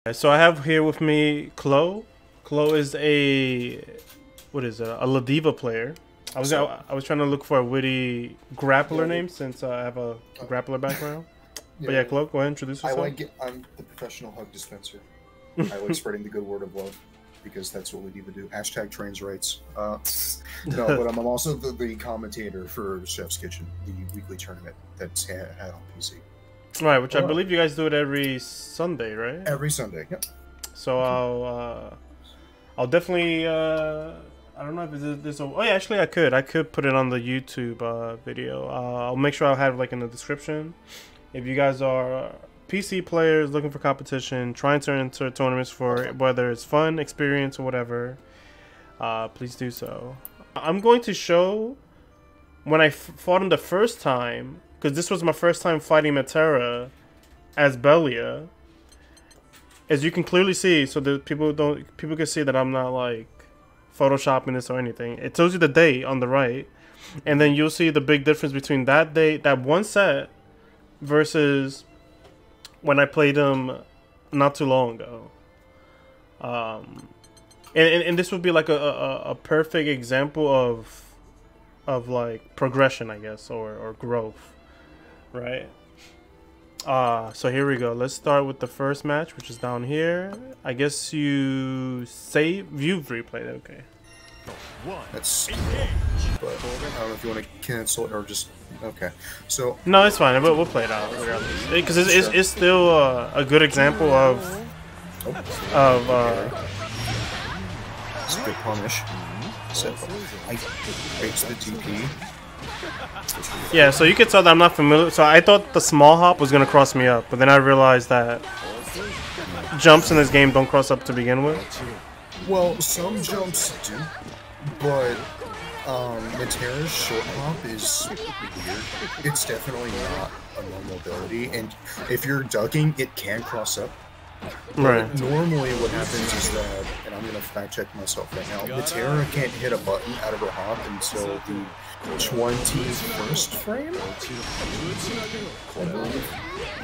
So I have here with me KLO. KLO is a a Ladiva player. I was trying to look for a witty grappler name since I have a grappler background. But yeah, KLO, go ahead and introduce yourself. I'm the professional hug dispenser. I like spreading the good word of love because that's what Ladiva do. Hashtag trains rights. No, but I'm also the commentator for Chef's Kitchen, the weekly tournament that's had on PC. Right, which I believe you guys do it every Sunday, right? Every Sunday, yep. So I'll definitely I don't know if there's a oh yeah, actually I could put it on the YouTube video. I'll make sure I'll have like in the description. If you guys are PC players looking for competition, trying to enter tournaments for whether it's fun, experience, or whatever, please do so. I'm going to show when I fought him the first time, because this was my first time fighting Metera as Belial. As you can clearly see, so that people can see that I'm not like photoshopping this or anything. It tells you the date on the right, and then you'll see the big difference between that date, that one set, versus when I played him not too long ago. And this would be like a perfect example of like progression, I guess, or growth, right? So here we go. Let's start with the first match, which is down here. I guess you've replayed it, okay. That's but I don't know if you want to cancel it or just okay. So no, it's fine. We'll play it out regardless, because it's still a good example of it's a good punish. So I reached the TP. Yeah, so you can tell that I'm not familiar. So I thought the small hop was gonna cross me up, but then I realized that jumps in this game don't cross up to begin with. Well, some jumps do, but Metera's short hop is weird. It's definitely not a normal ability, and if you're ducking, it can cross up. Right. Normally what happens is that, and I'm going to fact check myself right now, Metera can't hit a button out of her hop until the 21st frame?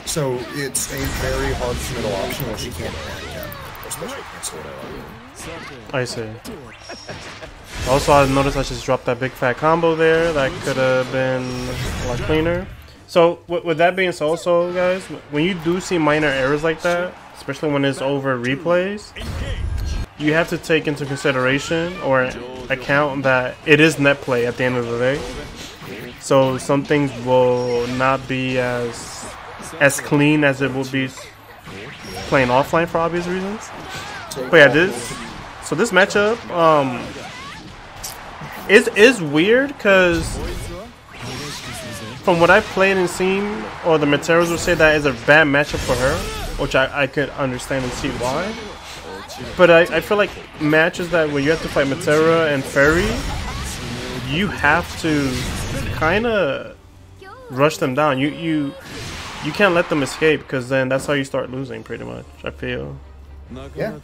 So it's a very hard middle option where she can't especially cancel it out. I see. Also, I noticed I just dropped that big fat combo there. That could have been a lot cleaner. So with that being said, also guys, when you do see minor errors like that, especially when it's over replays, you have to take into consideration or account that it is net play at the end of the day. So some things will not be as clean as it would be playing offline for obvious reasons. But yeah, this matchup is weird because from what I've played and seen, or the Meteras would say that is a bad matchup for her, which I could understand and see why. But I feel like matches that where you have to fight Metera and Fairy, you have to kind of rush them down. You can't let them escape, because then that's how you start losing pretty much, I feel. Yeah,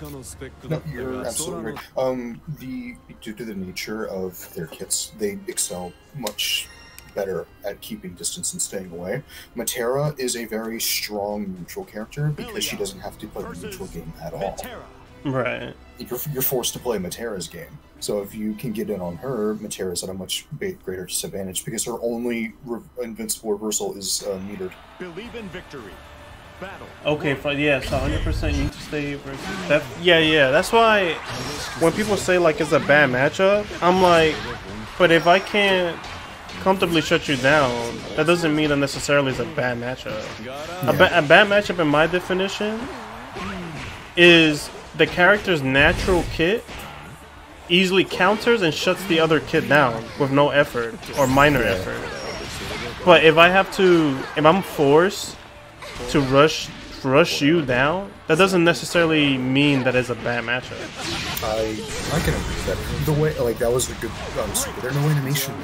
no, you're absolutely right. Due to the nature of their kits, they excel much better at keeping distance and staying away. Metera is a very strong neutral character because she doesn't have to play the neutral game at all. Right. You're forced to play Metera's game. So if you can get in on her, Metera's at a much greater disadvantage because her only invincible reversal is metered. Believe in victory. Okay, fine. Yeah, so 100% you need to stay versus that. Yeah. That's why when people say like it's a bad matchup, I'm like, but if I can't comfortably shut you down, that doesn't mean that necessarily it's a bad matchup. Yeah. A bad matchup, in my definition, is the character's natural kit easily counters and shuts the other kit down with no effort or minor effort. But if I'm forced to rush you down, that doesn't necessarily mean that it's a bad matchup. I can agree with that. The way, like, that was a good there's no animation.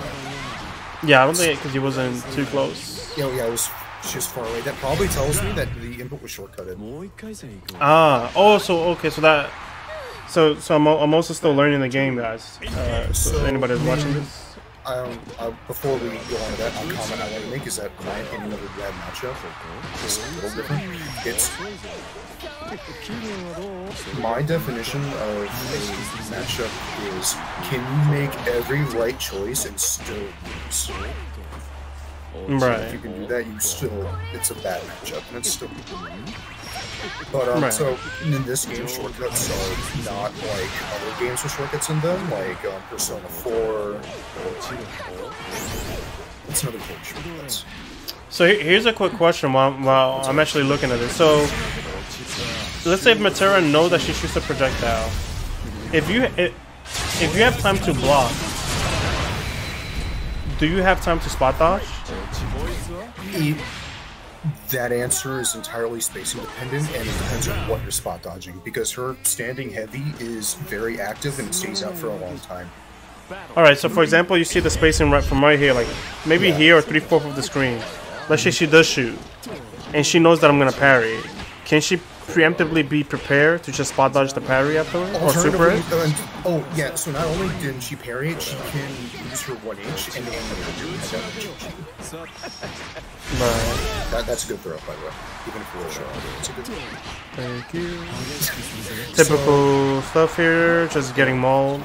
Yeah, I don't think because he wasn't too close. Yeah, it was just far away. That probably tells me that the input was shortcutted. So I'm also still learning the game, guys. So anybody who's watching this. Before we go on to that, a comment I want to make is that my opinion of a bad matchup is a little different. It's My definition of a matchup is, can you make every right choice and still lose? Right. If you can do that, it's a bad matchup, and it's still. But so in this game, shortcuts are not like other games with shortcuts in them, like Persona 4. It's another game shortcuts. So here's a quick question while I'm actually looking at it. So let's say if Metera knows that she shoots a projectile. If you have time to block, do you have time to spot dodge? That answer is entirely spacing dependent, and it depends on what you're spot dodging, because her standing heavy is very active and it stays out for a long time. Alright, so for example, you see the spacing right from right here, like maybe here or 3/4 of the screen. Let's say she does shoot, and she knows that I'm gonna parry. Can she preemptively be prepared to just spot dodge the parry afterwards? Or super it? Oh, yeah, so not only can she parry it, she can use her 1H and aim the Right. That's a good throw, by the way. Even if we're short, it's a good throw. Thank you. Typical stuff here, just getting mauled.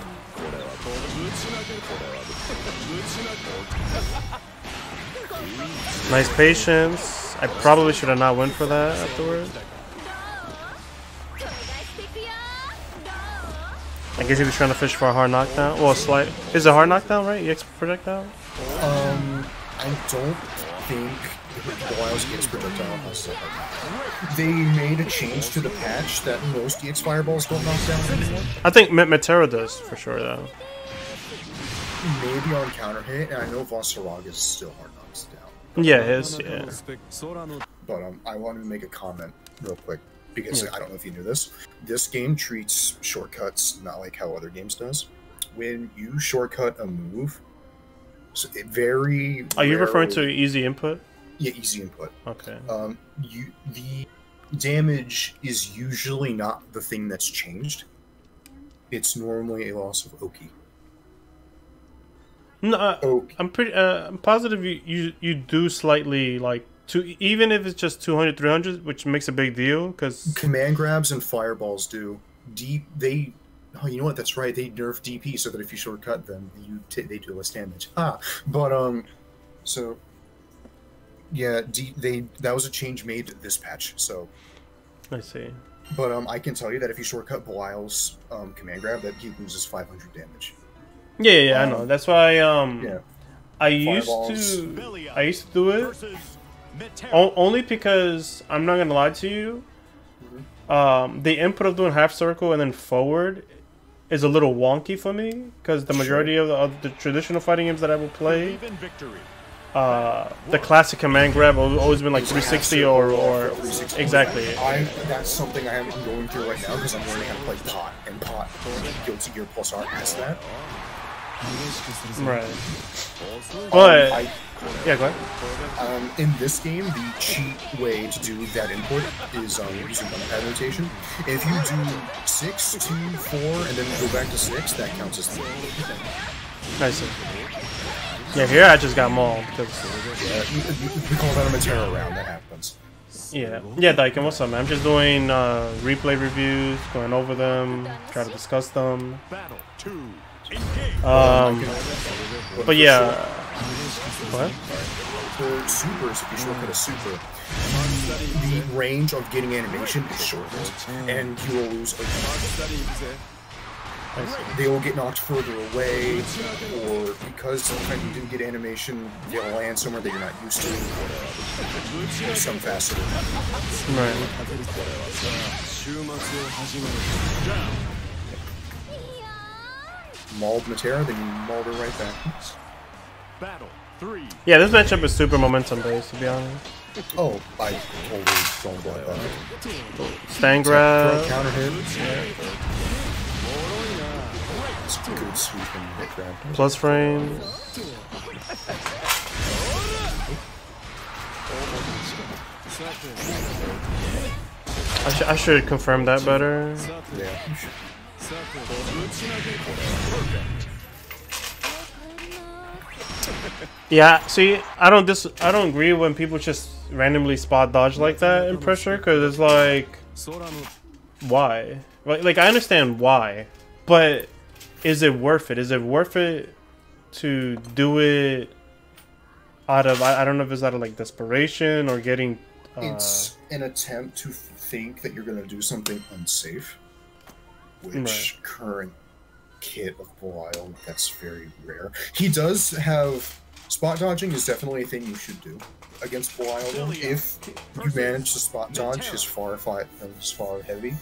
Nice patience. I probably should have not went for that afterwards. I guess he was trying to fish for a hard knockdown. Well, slight. Is it a hard knockdown, right? EX projectile? I don't think Belial's EX projectile has a hard knockdown. They made a change to the patch that most EX fireballs don't knock down anymore. I think Metera does, for sure, though. Maybe on counter hit, and I know Vossaraga's still hard knocks down. Yeah, it is, yeah. But I wanted to make a comment real quick, because I don't know if you knew this. This game treats shortcuts not like how other games does. When you shortcut a move, so it very Are you referring to easy input? Yeah, easy input. Okay. The damage is usually not the thing that's changed. It's normally a loss of Oki. No, I'm pretty. I'm positive you do slightly like even if it's just 200, 300, which makes a big deal because command grabs and fireballs do. Oh, you know what? That's right. They nerf DP so that if you shortcut them, they do less damage. So yeah, that was a change made this patch. So I see. But I can tell you that if you shortcut Belial's command grab, that he loses 500 damage. Yeah, I know. That's why I Fireballs. used to do it only because I'm not gonna lie to you. The input of doing half circle and then forward is a little wonky for me because the majority of the traditional fighting games that I will play, the classic command grab has always been like 360 or exactly. That's something I'm going through right now because I'm learning how to play pot, and pot Guilty Gear Plus R has that. Right. But yeah, go ahead. In this game, the cheat way to do that input is using gunpad rotation. If you do 6, 2, 4, and then go back to 6, that counts as 3. I see. Yeah, here I just got mauled because we call that a Metera round. That happens. Yeah, Daikin, what's up, man? I'm just doing replay reviews, going over them, try to discuss them. But yeah. What? For supers, if you shortcut a super, the range of getting animation is shortened, and you will lose a they will get knocked further away, or because sometimes you didn't get animation, they'll land somewhere that you're not used to, or some faster. Right. Mauled Metera, then you mauled her right back. Yeah, this matchup is super momentum based, to be honest. Oh, I totally don't like that. Stand grab. Counter hit. It's a good sweep and hit grab. Plus frame. I should confirm that better. Yeah, you should. Yeah, see, I don't agree when people just randomly spot dodge like that in pressure, because it's like Why? Like I understand why, but is it worth it? Is it worth it to do it out of I don't know if it's out of like desperation or getting it's an attempt to think that you're going to do something unsafe, which current kit of Belial, that's very rare. He does have spot dodging is definitely a thing you should do against Belial. If you manage to spot dodge his far heavy,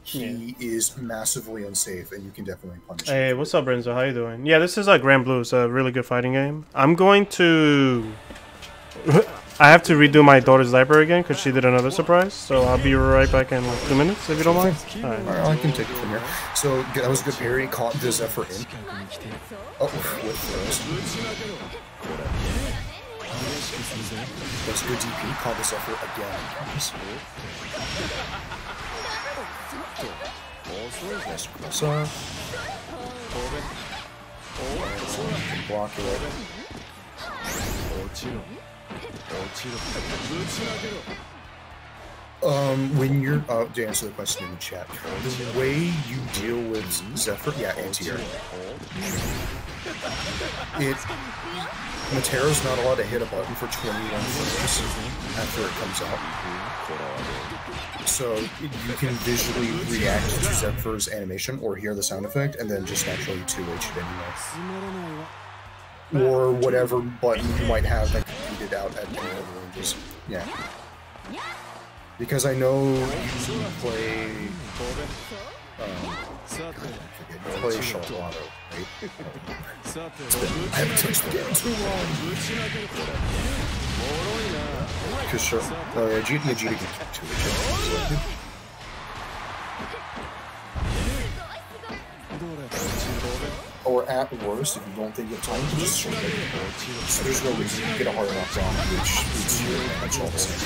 he is massively unsafe, and you can definitely punish him. Hey, what's up, Renzo? How you doing? Yeah, this is Grand Blue. It's a really good fighting game. I'm going to... I have to redo my daughter's diaper again because she did another surprise. So I'll be right back in like 2 minutes, if you don't mind. Alright, I can take it from here. So that was a good parry. Caught the Zephyr in. Oh, with those. That's good DP. Caught the Zephyr again. Nice cross up. Can block it. When you're to answer the question in the chat, the way you deal with Zephyr, yeah, anti-air. Metera's not allowed to hit a button for 21 frames after it comes out. So you can visually react to Zephyr's animation or hear the sound effect and then just naturally 2H it anyway. Or whatever button you might have that can beat it out at any other ranges. Yeah. Because I know you play... play Sharlotto, right? I haven't touched the game too long! Because Vegeta can kick 2H. Or at worst, if you don't think you have time, just swing it. So there's no reason to get a hard enough down, which leads to your advantage all the same.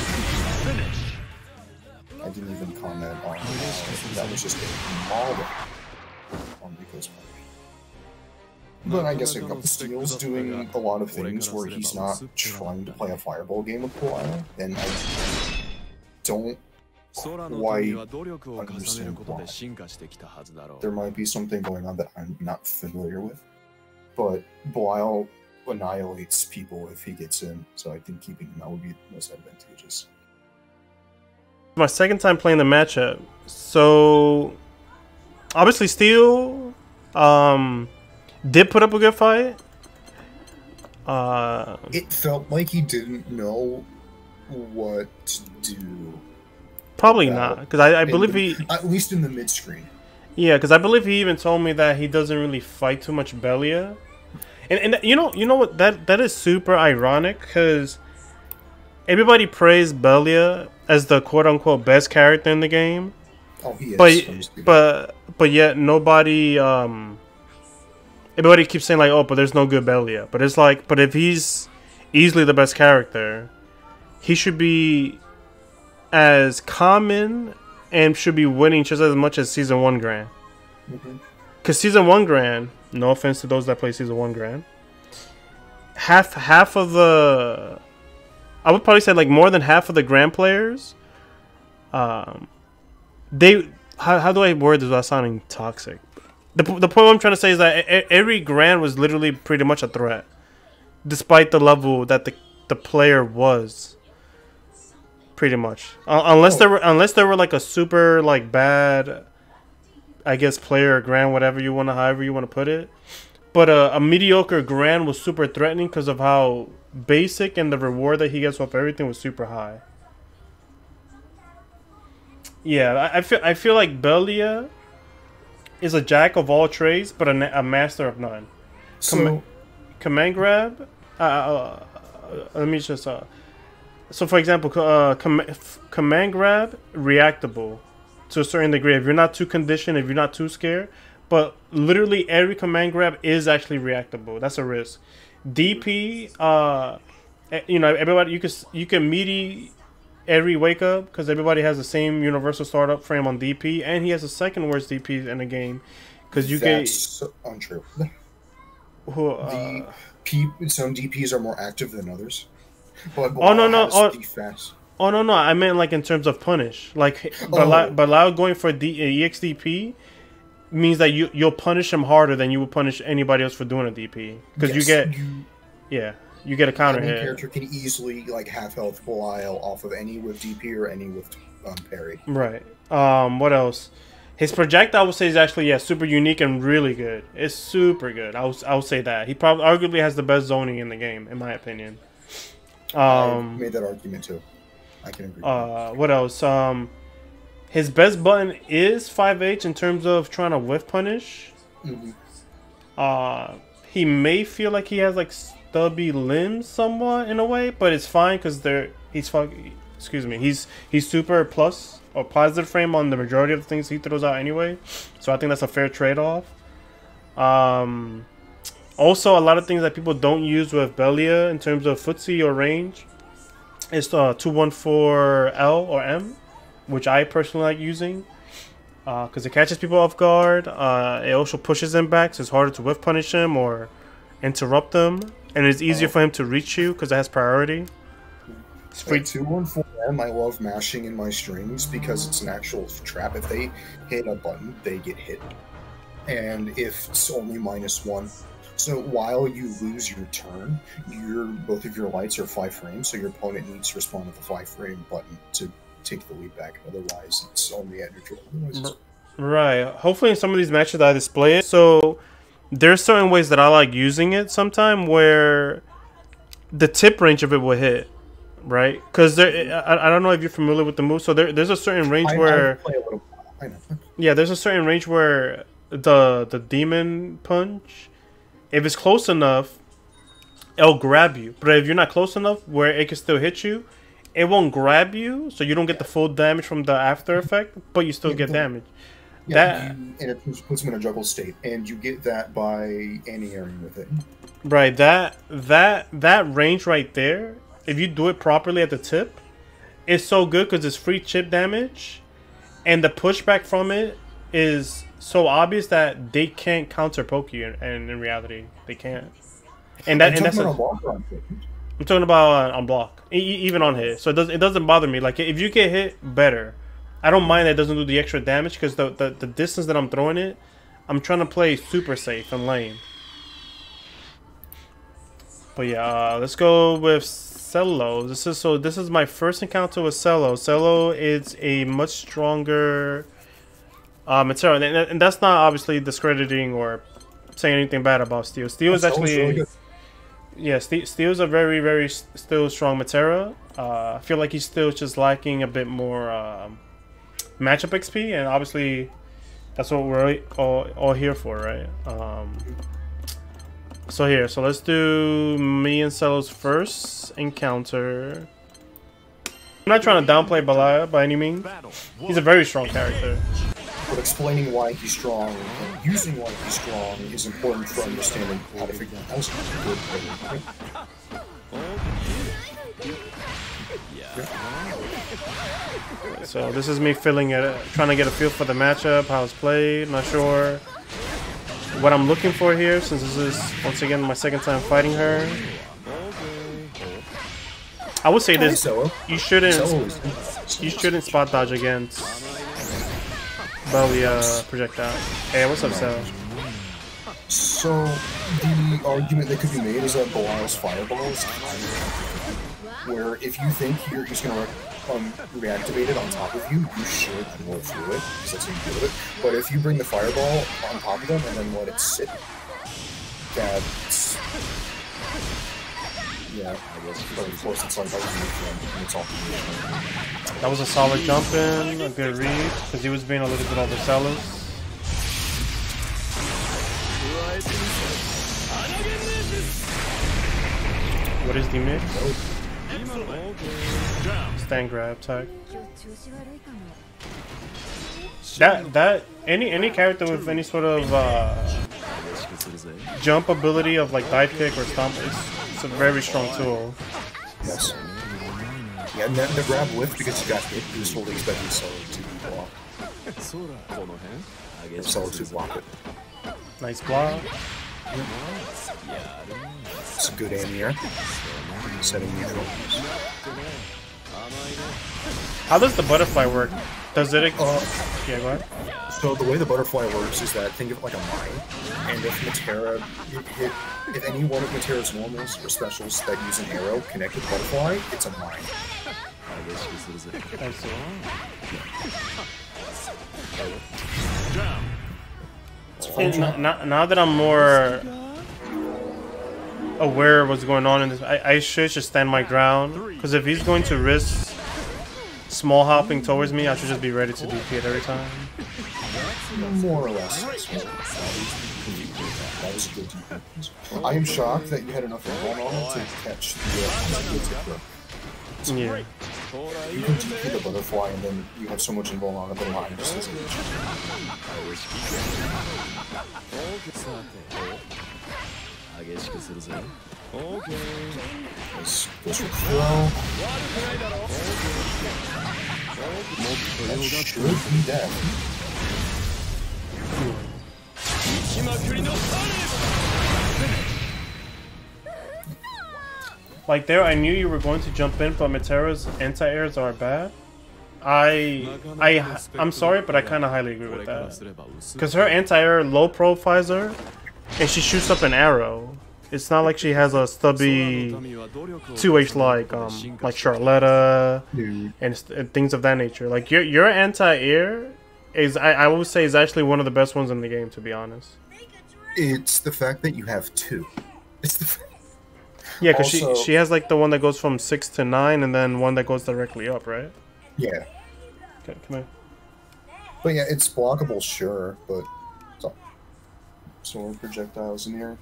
I didn't even comment on that was just getting mauled on Rico's part. But I guess a couple steals doing a lot of things where he's not trying to play a fireball game with Belial, and I don't quite understand why. There might be something going on that I'm not familiar with, but Belial annihilates people if he gets in, so I think keeping him out would be most advantageous. My second time playing the matchup, so obviously Steel did put up a good fight. It felt like he didn't know what to do. Probably not, because I believe he... At least in the mid-screen. Yeah, because I believe he even told me that he doesn't really fight too much Belial. And you know what, that is super ironic, because everybody praised Belial as the quote-unquote best character in the game. Oh, he is. But yet nobody... everybody keeps saying like, oh, but there's no good Belial. But it's like, but if he's easily the best character, he should be as common and should be winning just as much as Season 1 Grand. Because Season 1 Grand, no offense to those that play Season 1 Grand, half of the... I would probably say like more than half of the Grand players, they... How do I word this without sounding toxic? The point I'm trying to say is that every Grand was literally pretty much a threat, despite the level that the player was. Pretty much, unless there were like a super like bad, I guess, player or Grand, whatever you want to, however you want to put it. But a mediocre Grand was super threatening because of how basic, and the reward that he gets off everything was super high. Yeah, I feel like Belial is a jack of all trades, but a master of none. So, command grab. Let me just. So, for example, command grab, reactable to a certain degree. If you're not too conditioned, if you're not too scared. But literally every command grab is actually reactable. That's a risk. DP, you know, everybody, you can meaty every wake up because everybody has the same universal startup frame on DP, and he has the second worst DP in the game because you get. That's untrue. Some DPs are more active than others. But oh no! Fast. Oh no, no, I meant like in terms of punish. Like Belial going for EXDP means that you'll punish him harder than you would punish anybody else for doing a DP, because you get you get a counter hit. Character can easily like half health Belial off of any with DP or any with parry. Right. What else? His projectile, I would say, is actually super unique and really good. It's super good. I would say that he probably arguably has the best zoning in the game, in my opinion. I made that argument too. I can agree. What else? His best button is 5H in terms of trying to whiff punish. He may feel like he has like stubby limbs somewhat in a way, but it's fine because he's super plus or positive frame on the majority of the things he throws out anyway. So I think that's a fair trade-off. Also, a lot of things that people don't use with Belial in terms of footsie or range is 214L or M, which I personally like using because it catches people off guard. It also pushes them back, so it's harder to whiff punish him or interrupt them, and it's easier for him to reach you because it has priority. It's free. 214M, I love mashing in my strings because it's an actual trap. If they hit a button, they get hit, and if it's only -1. So while you lose your turn, both of your lights are 5 frames, so your opponent needs to respond with a 5-frame button to take the lead back. Otherwise, it's only at neutral. Right. Hopefully in some of these matches I display it. So there's certain ways that I like using it sometime where the tip range of it will hit, right? Because I don't know if you're familiar with the move. So there's a certain range where... I know. Yeah, there's a certain range where the demon punch... If it's close enough, it'll grab you. But if you're not close enough where it can still hit you, it won't grab you, so you don't get the full damage from the after effect, but you still get damage. And it puts him in a juggle state, and you get that by anti-airing with it. Right, that range right there, if you do it properly at the tip, it's so good because it's free chip damage, and the pushback from it is so obvious that they can't counter poke you, and in reality, they can't. And that's I'm talking about on block, even on hit. So it doesn't bother me. Like if you get hit, better. I don't mind that it doesn't do the extra damage because the distance that I'm throwing it, I'm trying to play super safe and lane. But yeah, let's go with Cello. This is my first encounter with Cello. Cello is a much stronger Metera, and that's not obviously discrediting or saying anything bad about Steel. Steel is actually really Steel is a very, very still strong Metera. I feel like he's still just lacking a bit more matchup XP, and obviously that's what we're all here for, right? So let's do me and Cello's first encounter. I'm not trying to downplay Belial by any means. He's a very strong character. But explaining why he's strong and using why he's strong is important for understanding how to figure out how good. So this is me trying to get a feel for the matchup, how it's played. Not sure what I'm looking for here, since this is once again my second time fighting her. I would say this: you shouldn't spot dodge against Belial projectile. Hey, what's up, Sal? So the argument that could be made is that Belial's fireball is where if you think he's going to reactivate it on top of you, you should roll through it, because that's how you do it. But if you bring the fireball on top of them and then let it sit, that's... Yeah, I guess. But of course, it's like it's all. That was a solid jump in, a good read, because he was being a little bit overzealous. What is the mix? Stand grab tag. Any character with any sort of jump ability of like dive kick or stomp it's a very strong tool. Yes. Yeah, and the grab lift because you got hit, you just fully expecting Solo to block. Solo to block it. Nice block. It's a good aim here. Setting neutral. How does the butterfly work? Does it? Yeah, go ahead. So the way the butterfly works is that think of it like a mine, and if Metera if any one of Metera's normals or specials that use an arrow connect with butterfly, it's a mine. I see. Now that I'm more aware of what's going on in this, I should just stand my ground. Because if he's going to risk small hopping towards me, I should just be ready to DP it every time. More or less. That was a good defense. I am shocked that you had enough involved on it to catch the yeah. You can DP the butterfly and then you have so much involved on it, the line just doesn't reach. This goes for throw. That should be dead. Like there, I knew you were going to jump in, but Metera's anti-airs are bad. I'm sorry, but I kind of highly agree with that. Because her anti-air low profiles her, and she shoots up an arrow. It's not like she has a stubby 2H like Charlotta and things of that nature. Like your anti-air is I would say is actually one of the best ones in the game, to be honest. It's the fact that you have two. It's the yeah, because she has like the one that goes from 6 to 9, and then one that goes directly up, right? Yeah. Okay, come here. But yeah, it's blockable, sure, but sword projectiles in here.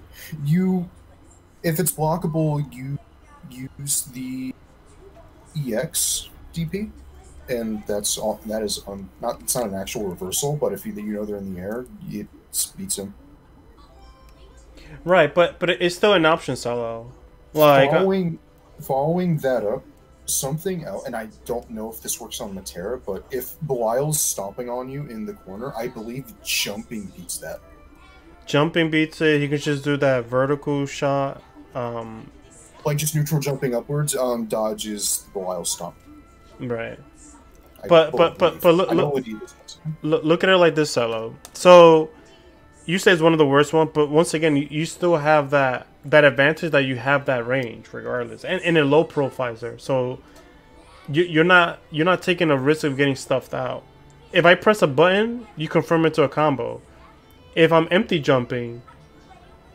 If it's blockable, you use the EX DP, and that's all. That is it's not an actual reversal, but if you know they're in the air, it beats them. Right, but it's still an option solo. Like following that up, something else, and I don't know if this works on Metera, but if Belial's stomping on you in the corner, I believe jumping beats that. Jumping beats it. You can just do that vertical shot. Like just neutral jumping upwards. Dodge is Belial's stomp. Right. But look at it like this, Cello. So you say it's one of the worst ones, but once again, you still have that advantage that you have that range regardless, and it low profiles her. So you're not taking a risk of getting stuffed out. If I press a button, you confirm it to a combo. If I'm empty jumping,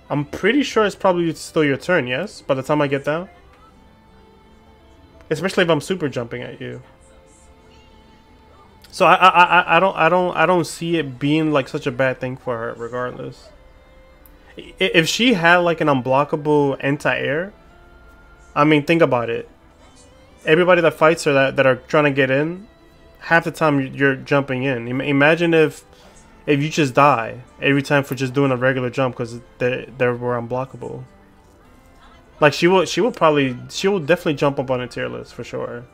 I'm pretty sure it's probably still your turn, yes? By the time I get down? Especially if I'm super jumping at you. So I don't see it being like such a bad thing for her regardless. If she had like an unblockable anti-air, I mean, think about it. Everybody that fights her that are trying to get in, half the time you're jumping in. Imagine if you just die every time for just doing a regular jump because they were unblockable. Like she will definitely jump up on a tier list for sure.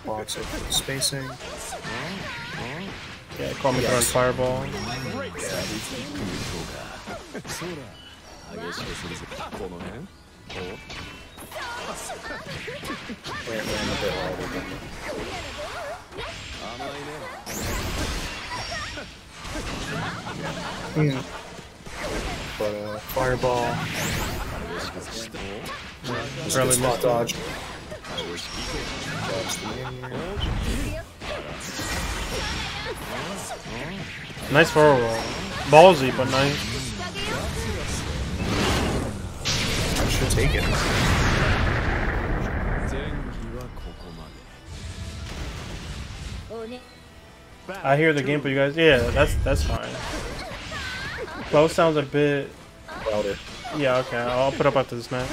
Box of spacing. Yeah, call me throwing fireball. But fireball. Really spot dodge. Nice forward roll. Ballsy, but nice. I should take it. I hear the gameplay, you guys. Yeah, that's fine. Close sounds a bit louder. Yeah, okay. I'll put up after this match.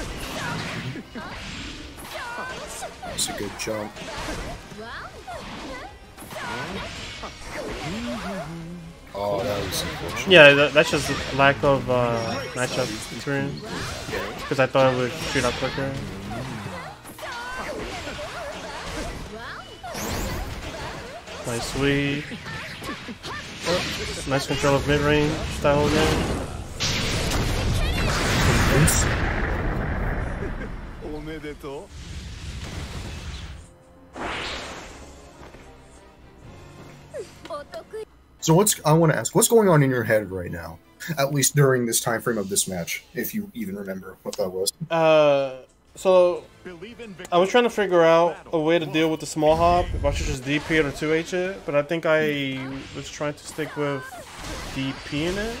That's a good jump. Oh, that was unfortunate. Yeah, that's just lack of matchup experience. Because I thought it would shoot up quicker. Nice sweep. Oh, nice control of mid-range style again. So I want to ask, what's going on in your head right now? At least during this time frame of this match, if you even remember what that was. So I was trying to figure out a way to deal with the small hop, if I should just DP it or 2H it, but I think I was trying to stick with DP in it.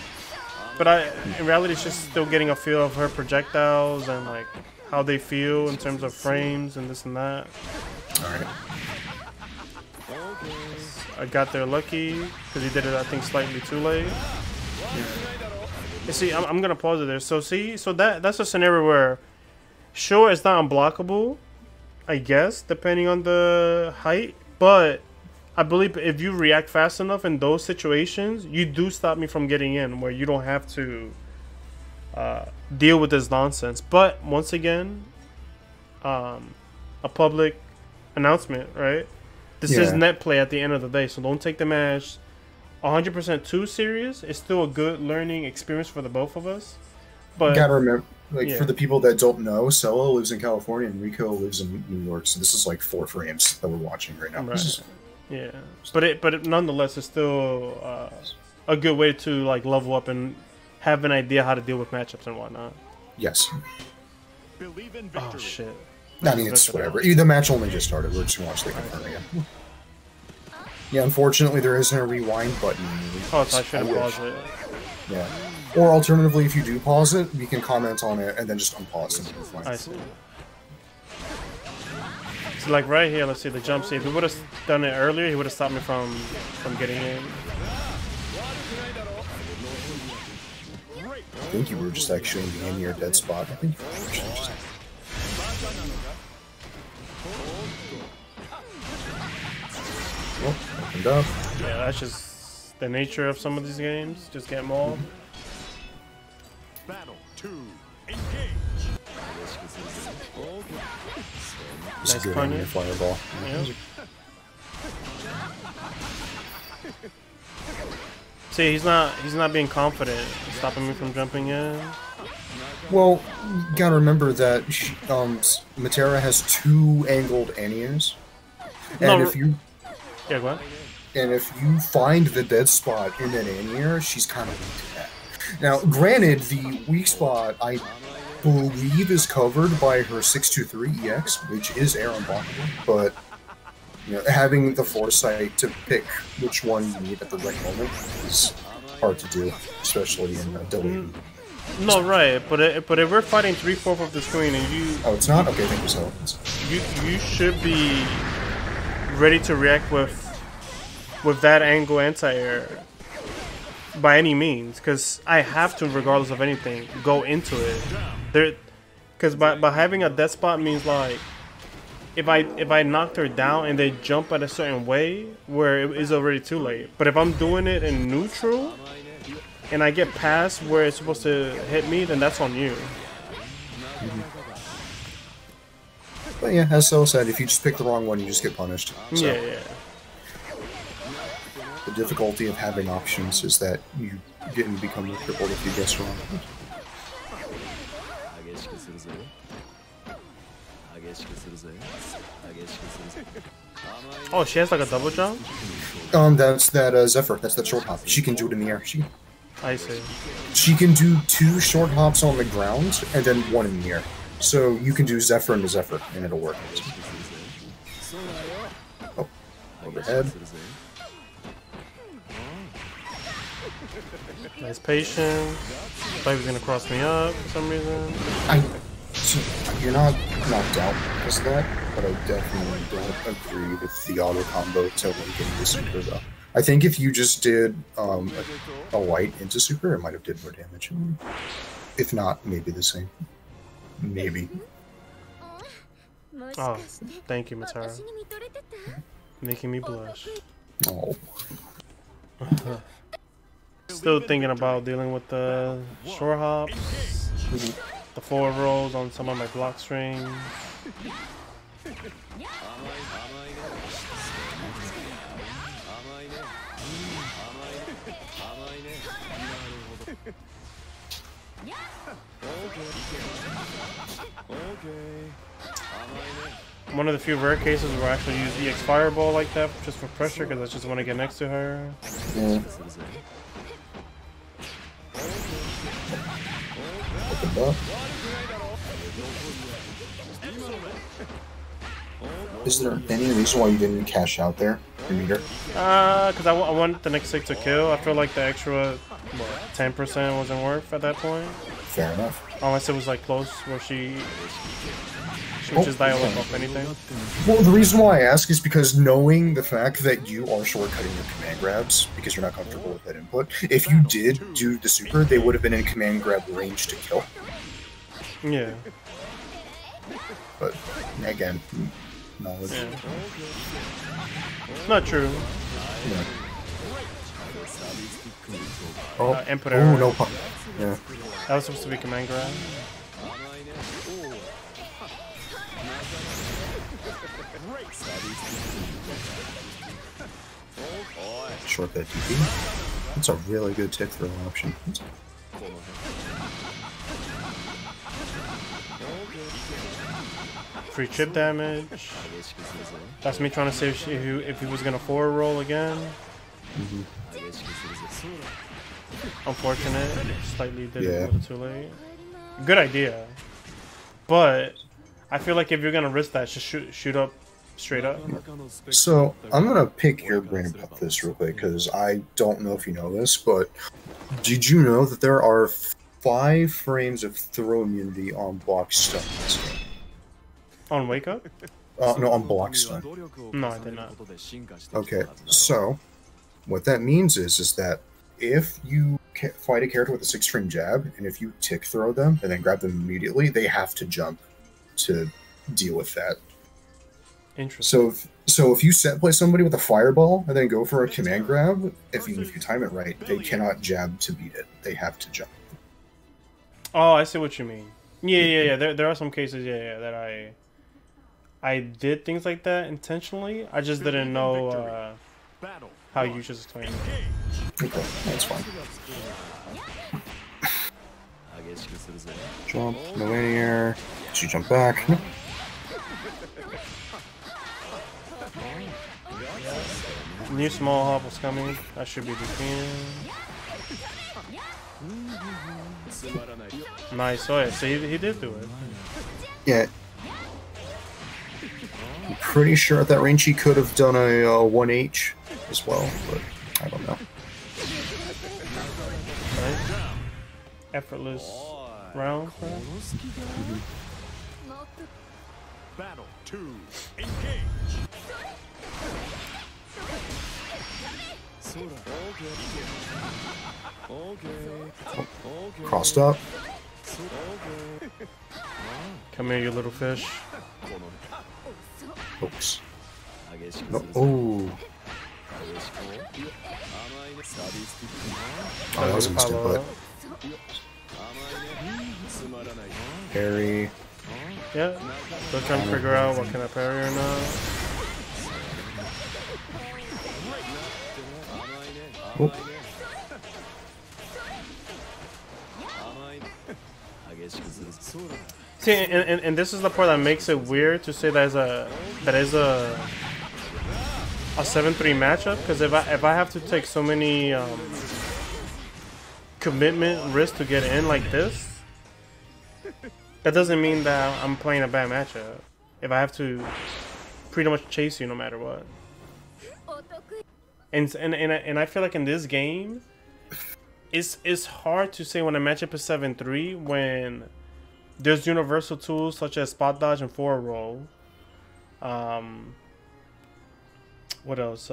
But in reality, it's just still getting a feel of her projectiles and like how they feel in terms of frames and this and that. Alright. I got there lucky because he did it, I think, slightly too late. You see, I'm gonna pause it there. So that's a scenario where, sure, it's not unblockable, I guess, depending on the height, but I believe if you react fast enough in those situations, you do stop me from getting in, where you don't have to deal with this nonsense. But once again, a public announcement, right? This is net play at the end of the day, so don't take the match 100% too serious. It's still a good learning experience for the both of us. But you gotta remember, for the people that don't know, Sella lives in California and Rico lives in New York, so this is like 4 frames that we're watching right now. Right. Yeah, but nonetheless, it's still a good way to like level up and have an idea how to deal with matchups and whatnot. Yes. Oh shit. I mean, it's whatever. The match only just started. We're just gonna watch the confirm again. Yeah, unfortunately, there isn't a rewind button. Oh, so I should have paused it. Yeah. Or alternatively, if you do pause it, we can comment on it and then just unpause it. I see. So like right here, let's see the jump. See, if he would have done it earlier, he would have stopped me from getting in. I think you were just actually in your dead spot. I think you were just... Oh, opened up. Yeah, that's just the nature of some of these games. Just get mauled. Battle 2, engage. This is good on your fireball. Yeah. See, he's not being confident, stopping me from jumping in. Well, you gotta remember that Metera has 2 angled anti-airs, and if you go ahead. And if you find the dead spot in an anti-air, she's kind of weak to that. Now, granted, the weak spot I believe is covered by her 623 EX, which is air unblockable, but having the foresight to pick which one you need at the right moment is hard to do, especially in delayed. No, right, but if we're fighting 3/4 of the screen and you... Oh, it's not? Okay, thank you so much. You should be ready to react with that angle anti-air by any means, because I have to, regardless of anything, go into it. Because by having a death spot means like if I knocked her down and they jump at a certain way where it is already too late. But if I'm doing it in neutral and I get past where it's supposed to hit me, then that's on you. But yeah, as Sel said, if you just pick the wrong one, you just get punished. So. Yeah. The difficulty of having options is that you didn't become crippled if you guess wrong. Oh, she has like a double jump? That's that Zephyr. That's that short hop. She can do it in the air. I see. She can do 2 short hops on the ground and then 1 in the air. So you can do Zephyr into Zephyr and it'll work. Oh, overhead. Nice patience. Thought he was gonna cross me up for some reason. You're not knocked out because of that, but I definitely don't agree with the auto combo to link into super though. I think if you just did a light into super, it might have did more damage. If not, maybe the same. Maybe. Oh, thank you, Metera. Making me blush. Oh. Still thinking about dealing with the short hops, the forward rolls on some of my block strings. Okay. One of the few rare cases where I actually use EX Fireball like that just for pressure because I just want to get next to her. Yeah. Is there any reason why you didn't cash out there, your meter? Because I want the next 6 to kill. I feel like the extra 10% wasn't worth at that point. Fair enough. Unless it was like close where she would just dial up off anything. Well, the reason why I ask is because knowing the fact that you are shortcutting your command grabs because you're not comfortable with that input, if you did do the super, they would have been in command grab range to kill. Yeah. But, again, knowledge. Yeah. Not true. Yeah. Oh, Emperor. No pun. Yeah. That was supposed to be command grab. Short that TP. That's a really good tick throw option. Free chip damage. That's me trying to see if he was gonna forward roll again. Unfortunate. Slightly did it a little too late. Good idea. But I feel like if you're gonna risk that, just shoot up straight up. So I'm gonna pick your brain about this real quick because I don't know if you know this, but did you know that there are 5 frames of throw immunity on block stun? On wake up? No, on block stun. No, I did not. Okay, so what that means is that if you fight a character with a 6-frame jab, and if you tick throw them and then grab them immediately, they have to jump to deal with that. Interesting. So if you set play somebody with a fireball and then go for a command grab, if you time it right, they cannot jab to beat it. They have to jump. Oh, I see what you mean. Yeah. There are some cases, that I did things like that intentionally. I just didn't know how you just explained it. Okay, that's fine. Jump, no in here. She jump back. New small hop was coming. I should be defeated. Nice. Oh yeah, so he did do it. Yeah. I'm pretty sure at that range he could have done a 1H as well, but I don't know. Right. Effortless round. Battle 2. Engage. Crossed up. Come here, you little fish. Oops. No. Oh. Oh, that was a mistake, but. Parry. Yeah. Still trying to figure out what can I parry or not. Oh. See, and this is the part that makes it weird to say that is a 7-3 matchup, because if I have to take so many commitment risks to get in like this, that doesn't mean that I'm playing a bad matchup. If I have to pretty much chase you no matter what. And I feel like in this game, it's hard to say when a matchup is 7-3 when there's universal tools such as spot dodge and forward roll. What else?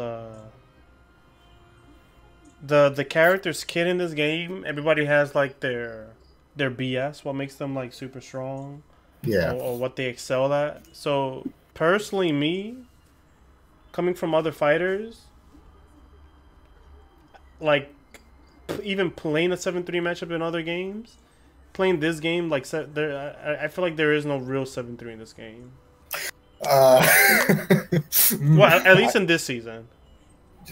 The character's kit in this game, everybody has like their BS, what makes them like super strong. Yeah. Or what they excel at. So personally, me, coming from other fighters, like even playing a 7-3 matchup in other games, playing this game, like I feel like there is no real 7-3 in this game. Well, at least in this season.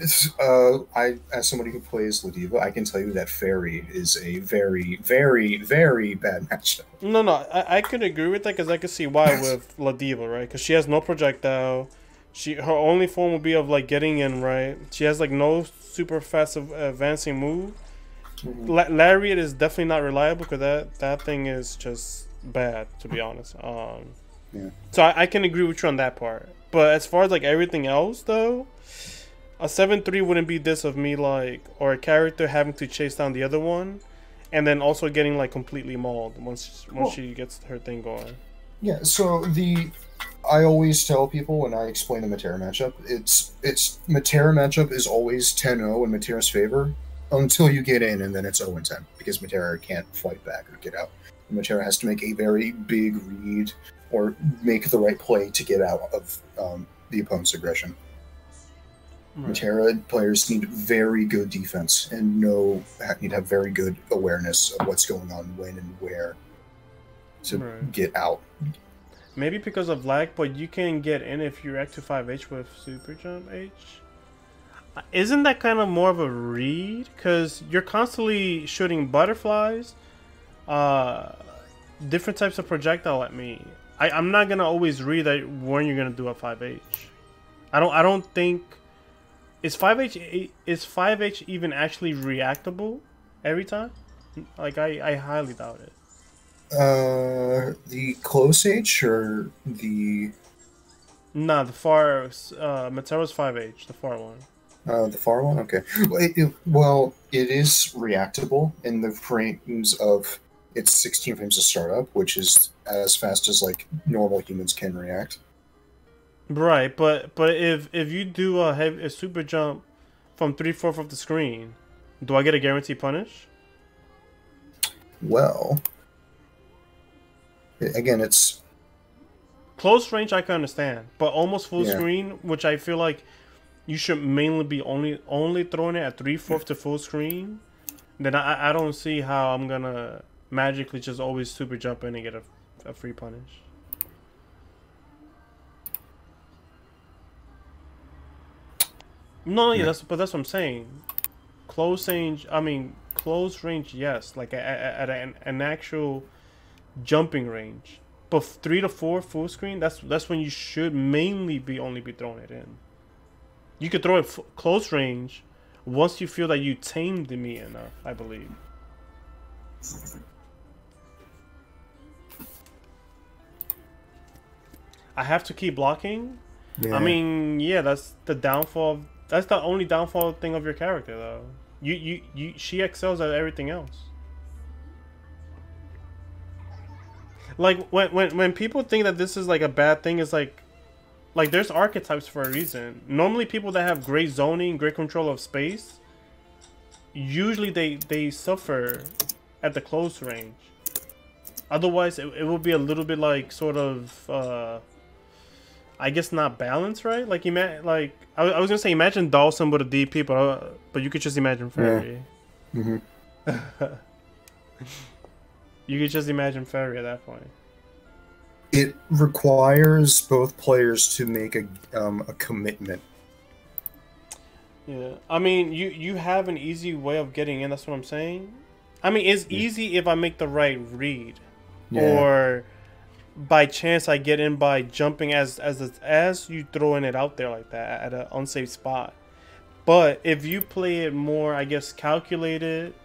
As somebody who plays Ladiva, I can tell you that Fairy is a very, very, very bad matchup. No, I could agree with that because I could see why with Ladiva, right? Because she has no projectile. Her only form will be of like getting in, right? She has like no super fast advancing move. Lariat is definitely not reliable because that thing is just bad, to be honest. Yeah. So I can agree with you on that part. But as far as like everything else, though, a 7-3 wouldn't be this of me like, or a character having to chase down the other one, and then also getting like completely mauled once she gets her thing going. Yeah. So I always tell people when I explain the Metera matchup, it's Metera matchup is always 10-0 in Metera's favor until you get in, and then it's 0-10 because Metera can't fight back or get out. Metera has to make a very big read or make the right play to get out of the opponent's aggression. Right. Metera players need very good defense and need to have very good awareness of what's going on when and where to get out. Maybe because of lag, but you can get in if you react to 5H with Super Jump H. Isn't that kind of more of a read? Because you're constantly shooting butterflies, different types of projectile at me. I'm not gonna always read that when you're gonna do a 5H. I don't think is 5H even actually reactable every time? Like I highly doubt it. The close H or the... Nah, the far... Metera's 5H, the far one. The far one? Okay. Well, it is reactable in the frames of... It's 16 frames of startup, which is as fast as, like, normal humans can react. Right, but if you do a super jump from 3/4 of the screen, do I get a guaranteed punish? Well... Again, it's... Close range I can understand, but almost full screen, which I feel like you should mainly be only throwing it at 3/4 to full screen, then I don't see how I'm gonna magically just always super jump in and get a free punish. No, yeah, that's what I'm saying. Close range, yes, like at an actual jumping range, but 3 to 4 full screen, that's when you should mainly only be throwing it in. You could throw it close range once you feel that you tamed me enough, I believe. I have to keep blocking. I mean, yeah, that's the downfall. That's the only downfall thing of your character, though. She excels at everything else. Like when people think that this is like a bad thing, it's like there's archetypes for a reason. Normally people that have great zoning, great control of space, usually they suffer at the close range. Otherwise it will be a little bit like sort of I guess not balanced, right? Like I was gonna say imagine Dawson with a DP, but you could just imagine Fairy. Yeah. You could just imagine Fairy at that point. It requires both players to make a commitment. Yeah, I mean, you have an easy way of getting in. That's what I'm saying. I mean, it's easy if I make the right read, or by chance I get in by jumping as you throwing it out there like that at an unsafe spot. But if you play it more, I guess, calculated,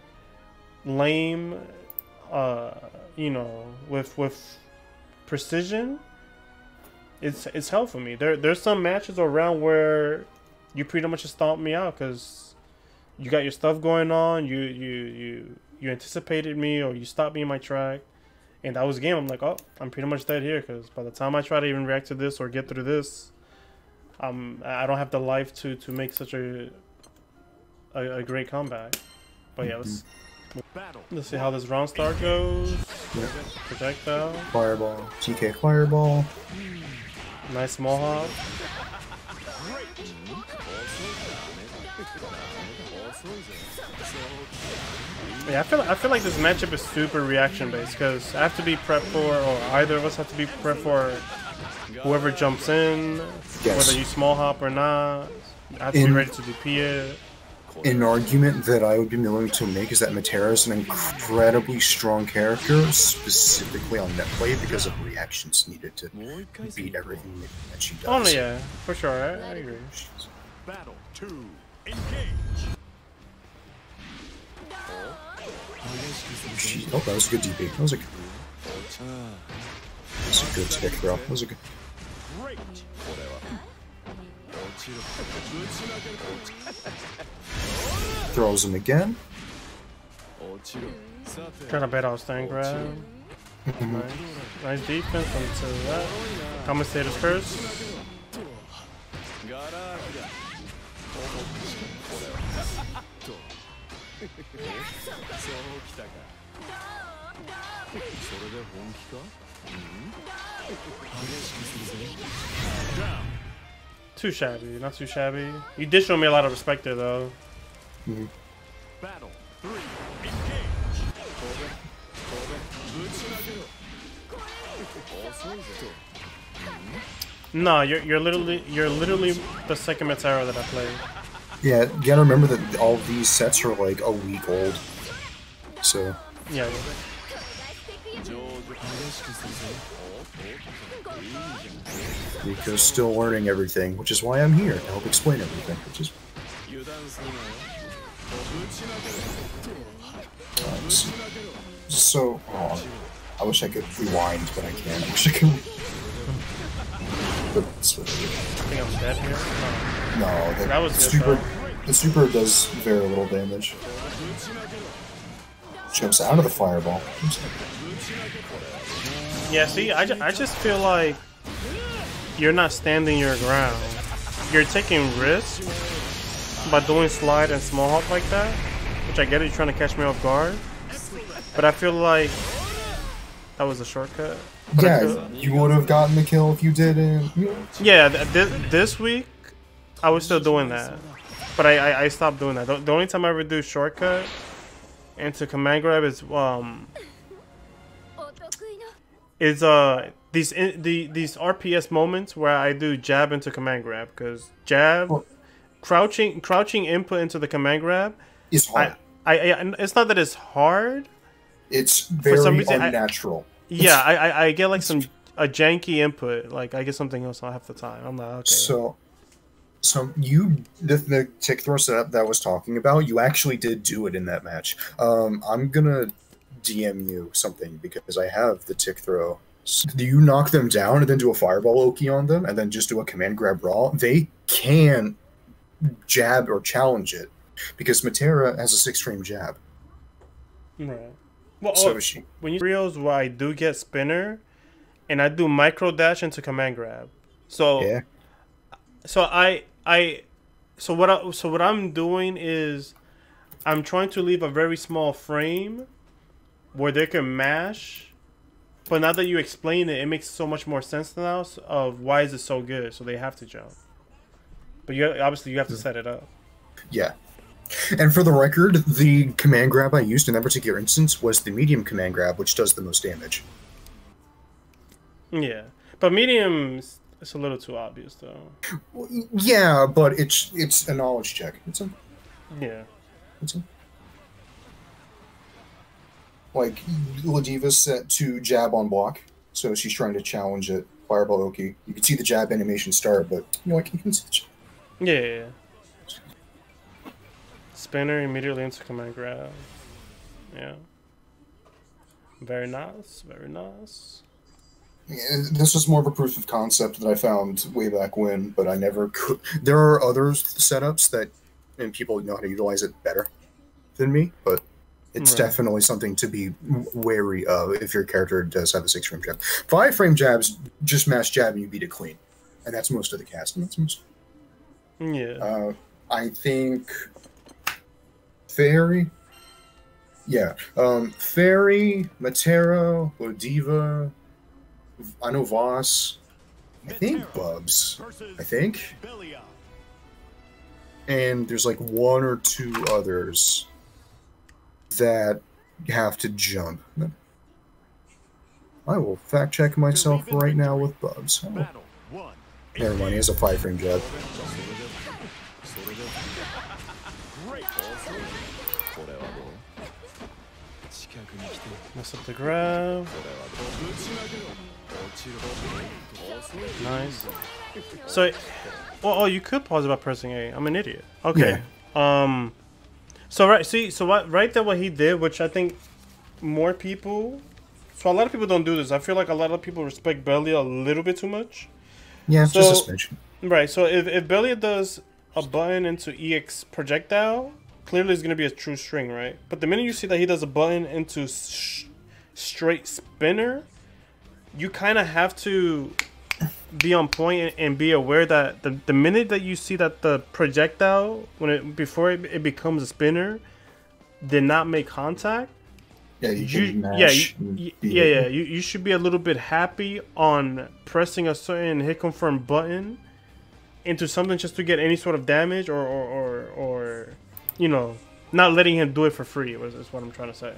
lame. You know, with precision, it's hell for me. There's some matches around where you pretty much just stomp me out because you got your stuff going on. You anticipated me or you stopped me in my track, and that was a game. I'm like, oh, I'm pretty much dead here because by the time I try to even react to this or get through this, I don't have the life to make such a great comeback. But yeah, let's see how this round start goes. Projectile. Fireball. TK Fireball. Nice small hop. Yeah, I feel like this matchup is super reaction based because I have to be prepped for, or either of us have to be prepped for whoever jumps in, whether you small hop or not, you have to be ready to DP it. An argument that I would be willing to make is that Metera is an incredibly strong character, specifically on netplay because of reactions needed to beat everything that she does. Oh yeah, for sure, I agree. Battle 2, engage. Oh, that was a good DP. That was a good tick throw. That was a good. Great. Throws him again. Trying to bait out stand grab. Nice defense until that. Commentator's curse. Too shabby, not too shabby. You did show me a lot of respect there, though. Battle 3, engage. No, you're literally the second Metera that I played. Yeah, you gotta remember that all these sets are like a week old. So. Yeah. Rico's still learning everything, which is why I'm here to help explain everything. Which is. So, I wish I could rewind, but I can't. I wish I could. But I think I'm dead here. No, that was super. The super does very little damage. Jumps out of the fireball. Yeah, see, I just feel like you're not standing your ground. You're taking risks by doing slide and small hop like that, which I get it, you're trying to catch me off guard. But I feel like that was a shortcut. But yeah, you would have gotten the kill if you didn't. Yeah, this week I was still doing that, but I stopped doing that. The only time I ever do shortcut into command grab is these RPS moments where I do jab into command grab, because jab crouching input into the command grab is hard. It's not that it's hard. It's very unnatural. Yeah, I get like a janky input. Like I get something else half the time. I'm like, okay. So the tick throw setup that I was talking about, you actually did do it in that match. I'm gonna DM you something because I have the tick throw. So do you knock them down and then do a fireball Oki on them and then just do a command grab raw? They can jab or challenge it because Metera has a 6-frame jab. Right. Well, so when you reels where I do get spinner, and I do micro dash into command grab. So yeah. So what I'm doing is I'm trying to leave a very small frame where they can mash. But now that you explain it, it makes so much more sense now of why is it so good. So they have to jump. But obviously you have to set it up. Yeah. And for the record, the command grab I used in that particular instance was the medium command grab, which does the most damage. Yeah, but medium is a little too obvious, though. Yeah, but it's a knowledge check. Like Ladiva's set to jab on block, so she's trying to challenge it. Fireball Oki. You can see the jab animation start, but you know what? You can see the jab. Yeah. Spinner immediately into command grab. Yeah. Very nice. Very nice. Yeah, this was more of a proof of concept that I found way back when, but I never could. There are other setups that, and people know how to utilize it better than me, but it's definitely something to be wary of if your character does have a 6-frame jab. 5-frame jabs, just mash jab and you beat it clean. And that's most of the cast. And that's most. Yeah. I think Fairy. Yeah. Fairy, Metera, Lodiva. I know Voss. I think Bubs. I think. Belial. And there's like 1 or 2 others that have to jump. I will fact check myself right now with Bubs. Oh. Battle 1. Never mind, he has a 5-frame jab. Great. Mess up the grab. Nice. So, oh, you could pause it by pressing A. I'm an idiot. Okay. Yeah. So right, right there, what he did, which I think more people. So a lot of people don't do this. I feel like a lot of people respect Belial a little bit too much. Yeah, so, just a smidge. Right. So if Belial does a button into EX projectile, clearly it's gonna be a true string, right? But the minute you see that he does a button into straight spinner, you kind of have to be on point and be aware that the minute that you see that the projectile, before it becomes a spinner, did not make contact. Yeah, you should be a little bit happy on pressing a certain hit confirm button into something just to get any sort of damage, or you know, not letting him do it for free is what I'm trying to say.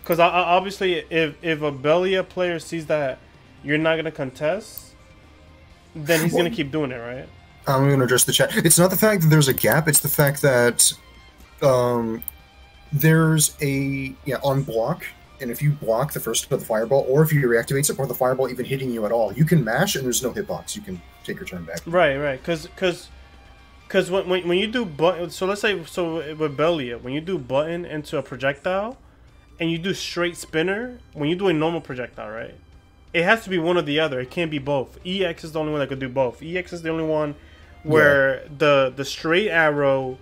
Because obviously, if a Belial player sees that you're not gonna contest, then he's gonna keep doing it, right? I'm gonna address the chat. It's not the fact that there's a gap; it's the fact that there's a on block, and if you block the first of the fireball, or if you reactivate it, or the fireball even hitting you at all, you can mash, and there's no hitbox. You can take your turn back. Right. Because when you do button, so let's say with Belial, when you do button into a projectile, and you do straight spinner, when you do a normal projectile, right? It has to be one or the other. It can't be both. EX is the only one that could do both. EX is the only one where the straight arrow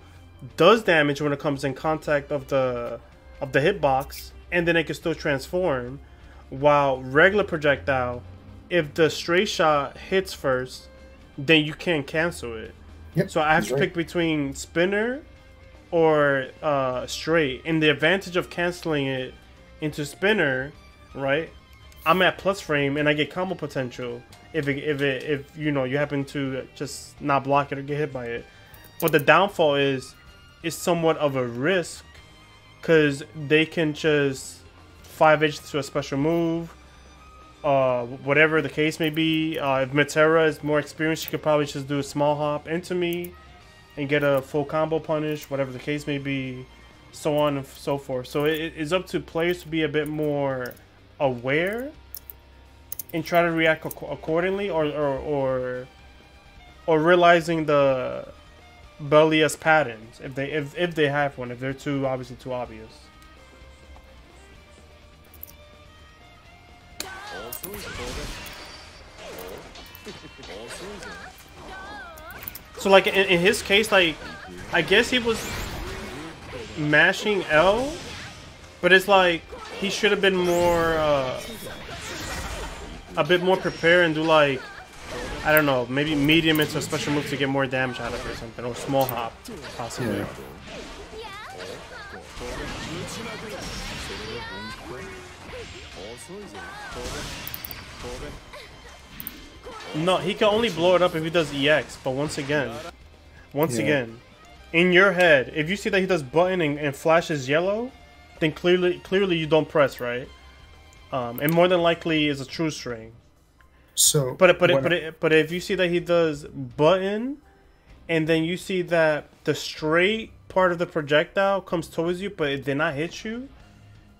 does damage when it comes in contact of the hitbox, and then it can still transform. While regular projectile, if the straight shot hits first, then you can't cancel it. Yep, so I have to pick between spinner or straight. And the advantage of canceling it into spinner, right? I'm at plus frame and I get combo potential if you know, you happen to just not block it or get hit by it. But the downfall is somewhat of a risk, because they can just 5H to a special move, whatever the case may be. If Metera is more experienced, she could probably just do a small hop into me and get a full combo punish, whatever the case may be, so on and so forth. So it's up to players to be a bit more aware and try to react accordingly, or realizing the Belial's patterns if they have one, if they're obviously too obvious. So like in his case, like I guess he was mashing L, but it's like he should have been more a bit more prepared and do, like, I don't know, maybe medium into a special move to get more damage out of it or something, or small hop, possibly. Yeah. No, he can only blow it up if he does EX, but once again, in your head, if you see that he does button and flashes yellow, then clearly you don't press, right? And more than likely is a true string. So, but if you see that he does button, and then you see that the straight part of the projectile comes towards you, but it did not hit you,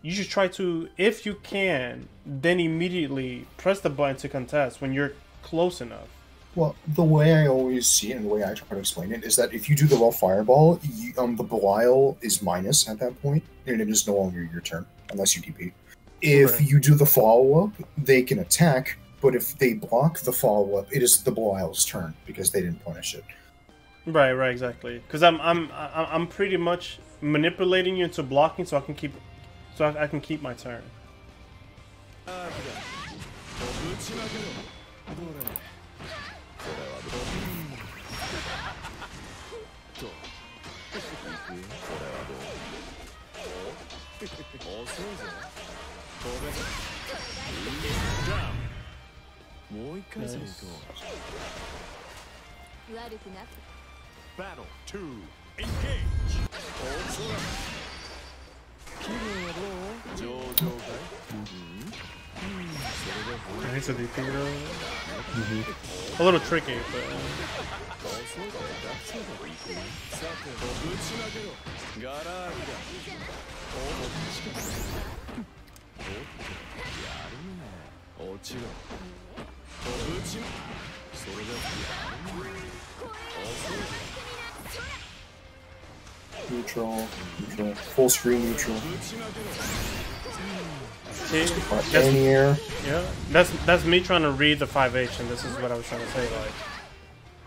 you should try to, if you can, then immediately press the button to contest when you're close enough. Well, the way I always see it, and the way I try to explain it, is that if you do the raw fireball, the Belial is minus at that point, and it is no longer your turn, unless you DP. If you do the follow-up, they can attack, but if they block the follow-up, it is the Belial's turn, because they didn't punish it. Right, exactly. Because I'm pretty much manipulating you into blocking so I can keep my turn. Nice. Battle 2. Engage. He's a DP though. A little tricky, but. Neutral. Full screen neutral. See, yeah, that's me trying to read the 5H, and this is what I was trying to say. Like,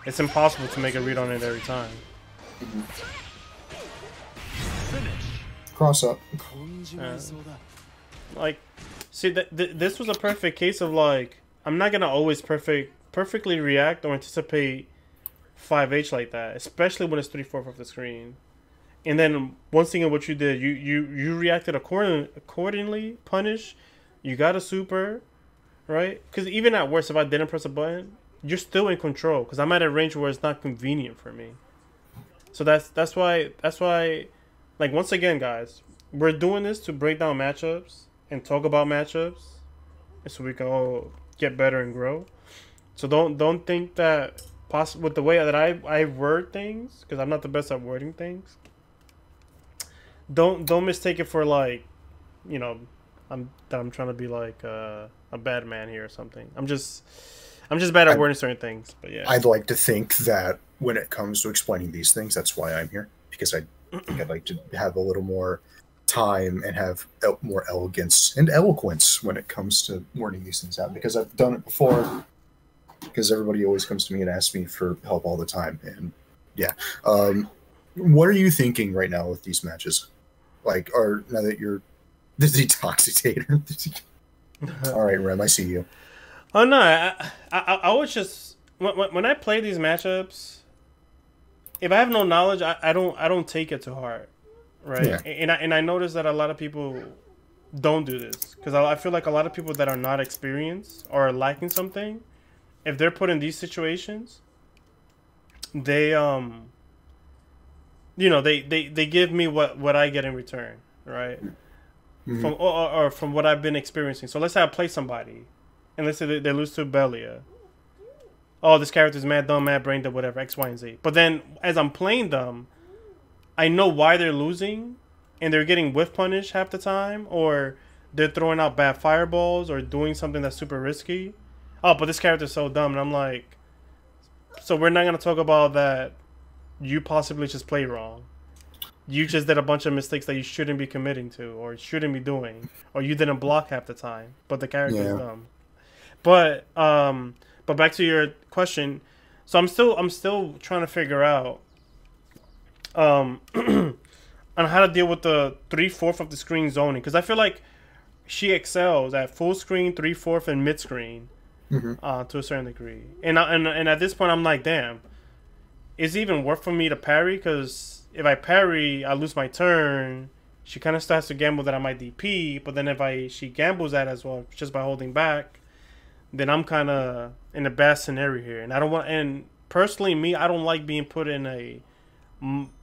it's impossible to make a read on it every time. Cross up. Like, see, this was a perfect case of like, I'm not gonna always perfectly react or anticipate 5H like that, especially when it's 3/4 of the screen. And then once again, what you did, you reacted accordingly. Punish, you got a super, right? Because even at worst, if I didn't press a button, you're still in control. Because I'm at a range where it's not convenient for me. So that's why. Like, once again, guys, we're doing this to break down matchups and talk about matchups, and so we can all get better and grow. So don't think that with the way that I word things, because I'm not the best at wording things. Don't mistake it for like, you know, I'm trying to be like a bad man here or something. I'm just bad at wording certain things. But yeah, I'd like to think that when it comes to explaining these things, that's why I'm here, because I think I'd like to have a little more time and have more elegance and eloquence when it comes to wording these things out, because I've done it before. Because everybody always comes to me and asks me for help all the time, and yeah. What are you thinking right now with these matches? Like, now that you're the detoxitator. All right, Rem, I see you. Oh no, I was just when I play these matchups, if I have no knowledge, I don't take it to heart, right? Yeah. And I notice that a lot of people don't do this, because I feel like a lot of people that are not experienced or are lacking something, if they're put in these situations, they you know, they give me what I get in return, right? From or from what I've been experiencing. So let's say I play somebody, and let's say they lose to Belial. Oh, this character's mad dumb, mad brain dead, whatever, X, Y, and Z. But then as I'm playing them, I know why they're losing, and they're getting whiff punished half the time, or they're throwing out bad fireballs, or doing something that's super risky. Oh, but this character's so dumb, and I'm like, so we're not gonna talk about that. You possibly just played wrong. You just did a bunch of mistakes that you shouldn't be committing to, or shouldn't be doing, or you didn't block half the time. But the character's dumb. But back to your question. So I'm still trying to figure out on how to deal with the 3/4 of the screen zoning, because I feel like she excels at full screen, 3/4, and mid screen to a certain degree. And at this point, I'm like, damn. Is it even worth for me to parry? Because if I parry, I lose my turn. She kind of still has to gamble that I might DP. But then if she gambles that as well, just by holding back, then I'm kind of in a bad scenario here. And I don't want. And personally, me, I don't like being put in a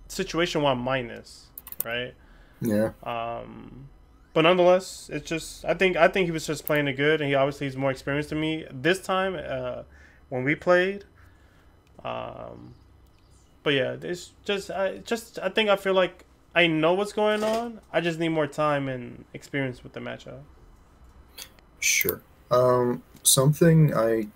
situation where I'm minus, right? Yeah. But nonetheless, it's just I think he was just playing it good, and he obviously is more experienced than me this time. When we played. But yeah, it's just I think I feel like I know what's going on. I just need more time and experience with the matchup. Sure. Something I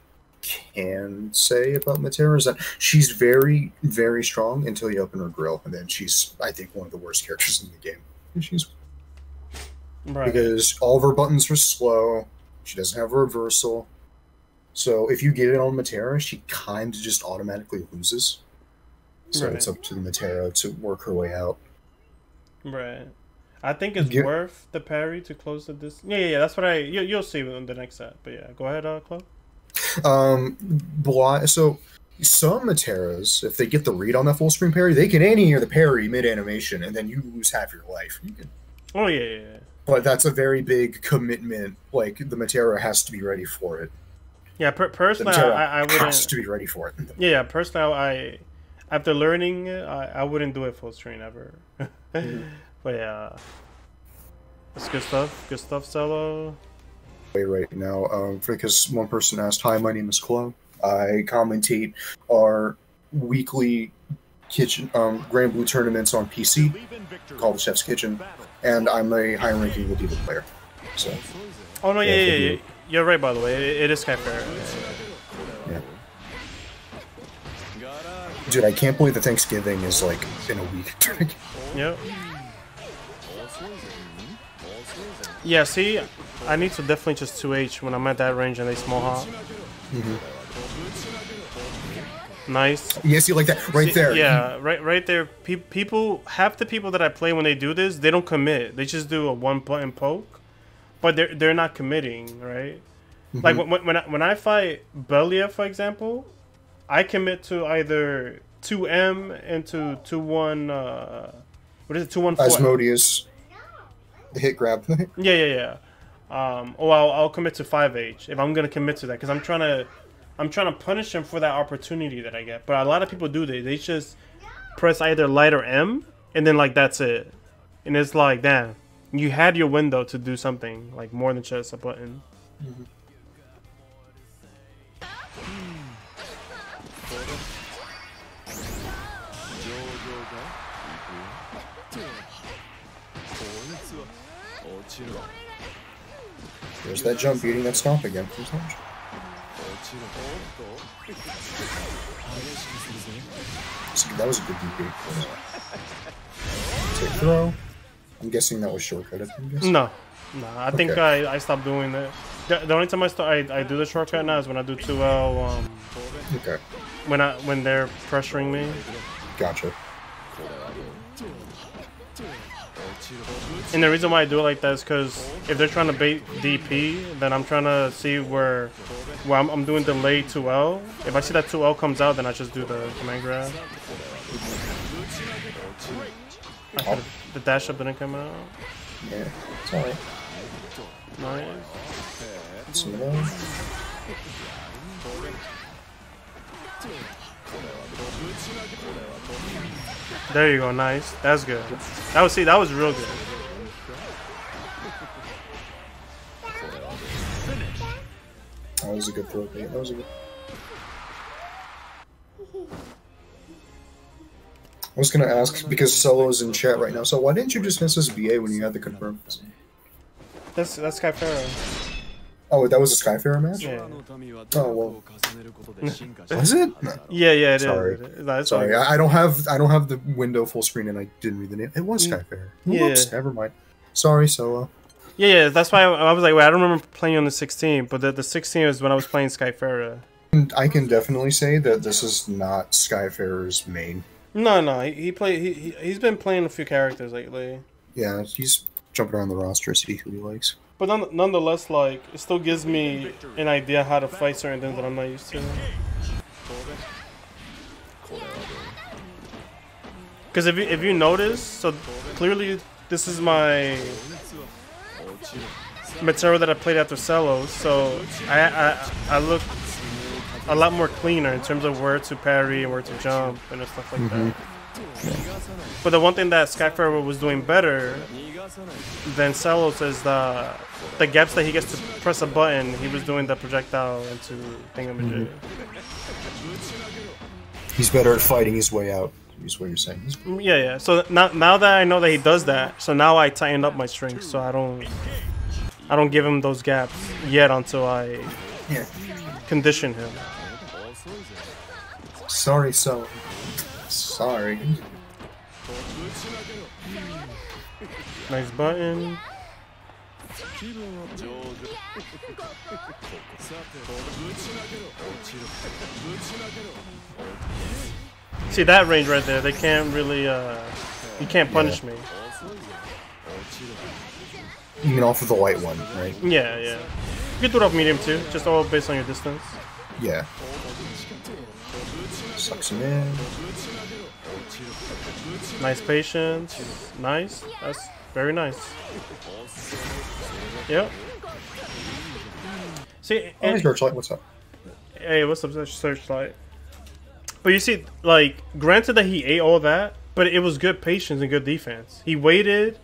can say about Metera is that she's very, very strong until you open her grill, and then she's, I think, one of the worst characters in the game. And she's because all of her buttons are slow. She doesn't have a reversal. So if you get it on Metera, she kind of just automatically loses. So it's up to the Metera to work her way out. Right. I think it's worth the parry to close the distance. Yeah. That's what you'll see in the next set. But yeah, go ahead, Chloe. So some Meteras, if they get the read on that full screen parry, they can anti-air the parry mid-animation, and then you lose half your life. You can. Oh yeah. But that's a very big commitment. Like, the Metera has to be ready for it. Yeah, personally, I wouldn't. Has to be ready for it. Yeah, personally, after learning it, I wouldn't do it full screen ever. But yeah, it's good stuff. Good stuff, Cello. right now, because one person asked, "Hi, my name is Chloe. I commentate our weekly kitchen Grand Blue tournaments on PC called the Chef's Kitchen, and I'm a high-ranking Medieval player." So. Oh no, yeah. You're right. By the way, it is Skyfair. Yeah. Dude, I can't believe that Thanksgiving is like in a week. Yep. Yeah, see, I need to definitely just 2H when I'm at that range and they small hop. Nice. Yeah, see, like that, right there. Yeah, right there. People, half the people that I play when they do this, they don't commit. They just do a one button poke, but they're not committing, right? Like when I fight Belial, for example, I commit to either 2M into 2-1. What is it? 2-1. Asmodeus. The hit grab. Yeah. I'll commit to 5H if I'm gonna commit to that, because I'm trying to punish him for that opportunity that I get. But a lot of people do that. They just press either light or M, and then like that's it. And it's like, damn, you had your window to do something like more than just a button. There's that jump beating that stomp again. That was a good DP. Take throw. I'm guessing that was shortcut. No. I think I stopped doing that. The only time I do the shortcut now is when I do 2L. Okay. When they're pressuring me. Gotcha. And the reason why I do it like that is because if they're trying to bait DP, then I'm trying to see where I'm doing delay 2L. If I see that 2L comes out, then I just do the command grab. The dash up didn't come out. Yeah, it's alright. Nice. There you go, nice. That's good. That was real good. That was a good throw. That was a good. I was gonna ask because Solo's in chat right now. So why didn't you just miss this BA when you had the confirm? That's Skyfair. Oh, that was a Skyfair match? Yeah. Oh well. Was it? No. Yeah, it Sorry. is. No, Sorry, I don't have the window full screen and I didn't read the name. It was Skyfair. Yeah. Whoops, never mind. Sorry, Solo. Yeah, that's why I was like, wait, I don't remember playing on the 16, but the 16 is when I was playing Skyfair. And I can definitely say that this is not Skyfair's main. No, he's been playing a few characters lately. Yeah, he's jumping around the roster to see who he likes. But nonetheless, like, it still gives me an idea how to fight certain things that I'm not used to. Because if you notice, so clearly this is my Metera that I played after Cello, so I look a lot more cleaner in terms of where to parry and where to jump and stuff like that. But the one thing that Skyfair was doing better than Celos is the gaps that he gets to press a button. He was doing the projectile into thingamajig. He's better at fighting his way out, is what you're saying. Yeah. So now that I know that he does that, so now I tighten up my strings, so I don't give him those gaps yet until I condition him. Sorry, so sorry. Nice button. See that range right there? They can't really. You can't punish me. You mean off of the light one, right? Yeah. You can do it off medium too, just all based on your distance. Yeah. Sucks him in. Nice patience. Nice. That's very nice. Yep. See, hey, Searchlight, what's up? Hey, what's up, Searchlight? But you see, like, granted that he ate all that, but it was good patience and good defense. He waited.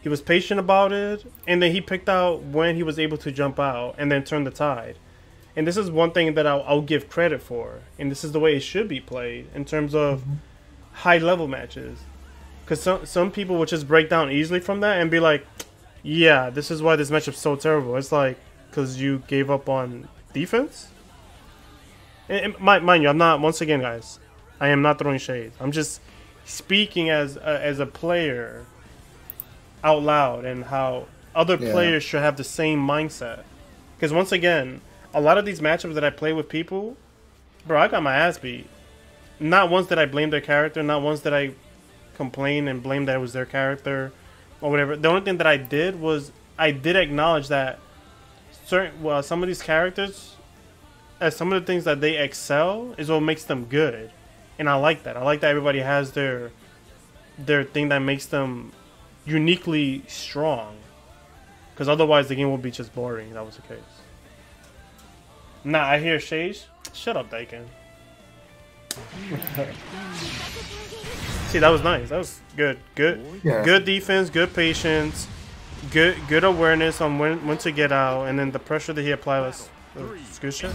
He was patient about it, and then he picked out when he was able to jump out and then turn the tide. And this is one thing that I'll give credit for, and this is the way it should be played in terms of high level matches. Because some people would just break down easily from that and be like, yeah, this is why this matchup's so terrible. It's like, because you gave up on defense? And mind you, I'm not, once again, guys, I am not throwing shade. I'm just speaking as a player out loud and how other players should have the same mindset. Because once again, a lot of these matchups that I play with people, bro, I got my ass beat. Not once did I blame their character, not once did I complain and blame that it was their character or whatever. The only thing that I did was I did acknowledge that some of these characters, as some of the things that they excel is what makes them good. And I like that. I like that everybody has their thing that makes them uniquely strong, because otherwise the game would be just boring if that was the case. Nah, I hear Shage. Shut up, Dakin. See, that was nice. That was good. Good defense, good patience, good awareness on when to get out, and then the pressure that he applied was good shit.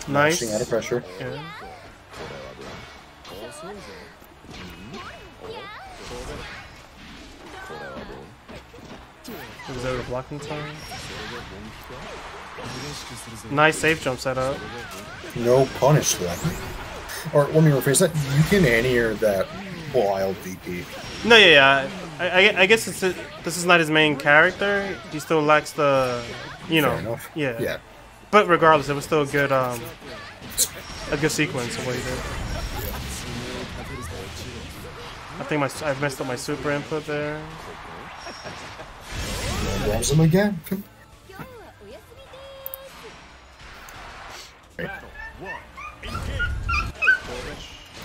Nice. Out of pressure. Yeah. Was there a blocking time? Nice safe jump setup. No punish though. Or let me rephrase that. You can anti-air that Belial VP. No, yeah. I guess this is not his main character. He still lacks the, you know, yeah. But regardless, it was still a good sequence of what he did. I think I messed up my super input there. Grabs him again.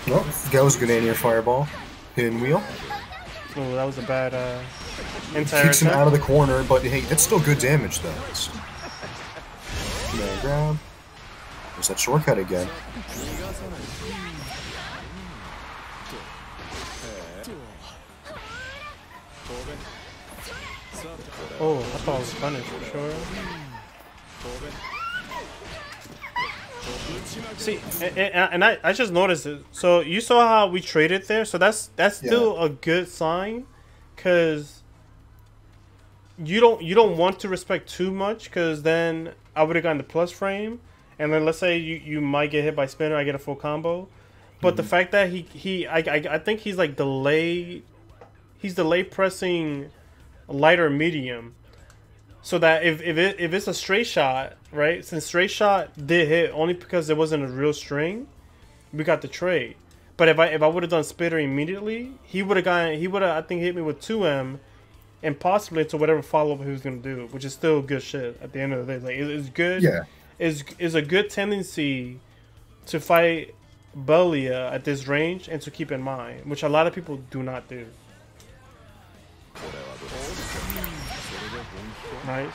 Well, that was a good anti-air fireball. Pinwheel. Oh, that was a bad entire Kicks him out of the corner, but hey, that's still good damage though. Grab. There's that shortcut again. Oh, I thought it was punished for sure. See, and I just noticed it. So you saw how we traded there. So that's still a good sign, because you don't want to respect too much, because then I would have gotten the plus frame, and then let's say you might get hit by spinner, I get a full combo. But the fact that I think he's like delay pressing light or medium, so that if it's a straight shot, right? Since straight shot did hit only because it wasn't a real string, we got the trade. But if I would have done spitter immediately, he would have I think hit me with 2M and possibly into whatever follow up he was gonna do, which is still good shit at the end of the day. Like it's good. Yeah. Is a good tendency to fight Belial at this range and to keep in mind, which a lot of people do not do. Nice.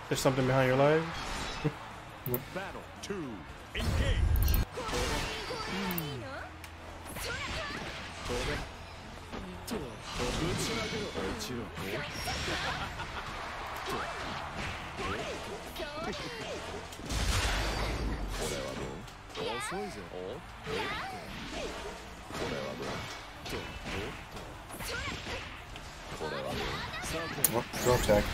There's something behind your leg. Battle 2. Engage. Oh, throw attack.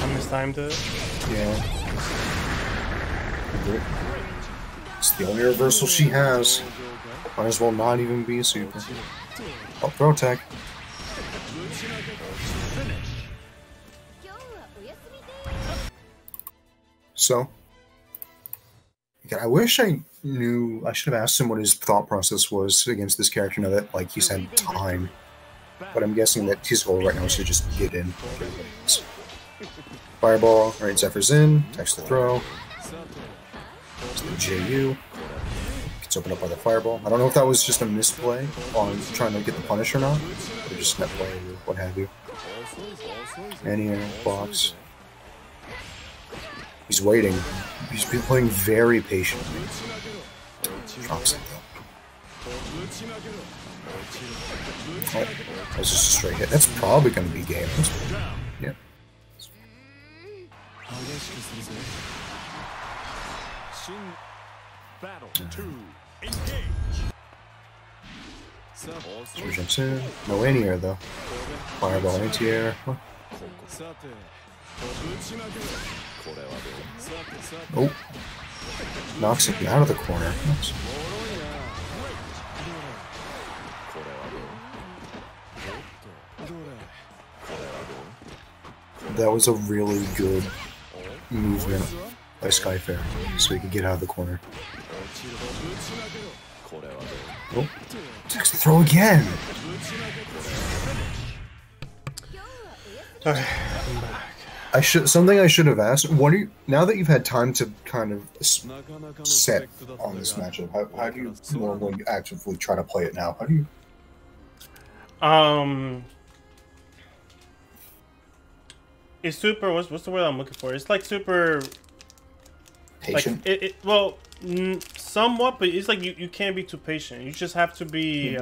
I mistimed it. Yeah. It's the only reversal she has. Might as well not even be a super. Oh, throw attack. So, I wish I knew. I should have asked him what his thought process was against this character now that, like, he's had time. But I'm guessing that his goal right now is to just get in. Fireball, right? Zephyr's in. Text the throw. It's the JU. It's opened up by the fireball. I don't know if that was just a misplay on trying to get the punish or not, or just net play or what have you. Anti-air, box. He's waiting. He's been playing very patiently. Drops it though. Oh, that was just a straight hit. That's probably going to be game. Yeah. Battle 2. Engage. Sure jumps in. No anti-air though. Fireball anti-air. Huh. Oh. Knocks him out of the corner. Oops. That was a really good movement by Skyfair, so he could get out of the corner. Oh, takes the throw again! Okay, something I should have asked. What are you, now that you've had time to kind of set on this matchup, how do you normally actively try to play it now? How do you? It's super. What's the word I'm looking for? It's like super. Patient. Like well, somewhat, but it's like you can't be too patient. You just have to be.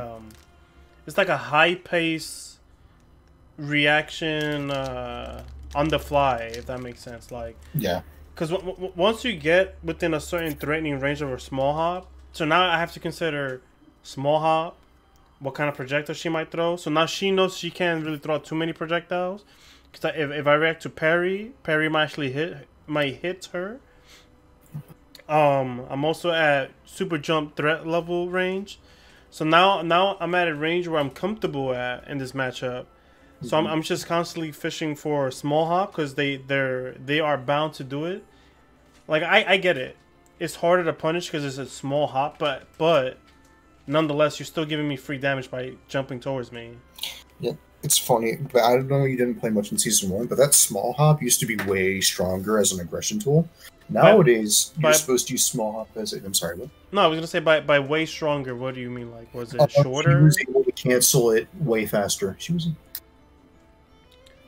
It's like a high pace reaction on the fly, if that makes sense. Like yeah. Because once you get within a certain threatening range of a small hop, so now I have to consider small hop, what kind of projectile she might throw. So now she knows she can't really throw too many projectiles. Because if I react to parry might actually hit her. I'm also at super jump threat level range, so now I'm at a range where I'm comfortable at in this matchup. So I'm just constantly fishing for small hop because they are bound to do it. Like I get it. It's harder to punish because it's a small hop, but nonetheless you're still giving me free damage by jumping towards me. Yep. It's funny, but I don't know, you didn't play much in Season 1, but that small hop used to be way stronger as an aggression tool. Nowadays, you're supposed to use small hop as a... I'm sorry, what? No, I was going to say by way stronger, what do you mean? Like, was it shorter? She was able to cancel it way faster. She was...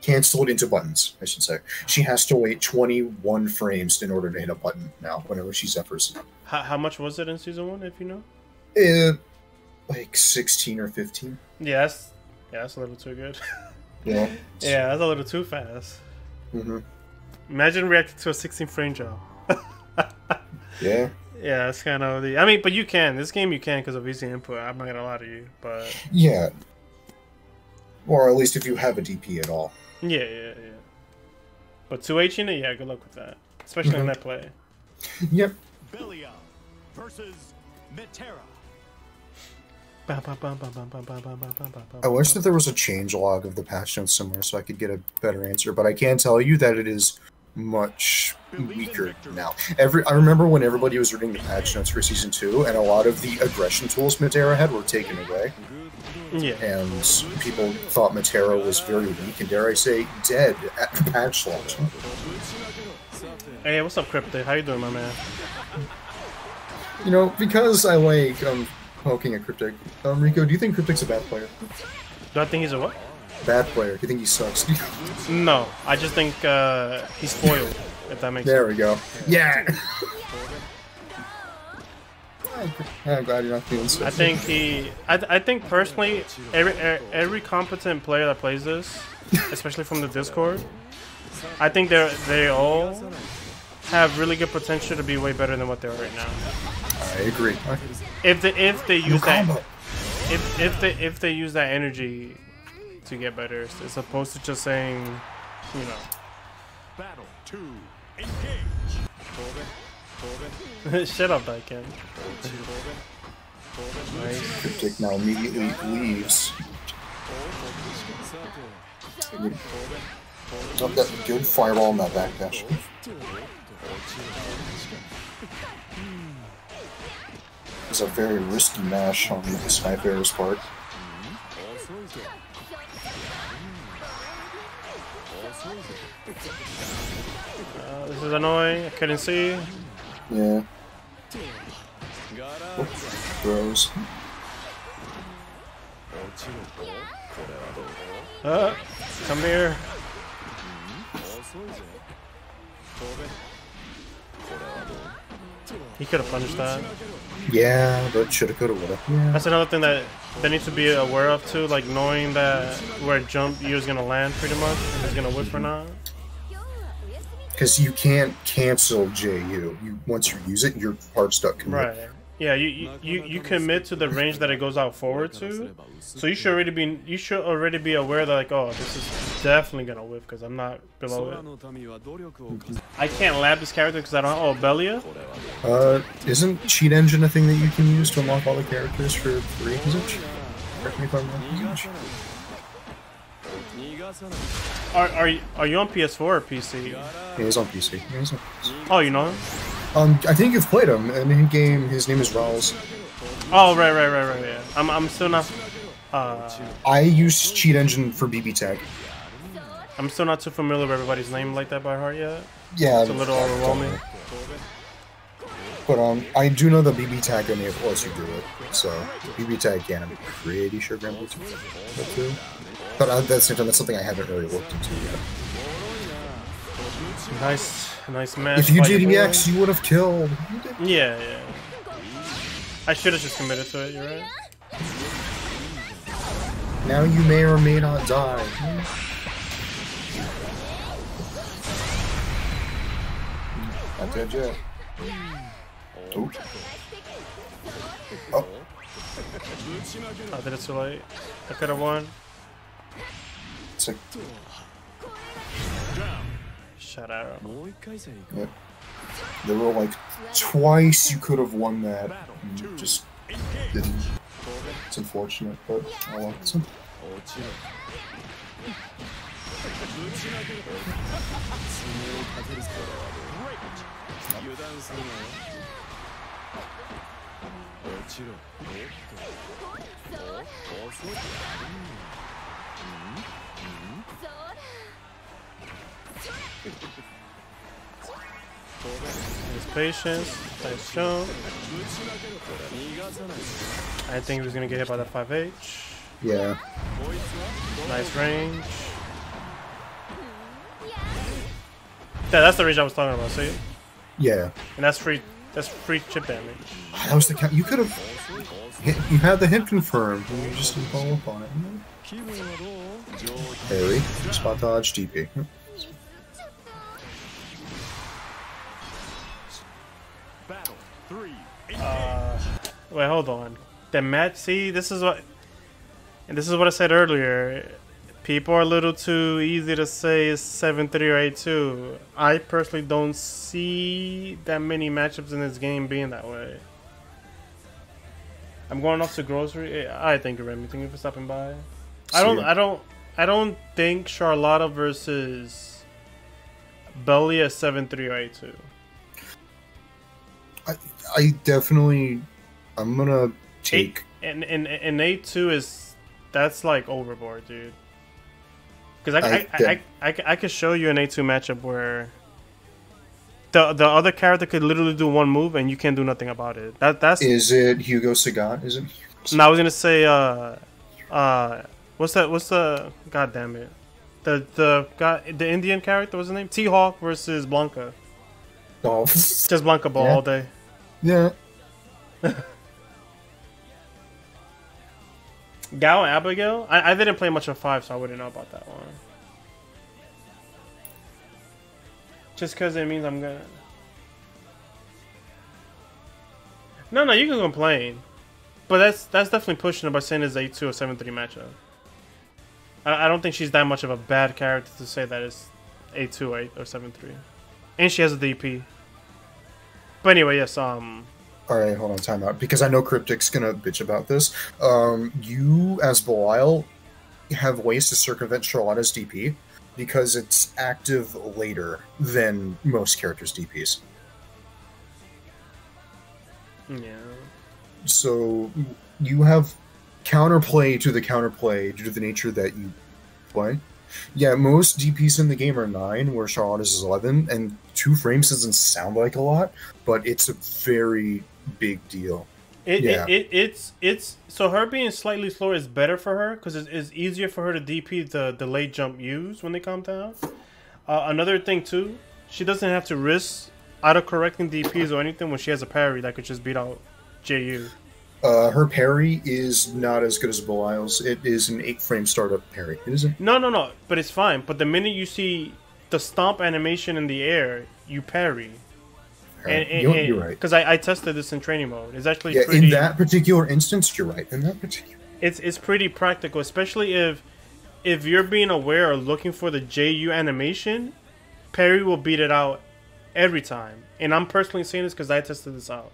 Cancel it into buttons, I should say. She has to wait 21 frames in order to hit a button now, whenever she Zephyrs. How much was it in Season 1, if you know? Like 16 or 15. Yeah, that's a little too good. Yeah. Yeah, that's a little too fast. Mm-hmm. Imagine reacting to a 16-frame jump. Yeah. Yeah, that's kind of the... I mean, but you can. This game you can because of easy input. I'm not going to lie to you, but... Yeah. Or at least if you have a DP at all. Yeah. But 2H in it, yeah, good luck with that. Especially in that play. Yep. Belial versus Metera. I wish that there was a change log of the patch notes somewhere so I could get a better answer, but I can tell you that it is much weaker now. I remember when everybody was reading the patch notes for Season 2, and a lot of the aggression tools Metera had were taken away. Yeah. And people thought Metera was very weak, and dare I say, dead at the patch launch. Hey, what's up, Cryptic? How you doing, my man? You know, because I like poking at Cryptic. Rico, do you think Cryptic's a bad player? Do I think he's a what? Bad player. Do you think he sucks? No, I just think he's spoiled, if that makes sense. There we go. Yeah! I'm glad you're not feeling so. I think personally, every competent player that plays this, especially from the Discord, I think they all have really good potential to be way better than what they are right now. I agree. If they use that, if they use that energy to get better, as opposed to just saying, you know. Battle 2. Engage. Shut up, Daiken. Nice. Cryptic now immediately leaves. Oh, that good fireball in that backdash. It's a very risky mash on the Skyfair's part. This is annoying. I couldn't see. Yeah. Oh, throws. Come here. He could have punished that. Yeah, but shoulda, coulda, woulda. Yeah. That's another thing that they need to be aware of too, like knowing that where jump you is gonna land pretty much, if it's gonna whip or not. Because you can't cancel JU. Once you use it, your hard stuck commit. Right. Yeah, you commit to the range that it goes out forward to, so you should already be aware that like, oh, this is definitely gonna whip because I'm not below it. I can't lab this character because I don't. Oh, Belial. Isn't cheat engine a thing that you can use to unlock all the characters for free? Is it? Correct me if I'm wrong. Are you on PS4 or PC? Yeah, he's on PC. Yeah, he's on PC. Oh, you know him? I think you've played him. In game, his name is Rawls. Oh, right. Yeah. I'm still not. I use cheat engine for BB tag. I'm still not too familiar with everybody's name like that by heart yet. Yeah, It's a little overwhelming. But I do know the BB tag lets you do it. So BB tag can. I'm pretty sure Grand Blue too. But at the same time, that's something I haven't really looked into yet. Nice match. If you did EX, you would have killed. Yeah. I should have just committed to it. You're right. Now you may or may not die. Not dead yet. Oh. Oh. I did it too late. I could have won. It's like, Shut out. yep. There were like twice you could have won that. And you just didn't. It's unfortunate, but oh well. It's Nice patience. Nice jump. I didn't think he was gonna get hit by that 5H. yeah. Nice range. Yeah, that's the range I was talking about. See, Yeah. and that's free. That's free chip damage. That was the count. You could have. You had the hit confirmed, and you just didn't follow up on it. Harry, spot dodge, DP. Battle 3. Wait, hold on. The match. See, this is what I said earlier. People are a little too easy to say it's 7-3 or 8-2. I personally don't see that many matchups in this game being that way. I'm going off to grocery. I thank you, Remy. Thank you for stopping by. I don't think Charlotta versus Belial is 7-3 or 8-2. I definitely. I'm gonna take. And 8-2 that's like overboard, dude. Because I could show you an 8-2 matchup where the other character could literally do one move and you can't do nothing about it. Is it Hugo Sagat? Is it? No, I was gonna say what's the god damn it, the Indian character, what's his name? T-Hawk versus Blanca. Oh, Just Blanca ball all day. Yeah. Gao and Abigail? I didn't play much of 5, so I wouldn't know about that one. Just because it means I'm gonna... No, you can complain. But that's definitely pushing it by saying it's 8-2 or 7-3 matchup. I don't think she's that much of a bad character to say that it's 8-2 or 7-3. And she has a DP. But anyway, yes, Alright, hold on, time out. Because I know Cryptic's gonna bitch about this. You, as Belial, have ways to circumvent Charlotta's DP because it's active later than most characters' DPs. Yeah. So, you have counterplay to the counterplay due to the nature that you play. Yeah, most DPs in the game are 9, where Charlotta's is 11, and 2 frames doesn't sound like a lot, but it's a very big deal. It's so her being slightly slower is better for her because it's easier for her to DP the late jump U's when they calm down. Another thing too, she doesn't have to risk auto-correcting DPs or anything when she has a parry that could just beat out JU. Her parry is not as good as Belial's. It is an 8-frame startup parry, isn't it? No. But it's fine. But the minute you see the stomp animation in the air, you parry. You're right. Because I tested this in training mode. It's actually in that particular instance, you're right. In that particular, it's pretty practical, especially if you're being aware or looking for the JU animation. Parry will beat it out every time, and I'm personally saying this because I tested this out.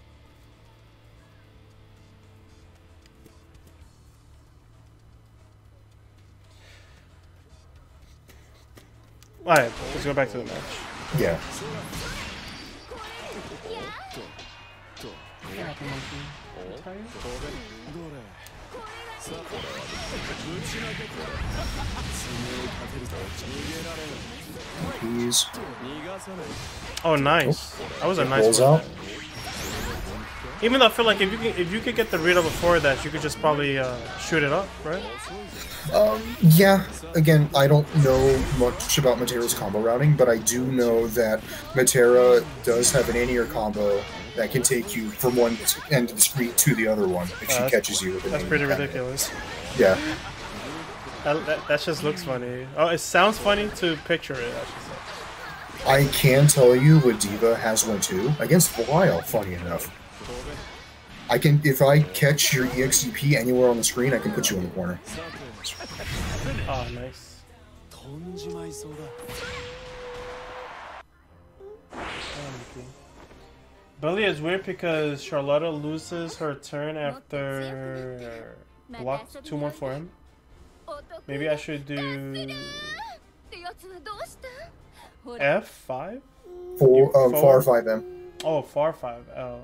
All right, let's go back to the match. Yeah. Please. Oh, nice. That was a nice Rolls out. Even though I feel like if you could get the read up before that, you could just probably shoot it up, right? Yeah. Again, I don't know much about Metera's combo routing, but I do know that Metera does have an anti-air combo that can take you from one end of the screen to the other one if she catches you with an That's pretty ridiculous. Yeah. That just looks funny. Oh, it sounds funny to picture it, I should say. I can tell you what Diva has one too against Belial. Funny enough, I can if I catch your EXCP anywhere on the screen, I can put you in the corner. Oh, nice. Belial is weird because Charlotta loses her turn after block 2-1 for him. Maybe I should do F5? Far 5M. Oh, far 5L.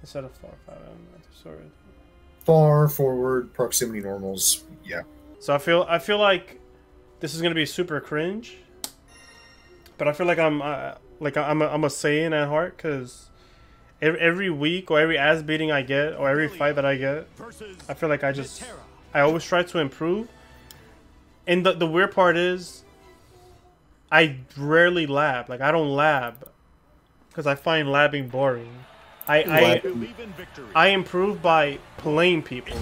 Instead of far 5M. Sorry. Far forward proximity normals. Yeah. So I feel like this is gonna be super cringe, but I feel like I'm a Saiyan at heart because every week or every ass beating I get or every fight that I get, I feel like I always try to improve. And the weird part is, I rarely lab. Like I don't lab because I find labbing boring. I improve by playing people,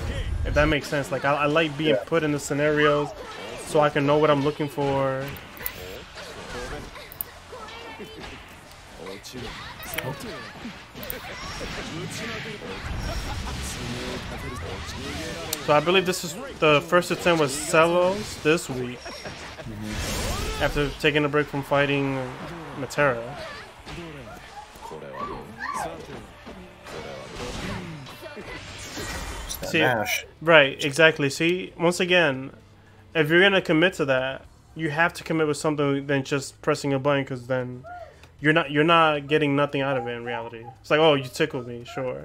if that makes sense. Like I like being put in the scenarios so I can know what I'm looking for. So I believe this is the first attempt with Celos this week. After taking a break from fighting Metera. See, right, exactly. See, once again, if you're gonna commit to that, you have to commit with something than just pressing a button, because then you're not getting nothing out of it in reality. It's like, oh, you tickled me, sure.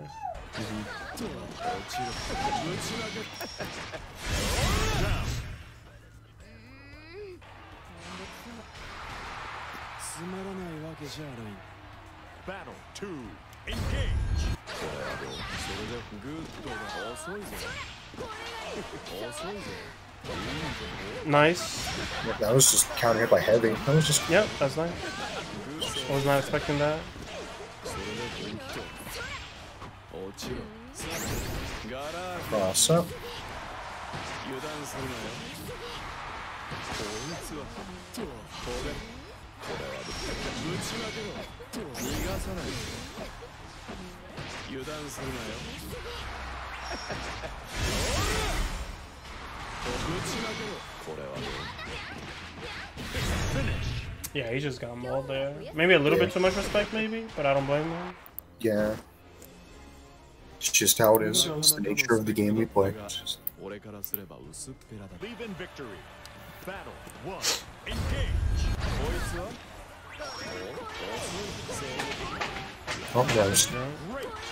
Battle 2, engage. Nice. Yeah, that was just counter hit by heavy. That was just. Yep, that's nice. I was not expecting that. Cross up. Yeah, he just got mauled there. Maybe a little bit too much respect, maybe, but I don't blame him. Yeah. It's just how it is. It's the nature of the game we play. Leave in victory. Battle 1, engage. Oh,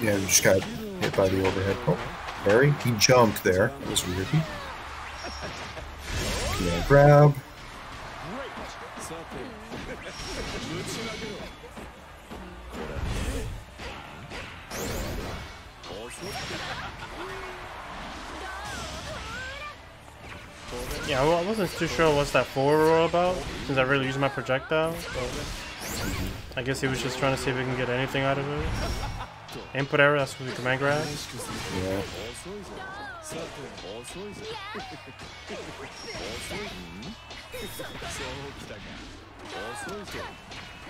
yeah, we just got hit by the overhead. Oh, Barry, he jumped there. That was weird. Yeah, grab. Yeah, I wasn't too sure what's that forward roll about, since I really used my projectile. So I guess he was just trying to see if we can get anything out of it. Input error, that's what we command grab. Yeah.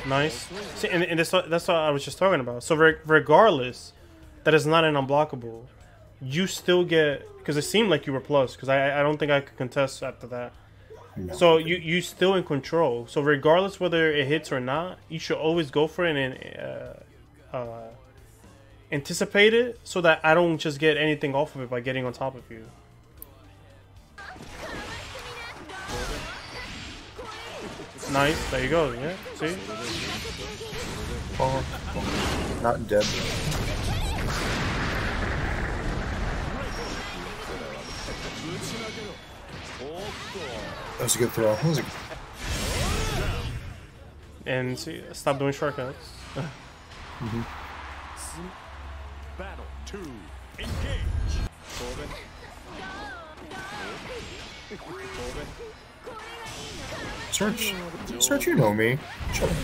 Nice. See, and that's what I was just talking about. So regardless, that is not an unblockable. You still get, because it seemed like you were plus, because I don't think I could contest after that. No. So you still in control. So regardless whether it hits or not, you should always go for it and anticipate it, so that I don't just get anything off of it by getting on top of you. Nice, there you go. Yeah, see? Oh, not dead. That was a good throw. That was a... And see, stop doing shortcuts. Battle 2. Engage. Search, you know me. Shut up.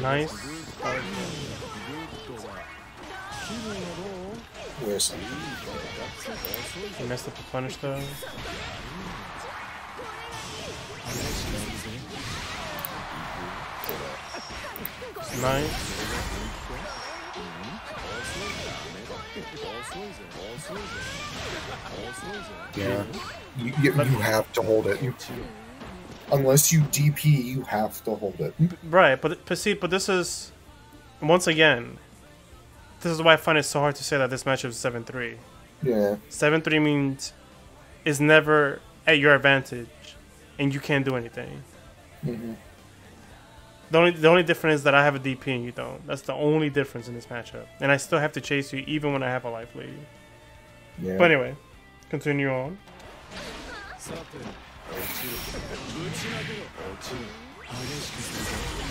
Nice. Wait a second. You messed up the punish though. Nice. Yeah. You have to hold it. Unless you DP, you have to hold it. Right, but see, but this is, once again, this is why I find it so hard to say that this matchup is 7-3. Yeah. 7-3 means is never at your advantage, and you can't do anything. The only difference is that I have a DP and you don't. That's the only difference in this matchup. And I still have to chase you even when I have a life lead. Yeah. But anyway, continue on.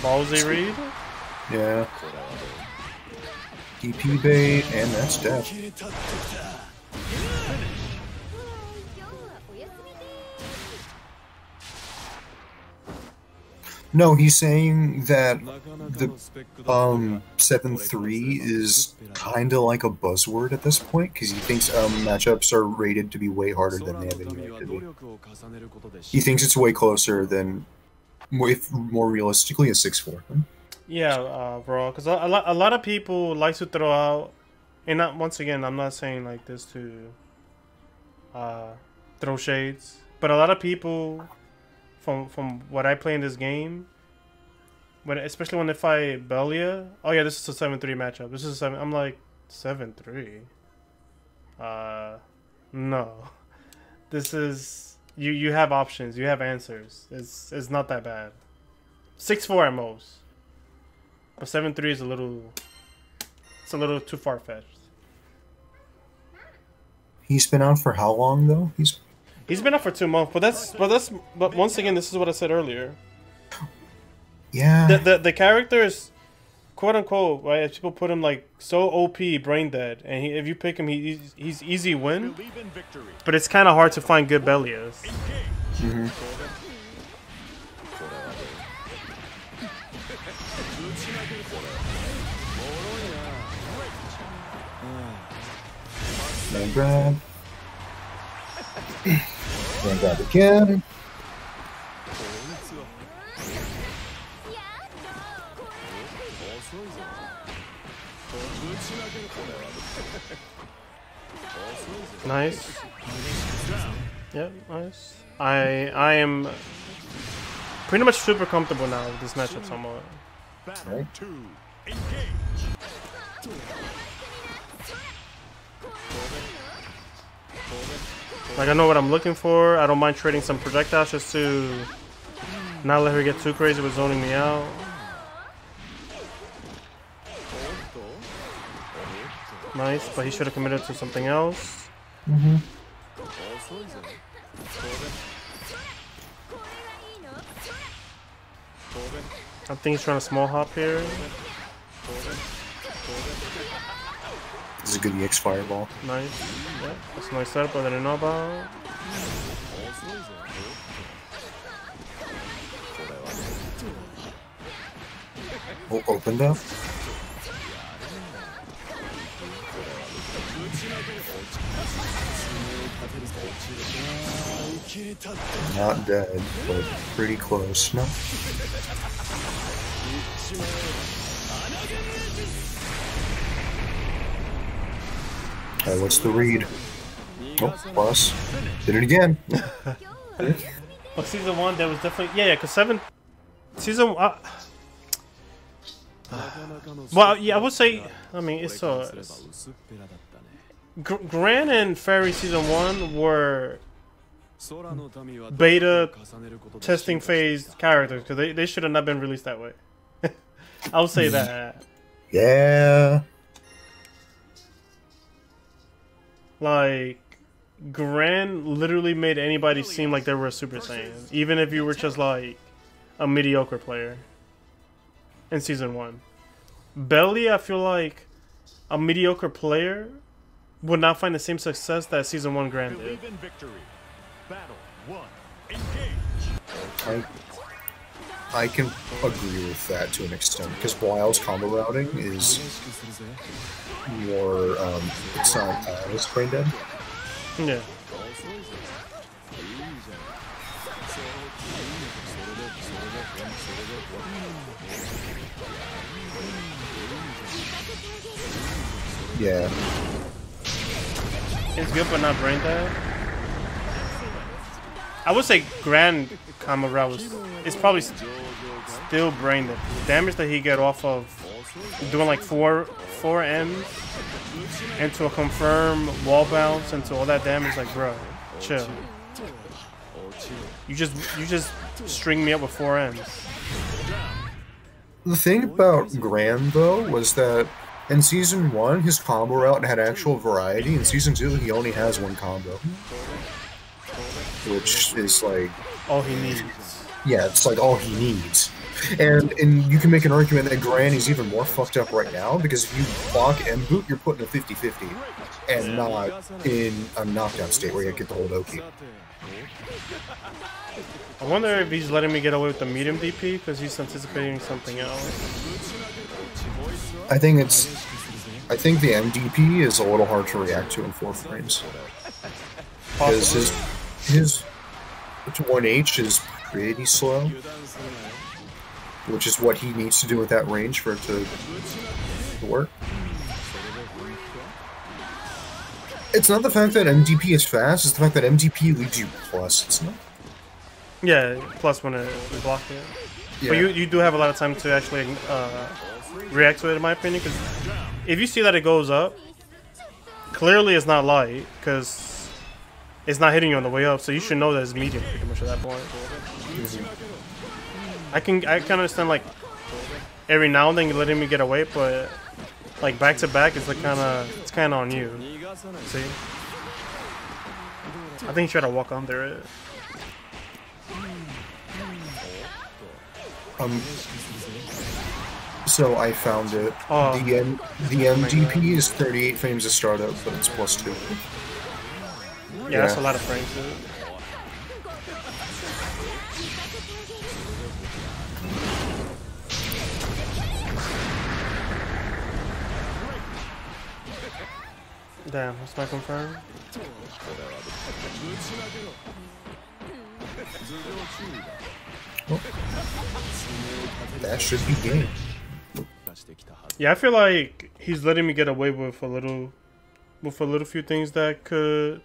Ballsy read? Yeah. DP bait, and that's death. No, he's saying that the 7-3 is kind of like a buzzword at this point, because he thinks matchups are rated to be way harder than they have any right to be. He thinks it's way closer than, if more realistically, a 6-4. Yeah, bro, because a lot of people like to throw out, and not, once again, I'm not saying like this to throw shades, but a lot of people from what I play in this game, especially when they fight Belial, oh yeah, this is a 7-3 matchup. This is a 7. I'm like 7-3. No, this is you have options, you have answers. It's not that bad. 6-4 at most, but 7-3 is a little too far fetched. He's been out for how long though? He's been out for 2 months, but once again, this is what I said earlier. Yeah. The character is, quote unquote, right? People put him like so OP, brain dead, and if you pick him, he's easy win. But it's kind of hard to find good Belials. Man grab. Man grab again. Nice. Yep, nice. I am pretty much super comfortable now with this matchup somewhat. Right. Like, I know what I'm looking for. I don't mind trading some projectiles just to not let her get too crazy with zoning me out. Nice, but he should have committed to something else. I think he's trying to small hop here. This is a good EX fireball. Nice. Yep, that's a nice setup I didn't know about. Oh, opened up. Not dead, but pretty close. No. Alright, what's the read? Oh, plus. Did it again. Well, season 1, there was definitely because 7 season. Well, yeah, I would say. I mean, it's Gran and Fairy season 1 were beta testing phase characters because they should have not been released that way. I would say that. Yeah. Like, Gran literally made anybody seem like they were a Super Saiyan, even if you were just like a mediocre player in season 1. Belial, I feel like a mediocre player would not find the same success that season 1 Gran did. I can agree with that to an extent, because Belial's combo routing is more, it's not as brain dead. Yeah. Yeah. It's good, but not brain dead. I would say Grand Kamara is probably still brain dead. The damage that he get off of doing like four M's into a confirm wall bounce into all that damage, like, bro, chill. You just string me up with 4 M's. The thing about Gran though was that in season 1 his combo route had actual variety. In season 2 he only has one combo, which is like all he needs. Yeah, it's like all he needs. And you can make an argument that Gran is even more fucked up right now, because if you block M boot, you're put in a 50-50 and not in a knockdown state where you get the whole Oki. I wonder if he's letting me get away with the medium DP because he's anticipating something else. I think the MDP is a little hard to react to in 4 frames. Because his 1H is pretty slow, which is what he needs to do with that range for it to work. It's not the fact that MDP is fast, it's the fact that MDP leaves you plus. It's not. Yeah, plus when you block it. Yeah. But you do have a lot of time to actually react to it, in my opinion, because if you see that it goes up, clearly it's not light, because it's not hitting you on the way up, so you should know that it's medium pretty much at that point. I can understand, like, every now and then you're letting me get away, but like back to back is like it's kind of on you. See? I think you try to walk under it. So I found it. Oh. The MDP is 38 frames of startup, but it's +2. Yeah, that's a lot of frames. Damn, what's my confirm? Oh. That should be game. Yeah, I feel like he's letting me get away with a little few things that could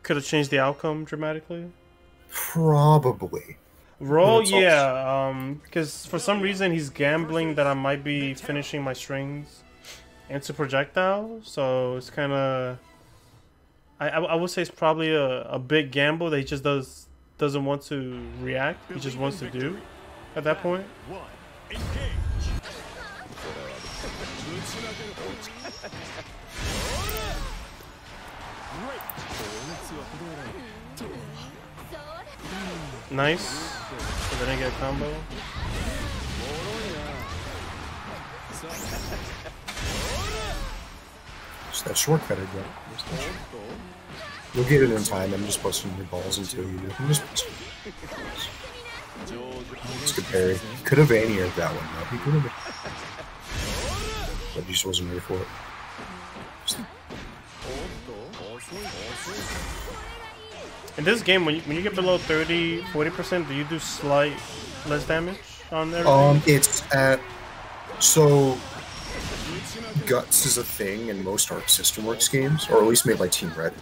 have changed the outcome dramatically. Probably. Roll, yeah, because for some reason he's gambling that I might be finishing my strings into projectile, so it's kind of, I would say it's probably a big gamble that he just doesn't want to react. He just wants to do at that point. Nice. So then I get a combo. Just that shortcut again. You'll get it in time. I'm just posting your balls until you do. I'm just posting. It's good parry. Could have anti-aired that one though. He could have. But he just wasn't ready for it. In this game, when you get below 30-40%, do you do slight less damage on everything? It's at so guts is a thing in most Arc System Works games, or at least made by Team Red.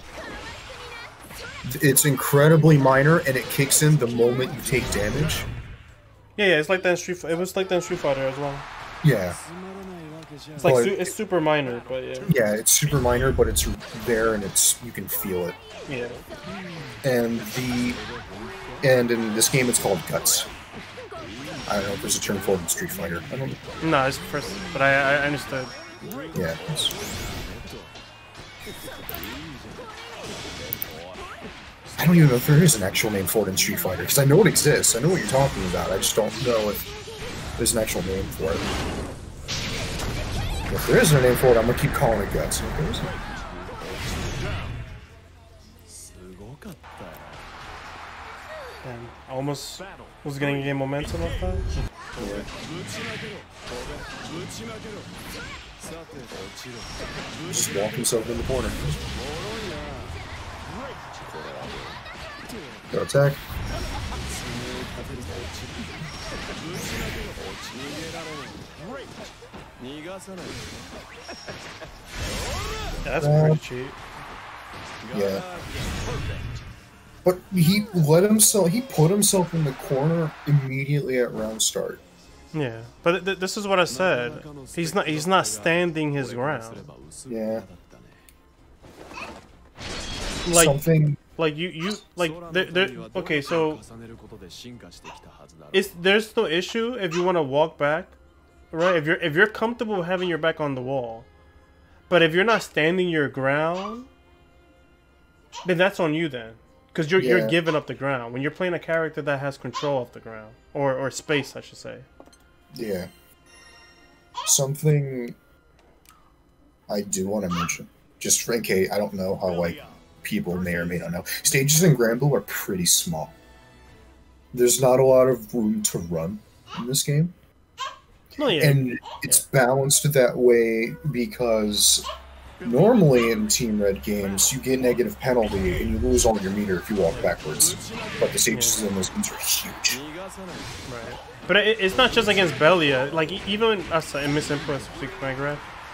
It's incredibly minor, and it kicks in the moment you take damage. Yeah, it's like that in Street. It was like that in Street Fighter as well. Yeah. It's like it's super minor, but yeah. Yeah, it's super minor, but it's there, and you can feel it. Yeah. And in this game, it's called Guts. I don't know if there's a term for it in Street Fighter. I don't know. No, it's first, but I understood. Yeah. I don't even know if there is an actual name for it in Street Fighter, because I know it exists. I know what you're talking about. I just don't know if there's an actual name for it. If there isn't a name for it, I'm going to keep calling it Guts. And if there isn't. And I almost was getting game momentum like that. Yeah. Just walk himself in the corner. Go attack. That's pretty cheap. Yeah. But he put himself in the corner immediately at round start. Yeah, but this is what I said. He's not standing his ground. Yeah. Like something like you like okay, so there's no issue if you want to walk back, right? If you're comfortable having your back on the wall. But if you're not standing your ground, then that's on you then. Because you're giving up the ground when you're playing a character that has control of the ground or space, I should say. Yeah. Something I do want to mention, just for okay, I don't know how people may or may not know. Stages in Grand Blue are pretty small. There's not a lot of room to run in this game. Oh, yeah. And it's balanced that way because normally in Team Red games, you get negative penalty and you lose all your meter if you walk backwards. But the stages in those games are huge. Right. But it's not just against Belial. Like even us in Miss Empress,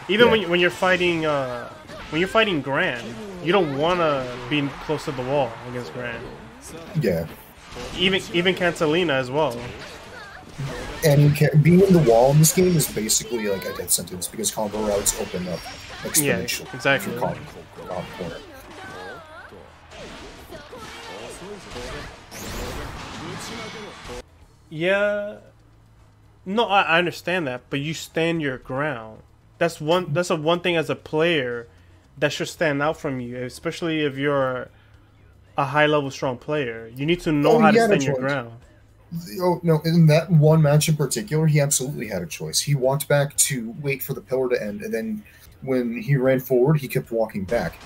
even when you're fighting Grand, you don't want to be close to the wall against Grand. Yeah. Even Cancelina as well. And being in the wall in this game is basically like a death sentence because combo routes open up exponentially. Yeah, exactly. Corner. Yeah. No, I understand that, but you stand your ground. That's a one thing as a player that should stand out from you, especially if you're a high-level strong player. You need to know how to stand your ground. Oh, no, in that one match in particular, he absolutely had a choice. He walked back to wait for the pillar to end, and then when he ran forward, he kept walking back.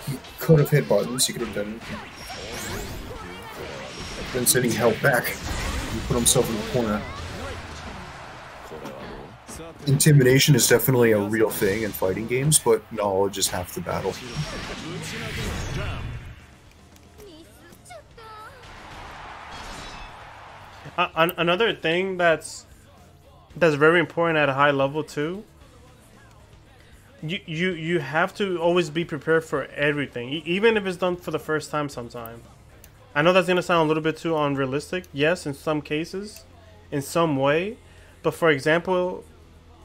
He could have hit buttons, he could have done anything. But instead he held back. He put himself in the corner. Intimidation is definitely a real thing in fighting games, but knowledge is half the battle. Another thing that's very important at a high level too. You have to always be prepared for everything, even if it's done for the first time. Sometime, I know that's gonna sound a little bit too unrealistic. Yes, in some cases, in some way, but for example,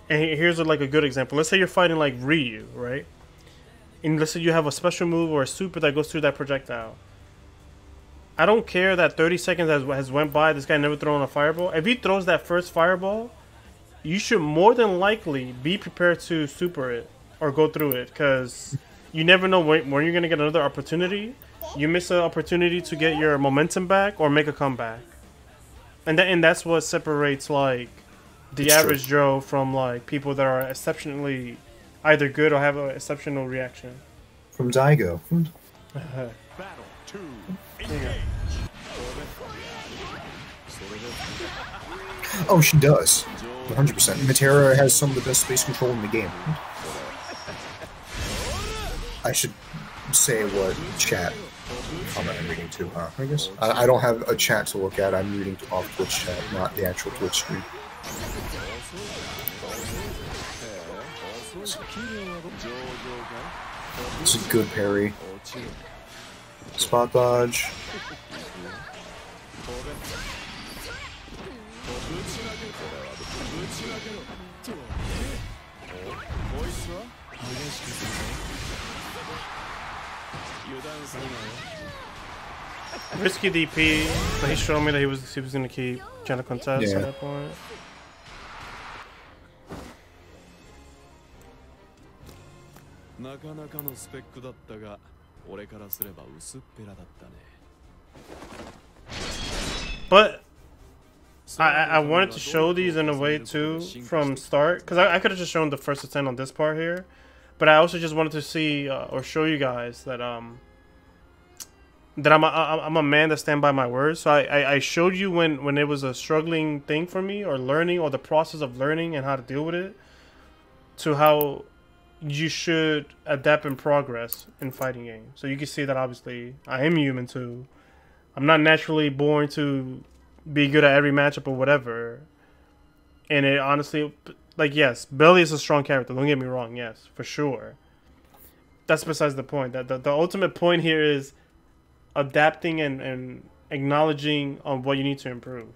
and here's like a good example. Let's say you're fighting like Ryu, right? And let's say you have a special move or a super that goes through that projectile. I don't care that 30 seconds has went by, this guy never thrown a fireball. If he throws that first fireball, you should more than likely be prepared to super it or go through it, because you never know when you're going to get another opportunity. You miss an opportunity to get your momentum back or make a comeback. And that's what separates like the average Joe from like people that are exceptionally either good or have an exceptional reaction. From Daigo. Battle 2. Engage. Oh, she does. 100%. Metera has some of the best space control in the game. I should say what chat comment I'm reading to, huh? I guess. I don't have a chat to look at. I'm reading off Twitch chat, not the actual Twitch stream. It's a good parry. Spot dodge. Risky DP, but he showed me that he was gonna keep trying to contest at that point. But I wanted to show these in a way too from start, because I could have just shown the first attempt on this part here, but I also just wanted to see or show you guys that I'm a man that stand by my words. So I showed you when it was a struggling thing for me, or learning, or the process of learning and how to deal with it, to how you should adapt and progress in fighting games. So you can see that obviously I am human too. I'm not naturally born to be good at every matchup or whatever. And it honestly, like, yes, Belial is a strong character. Don't get me wrong. Yes, for sure. That's besides the point. That the ultimate point here is adapting and acknowledging on what you need to improve.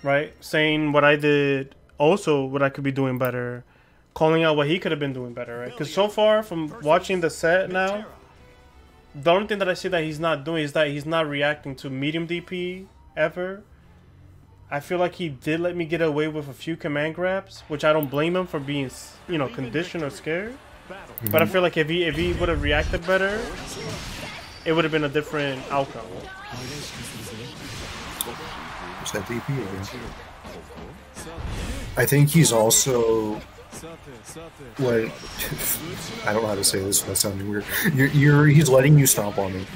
Right? Saying what I did, also what I could be doing better, calling out what he could have been doing better, right? Because so far from watching the set now, the only thing that I see that he's not doing is that he's not reacting to medium DP ever. I feel like he did let me get away with a few command grabs, which I don't blame him for being, you know, conditioned or scared. But I feel like if he would have reacted better, it would have been a different outcome. There's that DP again. I think he's also, like, I don't know how to say this without sounding weird. He's letting you stomp on him.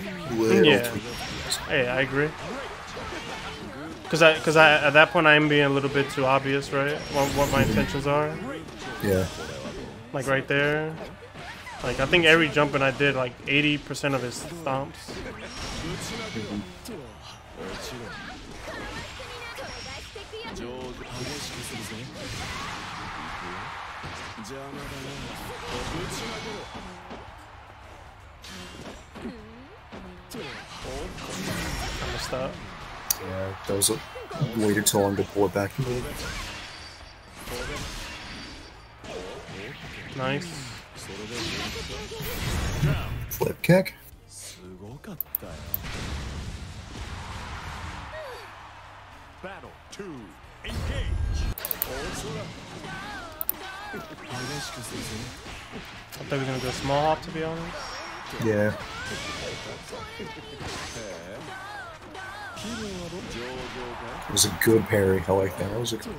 Yeah, hey, I agree. Because at that point I am being a little bit too obvious, right? What my intentions are. Yeah. Like right there. Like I think every jumping I did, like 80% of his stomps. I messed up. Yeah, that was waited too long to pull it back. Nice. Flip kick. Battle 2. Engage. I thought we were gonna do a small hop, to be honest. Yeah. It was a good parry. I like that. That was a good...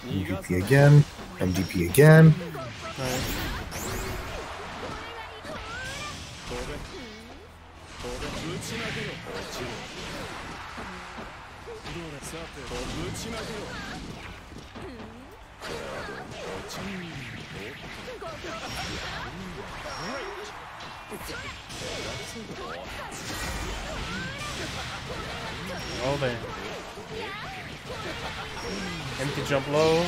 MDP again. MDP again. Oh man. Empty jump low.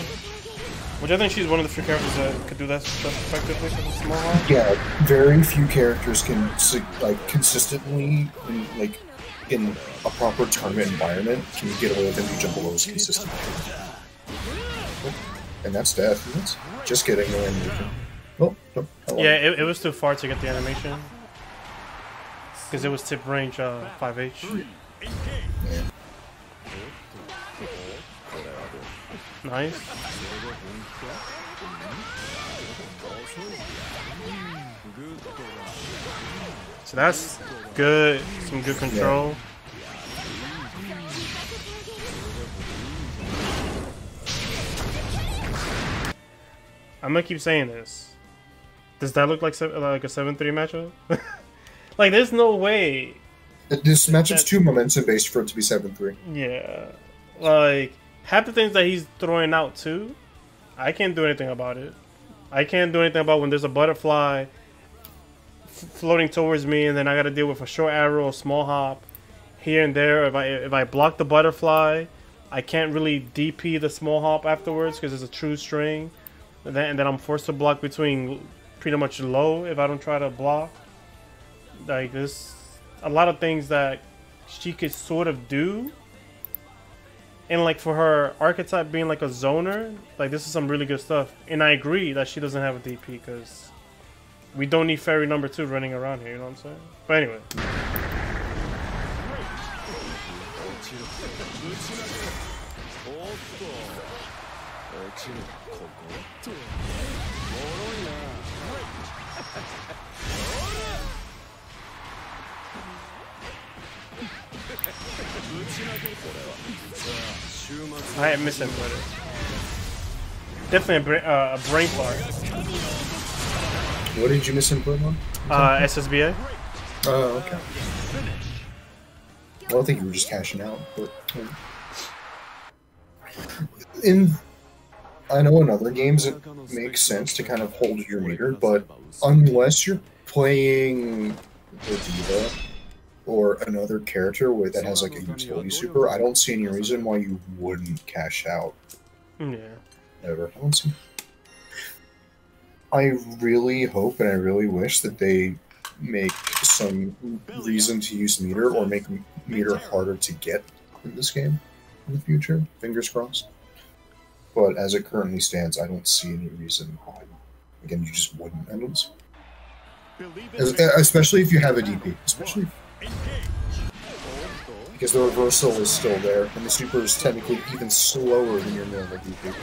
Which I think she's one of the few characters that could do that just effectively for the small hop. Yeah, very few characters can like consistently, in a proper tournament environment, can you get away with empty jump lows consistently. And that's death. That's just getting no animation. Oh, yeah, it was too far to get the animation. Because it was tip range 5H. Yeah. Nice. So that's good. Some good control. I'm gonna keep saying this. Does that look like a 7-3 matchup? Like, there's no way. This matchup's too momentum based for it to be 7-3. Yeah, like half the things that he's throwing out too, I can't do anything about it. I can't do anything about when there's a butterfly floating towards me, and then I got to deal with a short arrow, a small hop here and there. If I block the butterfly, I can't really DP the small hop afterwards because it's a true string, and then I'm forced to block between pretty much low if I don't try to block. Like, there's a lot of things that she could sort of do, and like for her archetype being like a zoner, like this is some really good stuff. And I agree that she doesn't have a DP because we don't need fairy number 2 running around here, you know what I'm saying? But anyway. I misinput it. Definitely a brain fart. What did you misinput on? SSBA. Oh, okay. Well, I think you were just cashing out, but I know in other games it makes sense to kind of hold your meter, but unless you're playing the diva or another character that has like a utility super, I don't see any reason why you wouldn't cash out. Yeah. Ever. I don't see. I really hope and I really wish that they make some reason to use meter or make meter harder to get in this game in the future. Fingers crossed. But as it currently stands, I don't see any reason why. Again, you just wouldn't. I don't see. Especially if you have a DP. Especially because the reversal is still there, and the super is technically even slower than your normal DP.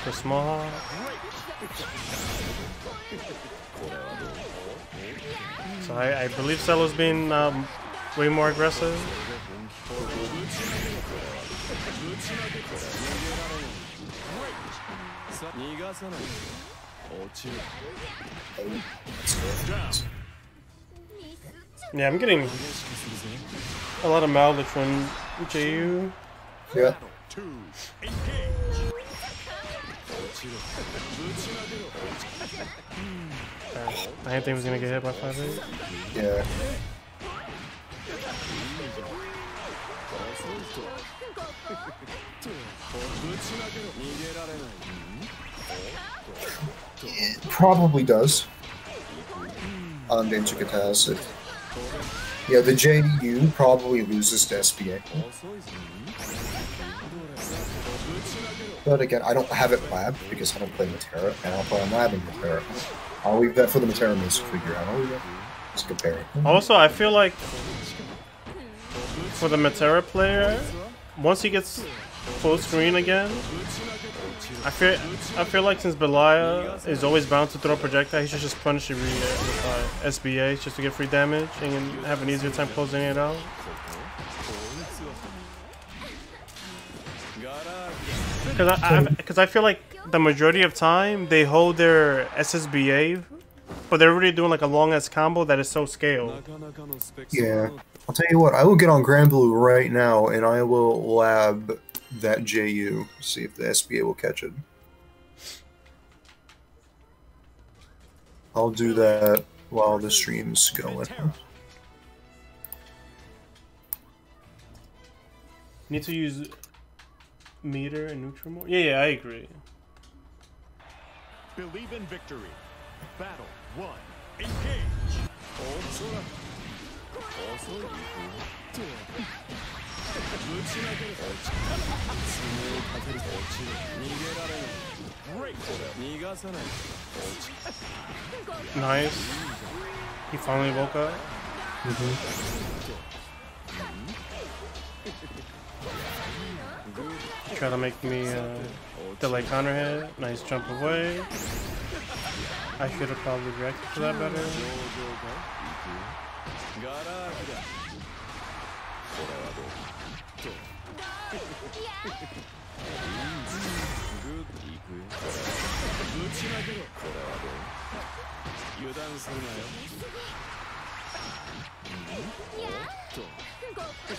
The small. So I believe Cello's been way more aggressive. Yeah, I'm getting a lot of mileage from JU. Yeah. I didn't think he was gonna get hit by 5-8. Yeah. It probably does. On Denchikataz. Yeah, the JU probably loses to SBA. But again, I don't have it labbed because I don't play Metera, and I'll play on labbing Metera. I'll leave that for the Metera mates to figure out. I'll leave that. Just compare it. Also, I feel like for the Metera player, once he gets full screen again, I feel like since Belial is always bound to throw projectile, he should just punish it with SBA just to get free damage and have an easier time closing it out. Because I feel like the majority of time they hold their SSBA, but they're really doing like a long ass combo that is so scaled. Yeah, I'll tell you what. I will get on Grand Blue right now, and I will lab that JU. See if the SBA will catch it. I'll do that while the stream's going. Need to use meter and neutral more? Yeah, I agree. Believe in victory. Battle 1. Engage. Nice. He finally woke up. Try to make me delay counter hit. Nice jump away. I should have probably reacted to that better.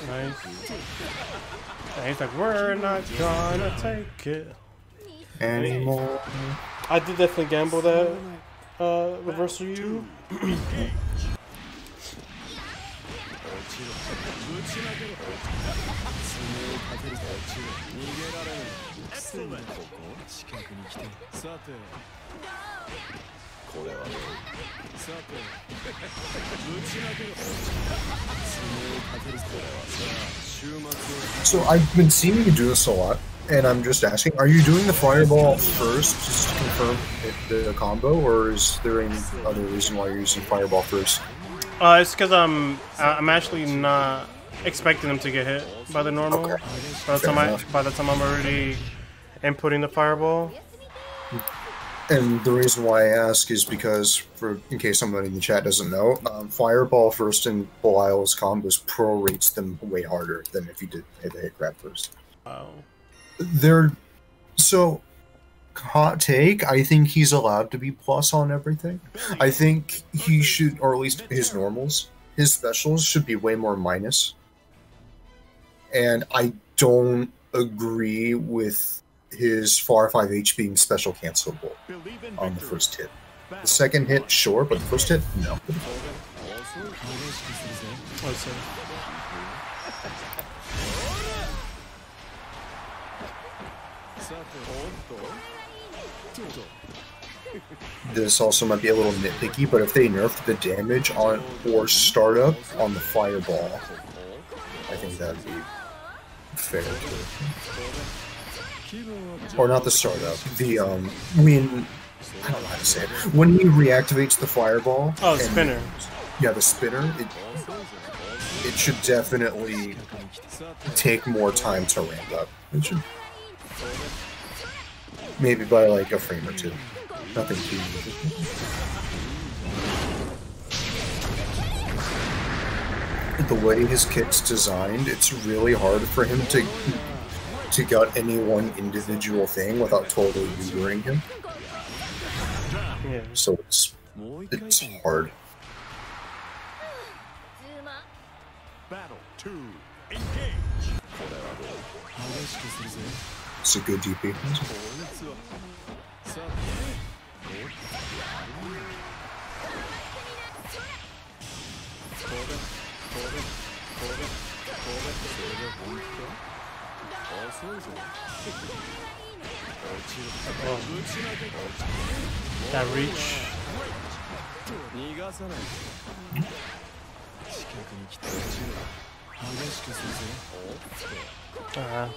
Nice. And he's like, we're not gonna take it anymore. I did definitely gamble that reversal you. So I've been seeing you do this a lot, and I'm just asking, are you doing the fireball first just to confirm the combo, or is there any other reason why you're using fireball first? It's because I'm actually not expecting them to get hit by the normal. Okay. By the time I'm already inputting the fireball. And the reason why I ask is because, in case somebody in the chat doesn't know, fireball first in Belial's combos prorates them way harder than if you did hit grab first. Wow. So, hot take, I think he's allowed to be plus on everything. I think he should, or at least his normals, his specials should be way more minus. And I don't agree with his far 5H being special cancelable on the first hit. The second hit, sure, but the first hit, no. This also might be a little nitpicky, but if they nerfed the damage on or startup on the fireball, I think that'd be fair. Or not the startup. The I don't know how to say it. When he reactivates the fireball. Oh, the spinner. Yeah, the spinner. It should definitely take more time to ramp up. It should. Maybe by like a frame or two. Nothing too. The way his kit's designed, it's really hard for him to gut any one individual thing without totally Ubering him. Yeah. So it's hard. Battle 2, engage. It's a good DP. That reach.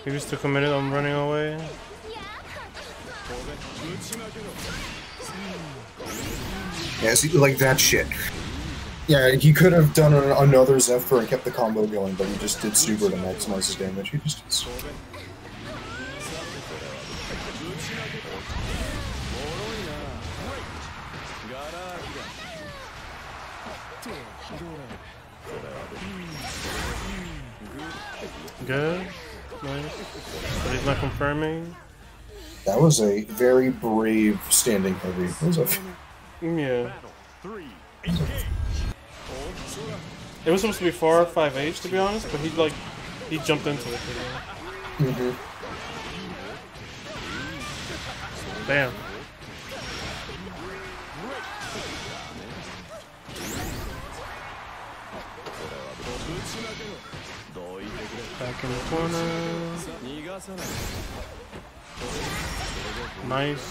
He was too committed on running away. Yeah, see, like that shit. Yeah, he could have done another Zephyr and kept the combo going, but he just did super to maximize his damage. He just did super. Good. Nice. But he's not confirming. That was a very brave standing heavy. It was a... Yeah. It was supposed to be 4 or 5H to be honest, but he jumped into it. Damn. Back in the corner. Nice.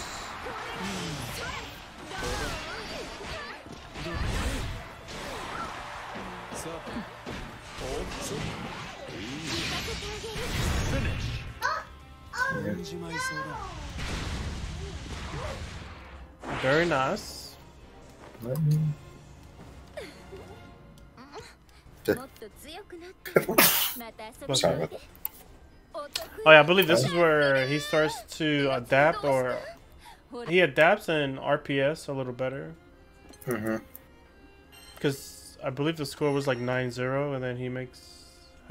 Very nice. Let me... Sorry about that. Oh yeah, I believe this is where he starts to adapt, or he adapts in RPS a little better. Mm-hmm. Because I believe the score was like 9-0, and then he makes...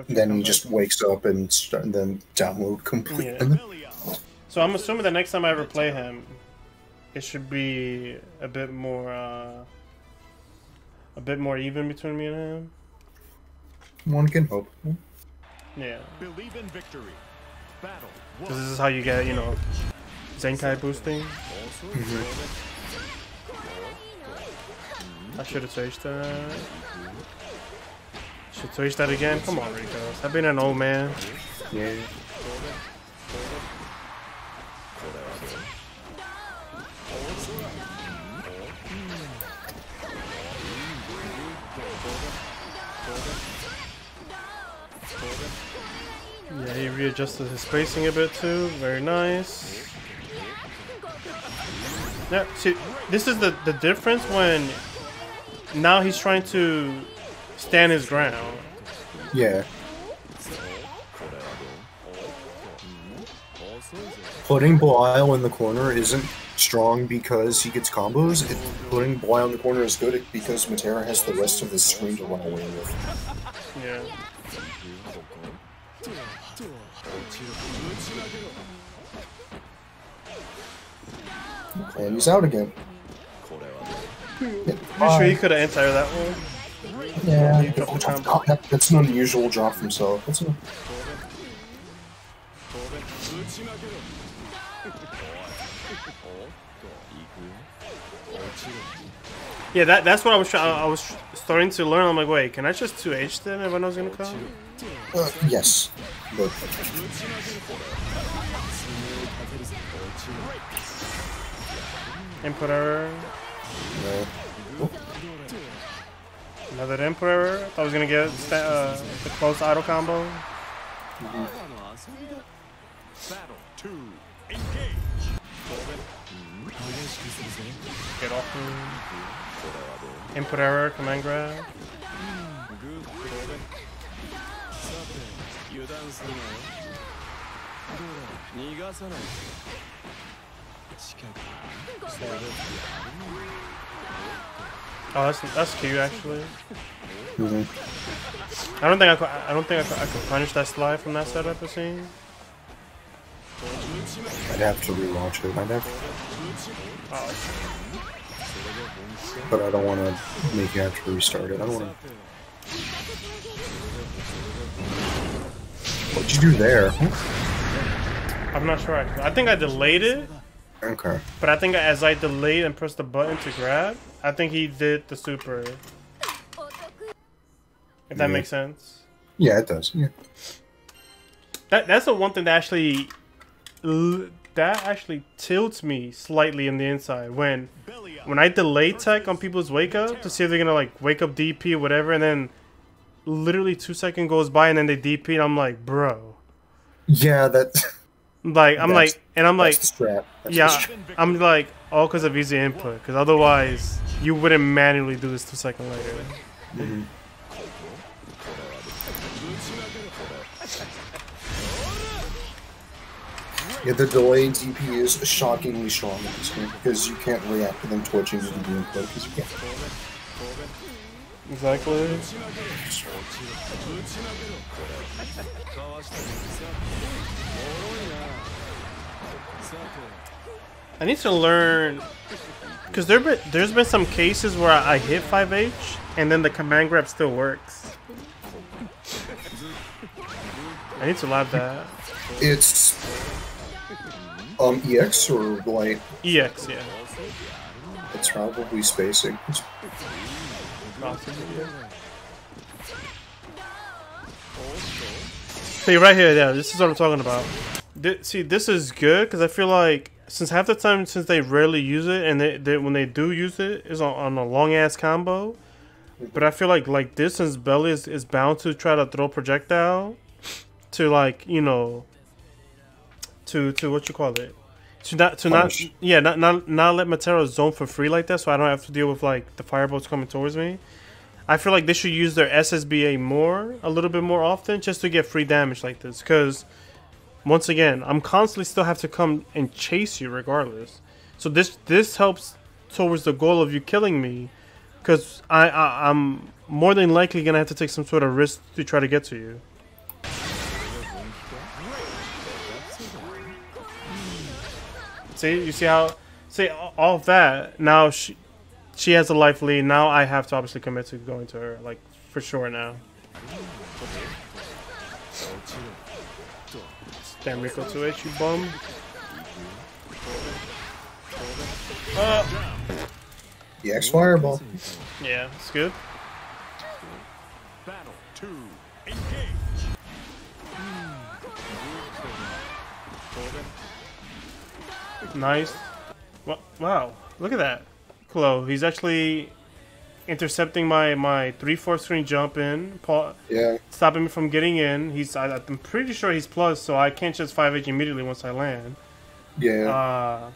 Then he just wakes up and then download completely. Yeah. So I'm assuming the next time I ever play him, it should be a bit more even between me and him. One can hope. Yeah. Believe in victory. Battle. Because this is how you get, you know, Zenkai boosting. I should have switched that. Should switch that again? Come on, Rico. I've been an old man. Yeah. Yeah, he readjusted his spacing a bit too. Very nice. Yeah, see, this is the difference when now he's trying to stand his ground. Yeah. Putting Belial in the corner isn't strong because he gets combos. Putting Belial in the corner is good because Metera has the rest of the screen to run away with. Yeah. And he's out again. I'm sure he could have answered that one. Yeah. That's an unusual drop from Self. Yeah, that's what I was starting to learn. I'm like, wait, can I just 2H then if I know it's gonna come? Yes. But input error. Another input error. Thought I was gonna get the close auto combo. Battle 2. Engage. Get off me. Input error, command grab. Oh, that's cute actually. I don't think I could punish that slide from that setup I've seen. I'd have to relaunch it. Oh. But I don't want to make you have to restart it. I don't want to. What'd you do there? I'm not sure. I think I delayed it. Okay. But I think as I delayed and pressed the button to grab, I think he did the super. If that makes sense. Yeah, it does. Yeah. That's the one thing that actually tilts me slightly in the inside when I delay tech on people's wake up to see if they're gonna like wake up DP or whatever, and then literally 2 seconds goes by and then they DP and I'm like, bro. Yeah, that's like I'm like yeah, I'm like all because of easy input, because otherwise you wouldn't manually do this 2 seconds later. Yeah, the delayed DP is shockingly strong in this game because you can't react to them twitching with the input because you can't. Exactly. I need to learn, because there's been some cases where I hit 5H and then the command grab still works. I need to lab that. It's EX or light? EX, yeah. It's probably spacing. See right here, yeah, this is what I'm talking about. See, this is good because I feel like since half the time since they rarely use it, and they when they do use it is on a long ass combo. But I feel like this, since Belly is bound to try to throw projectile to, like, you know, to what you call it, not let Metera zone for free like that, so I don't have to deal with like the firebolts coming towards me. I feel like they should use their SSBA a little bit more often, just to get free damage like this. Because once again, I'm constantly still have to come and chase you regardless. So this helps towards the goal of you killing me, because I'm more than likely gonna have to take some sort of risk to try to get to you. See, you see how, see all of that. Now she has a life lead. Now I have to obviously commit to going to her, like for sure now. Damn Rico 2H, you bum. The X fireball. Yeah, it's good. Battle 2, engage. Nice. Wow, look at that. KLO, he's actually intercepting my 3/4 screen jump in. Yeah. Stopping me from getting in. I'm pretty sure he's plus, so I can't just 5H immediately once I land. Yeah.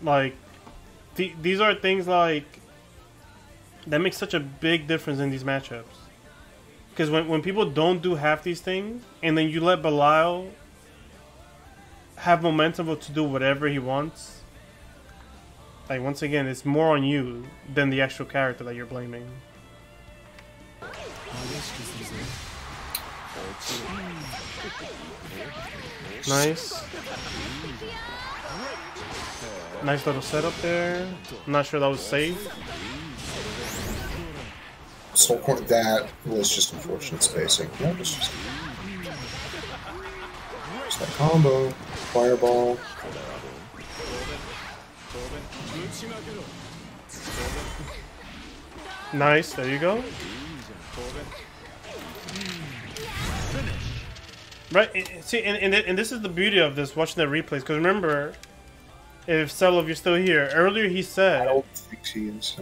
Like, these are things like that make such a big difference in these matchups. Because when people don't do half these things, and then you let Belial have momentum to do whatever he wants, like once again, it's more on you than the actual character that you're blaming. Nice. Nice little setup there. I'm not sure that was safe. So that was just unfortunate spacing. Yeah, just that combo. Fireball. Nice, there you go. Right, see, and this is the beauty of this, watching the replays, because remember, if you're still here, earlier he said... I don't think he is.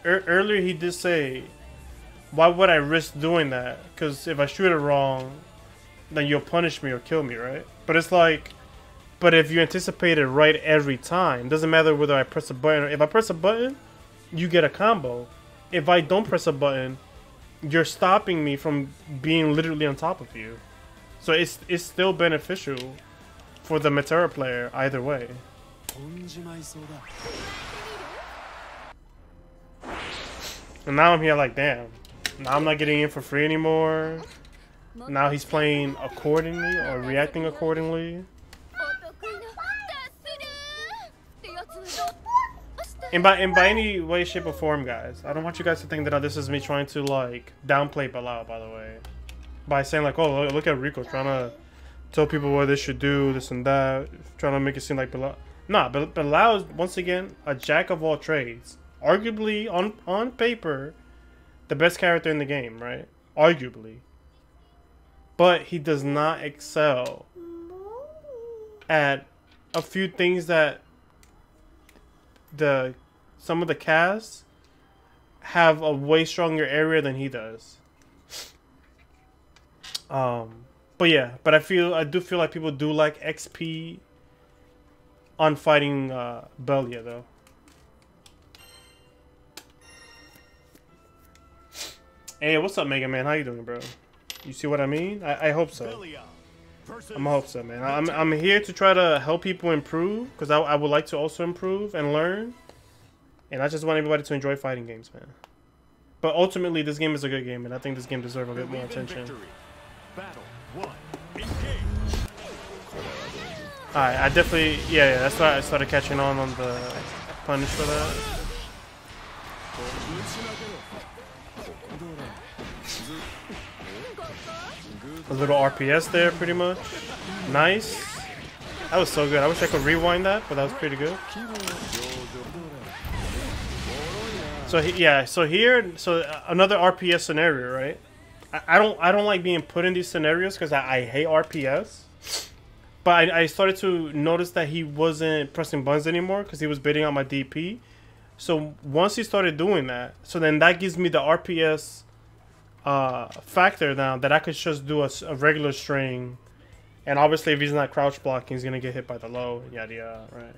Earlier he did say, why would I risk doing that? Because if I shoot it wrong, then you'll punish me or kill me, right? But it's like, but if you anticipate it right every time, doesn't matter whether I press a button or if I press a button, you get a combo. If I don't press a button, you're stopping me from being literally on top of you. So it's still beneficial for the Metera player either way. And now I'm here like, damn. Now I'm not getting in for free anymore. Now he's playing accordingly or reacting accordingly. And by any way, shape, or form, guys, I don't want you guys to think that this is me trying to like downplay Belial, by the way. By saying like, oh, look at Rico trying to tell people what they should do, this and that, trying to make it seem like Belial. Nah, but Belial is once again a jack of all trades. Arguably, on paper, the best character in the game, right? Arguably. But he does not excel at a few things that some of the casts have a way stronger area than he does. But yeah, I do feel like people do like XP on fighting Belial though. Hey, what's up, Mega Man? How you doing, bro? You see what I mean? I hope so. I'm hope so, man. I'm here to try to help people improve, because I would like to also improve and learn. And I just want everybody to enjoy fighting games, man. But ultimately, this game is a good game, and I think this game deserves a bit more attention. Alright, I definitely... Yeah, that's why I started catching on the punish for that. A little RPS there, pretty much. Nice. That was so good. I wish I could rewind that, but that was pretty good. So so another RPS scenario, right? I don't like being put in these scenarios because I hate RPS. But I started to notice that he wasn't pressing buttons anymore because he was baiting out my DP. So once he started doing that, so then that gives me the RPS factor now that I could just do a regular string And obviously, if he's not crouch blocking, he's gonna get hit by the low. Yada yada. Right.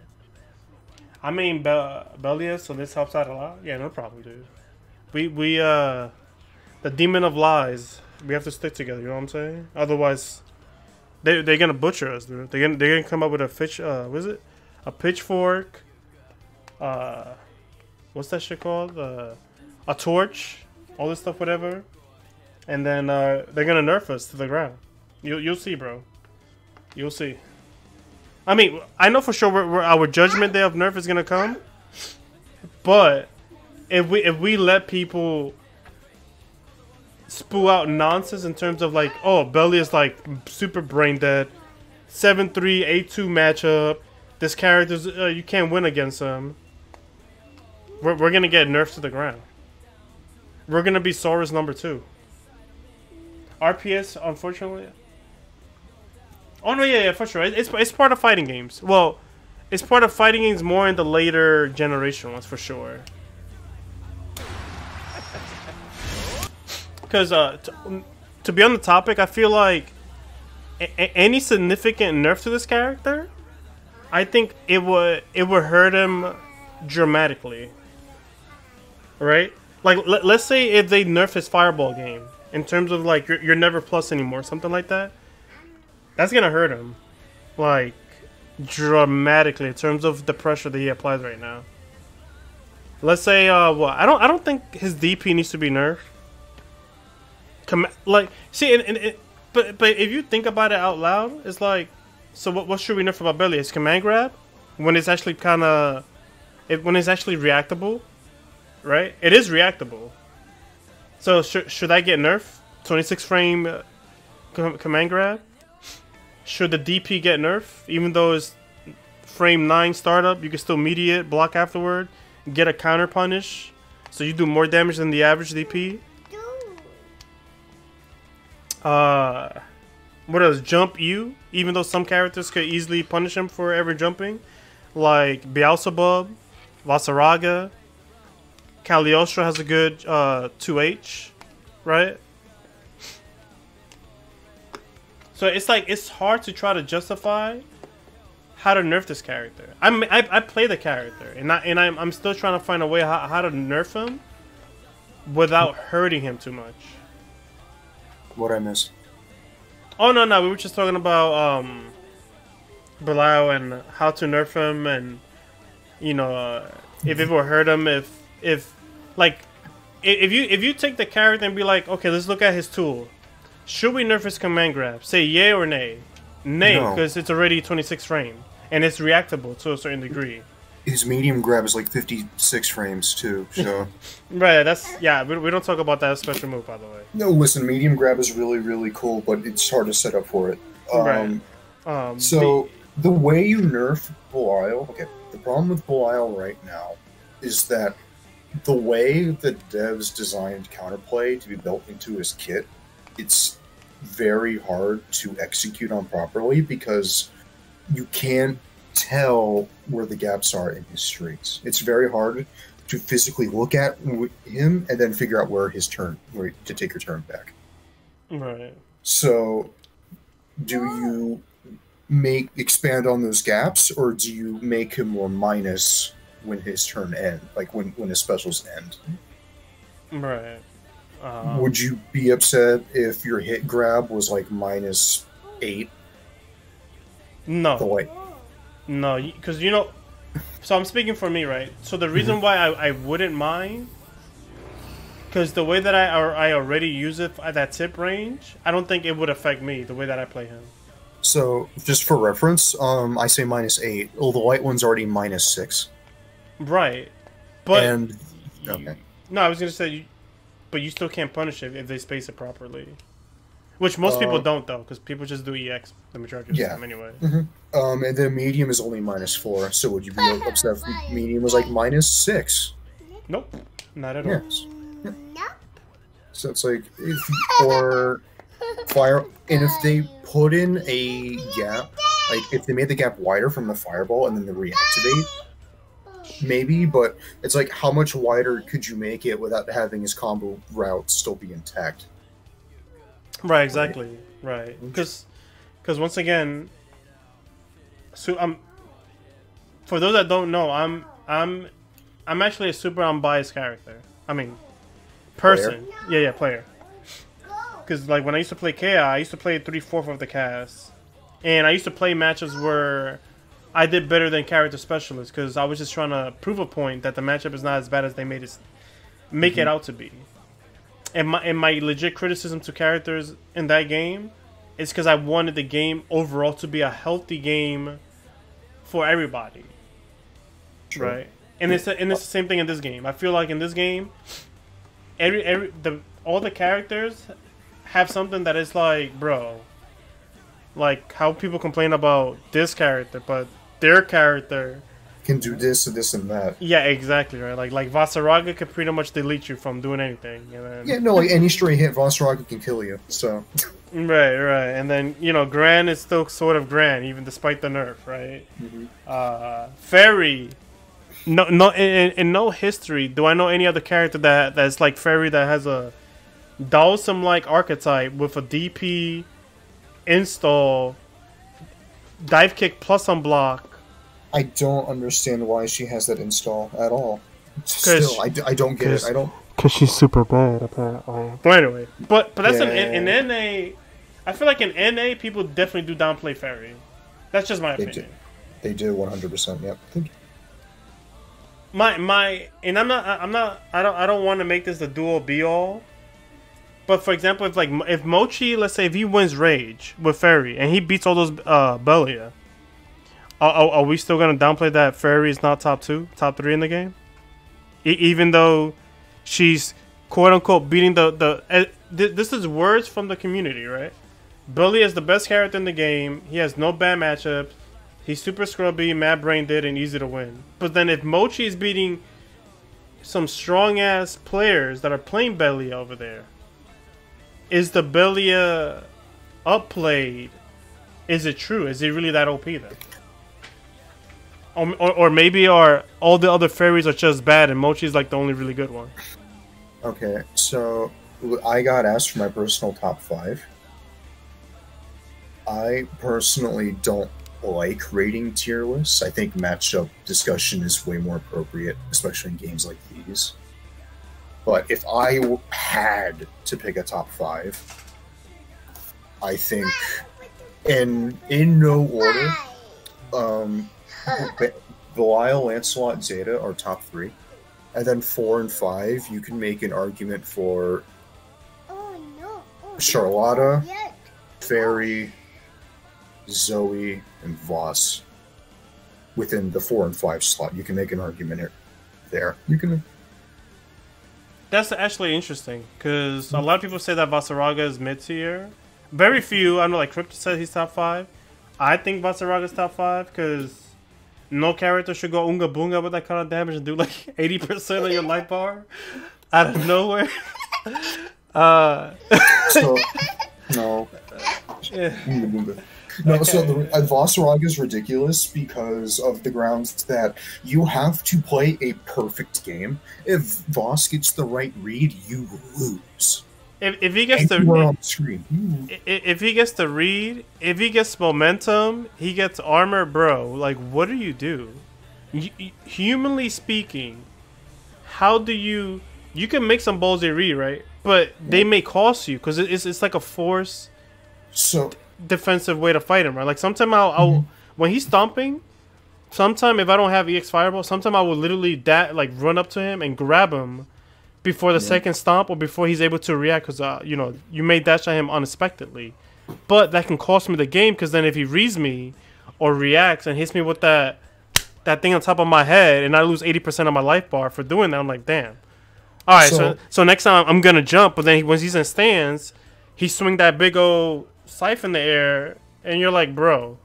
I mean, Belial, so this helps out a lot. Yeah, no problem, dude. The demon of lies. We have to stick together. You know what I'm saying? Otherwise, they're gonna butcher us, dude. They're gonna come up with a what is it? A pitchfork. What's that shit called? A torch. All this stuff, whatever. And then they're gonna nerf us to the ground. You'll see, bro. You'll see. I mean, I know for sure our judgment day of nerf is gonna come. But if we let people spew out nonsense in terms of like, oh, Belly is like super brain dead, 7-3, 8-2 matchup. This character's you can't win against him. We're gonna get nerfed to the ground. We're gonna be Sora's number 2. RPS, unfortunately. Oh no, yeah, for sure. It's part of fighting games. Well, it's part of fighting games more in the later generation ones, for sure. Because to be on the topic, I feel like any significant nerf to this character, I think it would hurt him dramatically. Right? Like, let's say if they nerf his fireball game in terms of like you're never plus anymore, something like that. That's gonna hurt him, like, dramatically in terms of the pressure that he applies right now. Let's say, what? I don't think his DP needs to be nerfed. Like, see, but if you think about it out loud, it's like, so what should we nerf about Belial? His command grab, when it's actually when it's actually reactable, right? It is reactable. So should I get nerfed? 26 frame command grab. Should the DP get nerfed? Even though it's frame 9 startup, you can still mediate, block afterward, get a counter punish, so you do more damage than the average DP. What else? Jump U, even though some characters could easily punish him for ever jumping, like Beelzebub, Vasaraga, Cagliostro has a good 2H, right? So it's like, it's hard to try to justify how to nerf this character. I play the character, and I'm still trying to find a way how to nerf him without hurting him too much. What'd I miss? Oh no, we were just talking about Belial and how to nerf him, and you know, if it will hurt him, if you take the character and be like, okay, let's look at his tool. Should we nerf his command grab? Say yay or nay. Nay, because it's already 26 frame. And it's reactable to a certain degree. His medium grab is like 56 frames too, so... Right, we don't talk about that special move, by the way. No, listen, medium grab is really, really cool, but it's hard to set up for it. Right. So, the way you nerf Belial... Okay, the problem with Belial right now is that the way that devs designed counterplay to be built into his kit, it's very hard to execute on properly because you can't tell where the gaps are in his strings. It's very hard to physically look at him and then figure out where to take your turn back. Right. So, do you expand on those gaps, or do you make him more minus when his turn ends, like when his specials end? Right. Would you be upset if your hit grab was like -8? No. No, because you know, so I'm speaking for me, right? So the reason why I wouldn't mind, because the way that I already use it at that tip range, I don't think it would affect me the way that I play him. So just for reference, I say -8. Well, the white one's already -6. Right, but okay. No, I was gonna say, but you still can't punish it if they space it properly. Which most people don't, though, because people just do EX the majority of the time anyway. And then medium is only -4, so would you be upset if medium was like -6? Nope, not at all. Yes. Yeah. So it's like, fire, and if they put in a gap, like if they made the gap wider from the fireball and then they reactivate, maybe, but it's like, how much wider could you make it without having his combo route still be intact? Right, exactly. Right. Because Because once again, so for those that don't know, I'm actually a super unbiased character. I mean, person. Player? Yeah, player. Because like when I used to play KI, I used to play 3/4 of the cast, and I used to play matches where I did better than character specialists because I was just trying to prove a point that the matchup is not as bad as they made it make it out to be. And my legit criticism to characters in that game is because I wanted the game overall to be a healthy game for everybody. Sure. Right? And it's the same thing in this game. I feel like in this game, all the characters have something that is like, bro, like how people complain about this character, but their character can do this and this and that. Yeah, exactly, right. Like Vasaraga could pretty much delete you from doing anything. And then, yeah, no, like any stray hit, Vasaraga can kill you. So. Right. And then Gran is still sort of Gran, even despite the nerf, right? Fairy. No. In no history do I know any other character that's like Fairy that has a Dawson-like archetype with a DP install, dive kick plus unblock. I don't understand why she has that install at all. Still, I don't get it. I don't. Because she's super bad, apparently. But anyway, but that's in NA. I feel like in NA people definitely do downplay Fairy. That's just my opinion. They do 100%. Yep. And I don't want to make this the dual be all. But for example, if Mochi, let's say if he wins Rage with Fairy and he beats all those Belial, are we still gonna downplay that Fairy is not top 3 in the game? Even though she's quote unquote beating this is words from the community, right? Belial is the best character in the game. He has no bad matchups. He's super scrubby, mad brain dead, and easy to win. But then if Mochi is beating some strong ass players that are playing Belial over there, is the Belial upplayed? Is it true? Is he really that OP then? Or maybe all the other fairies are just bad and Mochi's like the only really good one? Okay, so I got asked for my personal top 5. I personally don't like rating tier lists. I think matchup discussion is way more appropriate, especially in games like these. But if I had to pick a top 5, I think, in no order, Belial, Lancelot, Zeta are top 3. And then 4 and 5, you can make an argument for Charlotta, Fairy, Zoe, and Voss. Within the 4 and 5 slot, you can make an argument there. You can. That's actually interesting, because a lot of people say that Vasaraga is mid-tier. Very few, I know like Crypto said he's top 5. I think Vasaraga's top 5, because no character should go Unga Bunga with that kind of damage and do like 80% of your life bar out of nowhere. So, no. No, so Vasaraga is ridiculous because of the grounds that you have to play a perfect game. If Voss gets the right read, you lose. If he gets the if he gets the read, if he gets momentum, he gets armor, bro. Like, what do you do? Humanly speaking, how do you can make some ballsy read, right? But they may cost you because it's like a force. So. Defensive way to fight him, right? Like sometimes I'll when he's stomping, sometime if I don't have EX Fireball, sometime I will literally run up to him and grab him before the second stomp or before he's able to react, because you may dash at him unexpectedly, but that can cost me the game, because then if he reads me or reacts and hits me with that thing on top of my head and I lose 80% of my life bar for doing that, I'm like, damn. All right, so next time I'm gonna jump, but then when he's in stands, he swing that big old scythe in the air, and you're like, bro,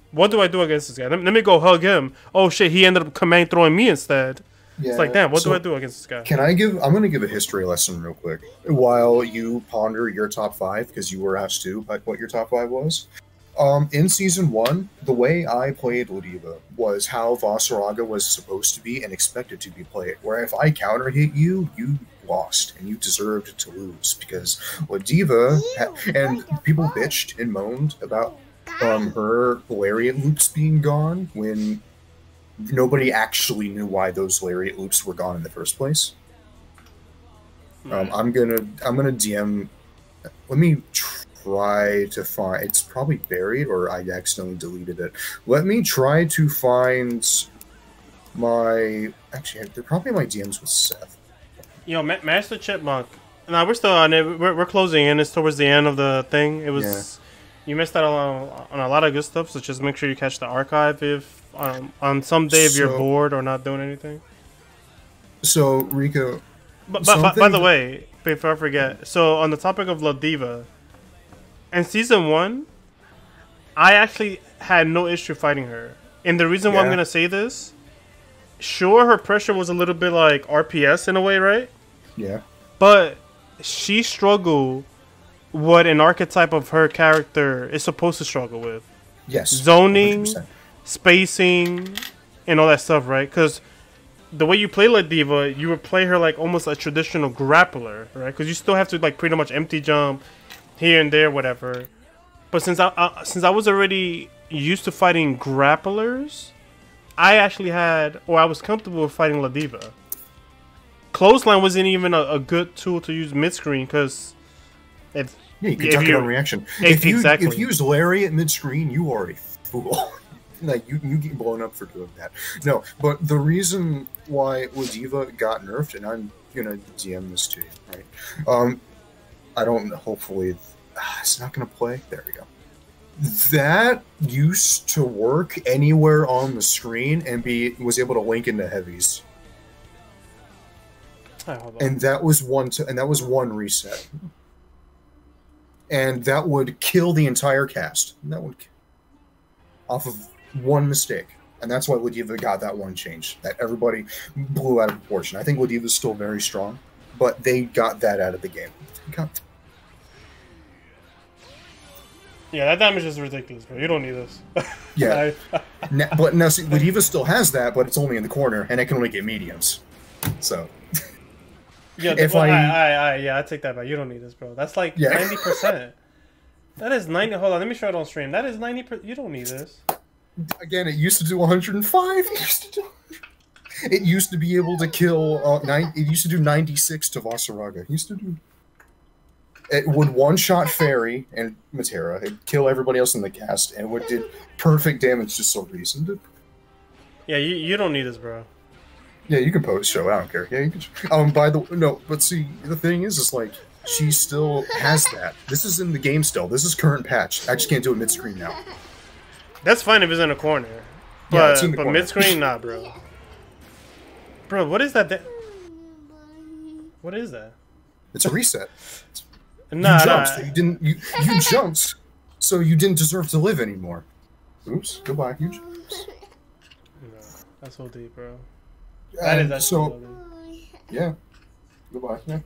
what do I do against this guy? Let me go hug him. Oh shit, he ended up command throwing me instead. Yeah, it's like, damn, what do I do against this guy? I'm gonna give a history lesson real quick while you ponder your top 5, because you were asked to what your top 5 was. In season 1, the way I played Lodiva was how Vasaraga was supposed to be and expected to be played, where if I counter hit you, you lost and you deserved to lose, because Lodiva and people bitched and moaned about her lariat loops being gone when nobody actually knew why those lariat loops were gone in the first place. I'm gonna DM. Let me try to find. It's probably buried, or I accidentally deleted it. Let me try to find my. Actually, they're probably my DMs with Seth. Yo, Master Chipmunk. No, we're still on it. We're closing in. It's towards the end of the thing. It was. Yeah. You missed out on a lot of good stuff. So just make sure you catch the archive if on some day if you're bored or not doing anything. So Rico. But by the way, before I forget, so on the topic of La Diva, in season 1, I actually had no issue fighting her. And the reason why I'm gonna say this, sure, her pressure was a little bit like RPS in a way, right? Yeah. But she struggled what an archetype of her character is supposed to struggle with. Yes. Zoning, 100%. Spacing, and all that stuff, right? Because the way you play La Diva, you would play her like almost a traditional grappler, right? Because you still have to like pretty much empty jump here and there, whatever. But since I was already used to fighting grapplers, I actually I was comfortable with fighting La Diva. Clothesline wasn't even a good tool to use mid-screen because you can duck it on reaction. If you use Lariat mid-screen, you are a fool. Like, you get blown up for doing that. No, but the reason why La Diva got nerfed, and I'm gonna DM this to you, right? I don't, hopefully, it's not gonna play. There we go. That used to work anywhere on the screen and was able to link into heavies. And that was one reset. And that would kill the entire cast. That would off of one mistake. And that's why La Diva got that one change that everybody blew out of proportion. I think La Diva's still very strong, but they got that out of the game. Yeah, that damage is ridiculous, bro. You don't need this. Yeah. But now, see, La Diva still has that, but it's only in the corner, and it can only get mediums. So. Yeah, I take that back. You don't need this, bro. That's like 90%. That is 90. Hold on, let me show it on stream. That is 90%. You don't need this. Again, it used to do 105. It used to be able to kill. It used to do 96 to Vasaraga. It used to do. It would one-shot Fairy and Metera. It'd kill everybody else in the cast, and it did perfect damage to Silverius. Yeah, you don't need this, bro. Yeah, you can post show. I don't care. Yeah, you can. But see, the thing is like she still has that. This is in the game still. This is current patch. I just can't do it mid-screen now. That's fine if it's in a corner. But, yeah, it's in the corner. Mid-screen, nah, bro. Bro, what is that? What is that? It's a reset. Nah, you jumped. So you didn't. You jumped, so you didn't deserve to live anymore. Oops. Goodbye. You jumped. No, that's so deep, bro. That is so. Yeah. Goodbye. Yeah.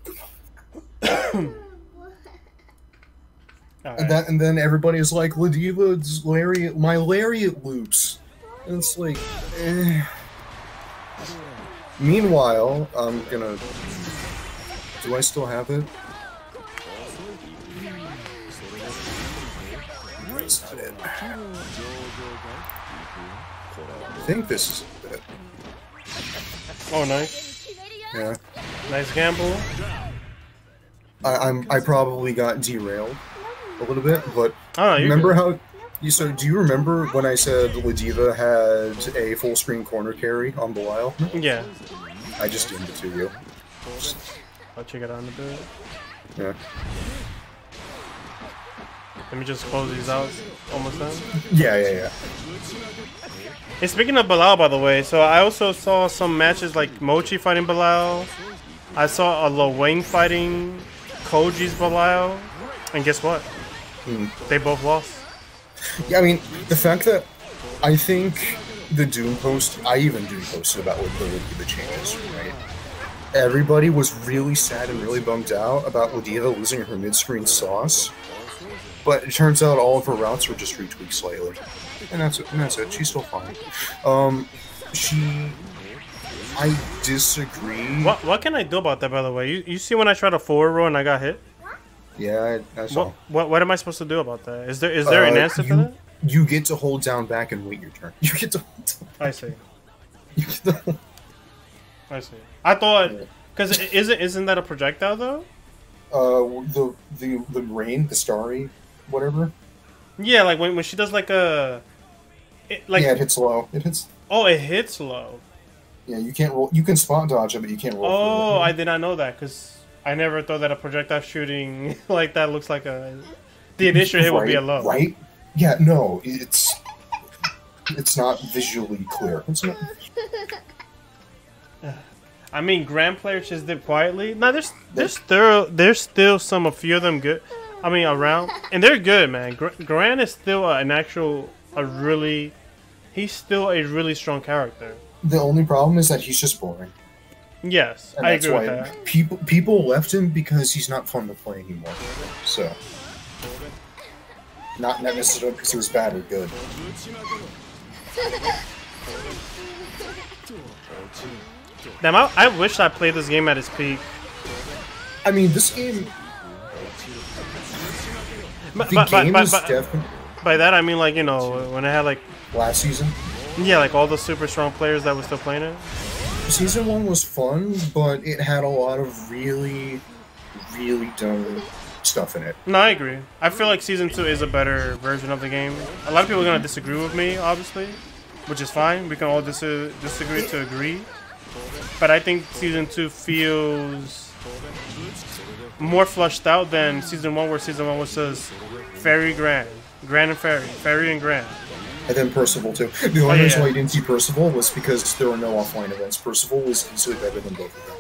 Right. And then everybody's like, La Diva's lariat, my lariat loops, and it's like, eh. Meanwhile, I'm gonna. Do I still have it? That's not it. I think this is it. Oh, nice. Yeah. Nice gamble. I probably got derailed a little bit, but remember how? Do you remember when I said La Diva had a full screen corner carry on Belial? Yeah. I just did it to you. I'll check it out in a bit. Yeah. Let me just close these out. Almost done. Yeah. And speaking of Belial, by the way, so I also saw some matches like Mochi fighting Belial. I saw a Lil Wayne fighting Koji's Belial. And guess what? They both lost. Yeah, I mean, the fact that I think the Doom post, I even Doom posted about the changes, right? Everybody was really sad and really bummed out about La Diva losing her mid-screen sauce. But it turns out all of her routes were just retweaked slightly. And that's it. She's still fine. I disagree. What can I do about that, by the way? You see when I tried a forward roll and I got hit? Yeah, I saw. What am I supposed to do about that? Is there an answer for that? You get to hold down back and wait your turn. You get to hold down back. I see. You get to... I see. I thought, because isn't that a projectile though? The rain, the starry, whatever. Yeah, like when she does like a, like yeah, it hits low. It hits. Oh, it hits low. Yeah, you can't roll. You can spot dodge it, but you can't roll. Oh, I did not know that because I never thought that a projectile shooting like that looks like a. The initial hit would be a low. Right? Yeah. No, it's not visually clear. It's not. I mean, Grand players just did quietly. No, there's still a few of them good. I mean, around, and they're good, man. Grand is still he's still a really strong character. The only problem is that he's just boring. Yes, and I agree with that. People left him because he's not fun to play anymore. So, not necessarily because he was bad or good. Damn, I wish I played this game at its peak. I mean, this game... By that, I mean, like, you know, when I had, like... Last season? Yeah, like, all the super strong players that were still playing it. Season 1 was fun, but it had a lot of really, really dumb stuff in it. No, I agree. I feel like Season 2 is a better version of the game. A lot of people are going to disagree with me, obviously, which is fine. We can all disagree to agree. But I think Season 2 feels more flushed out than Season 1, where Season 1 was just Fairy, Grand, Grand and Fairy, Fairy and Grand. And then Percival, too. The only reason why you didn't see Percival was because there were no offline events. Percival was easily better than both of them.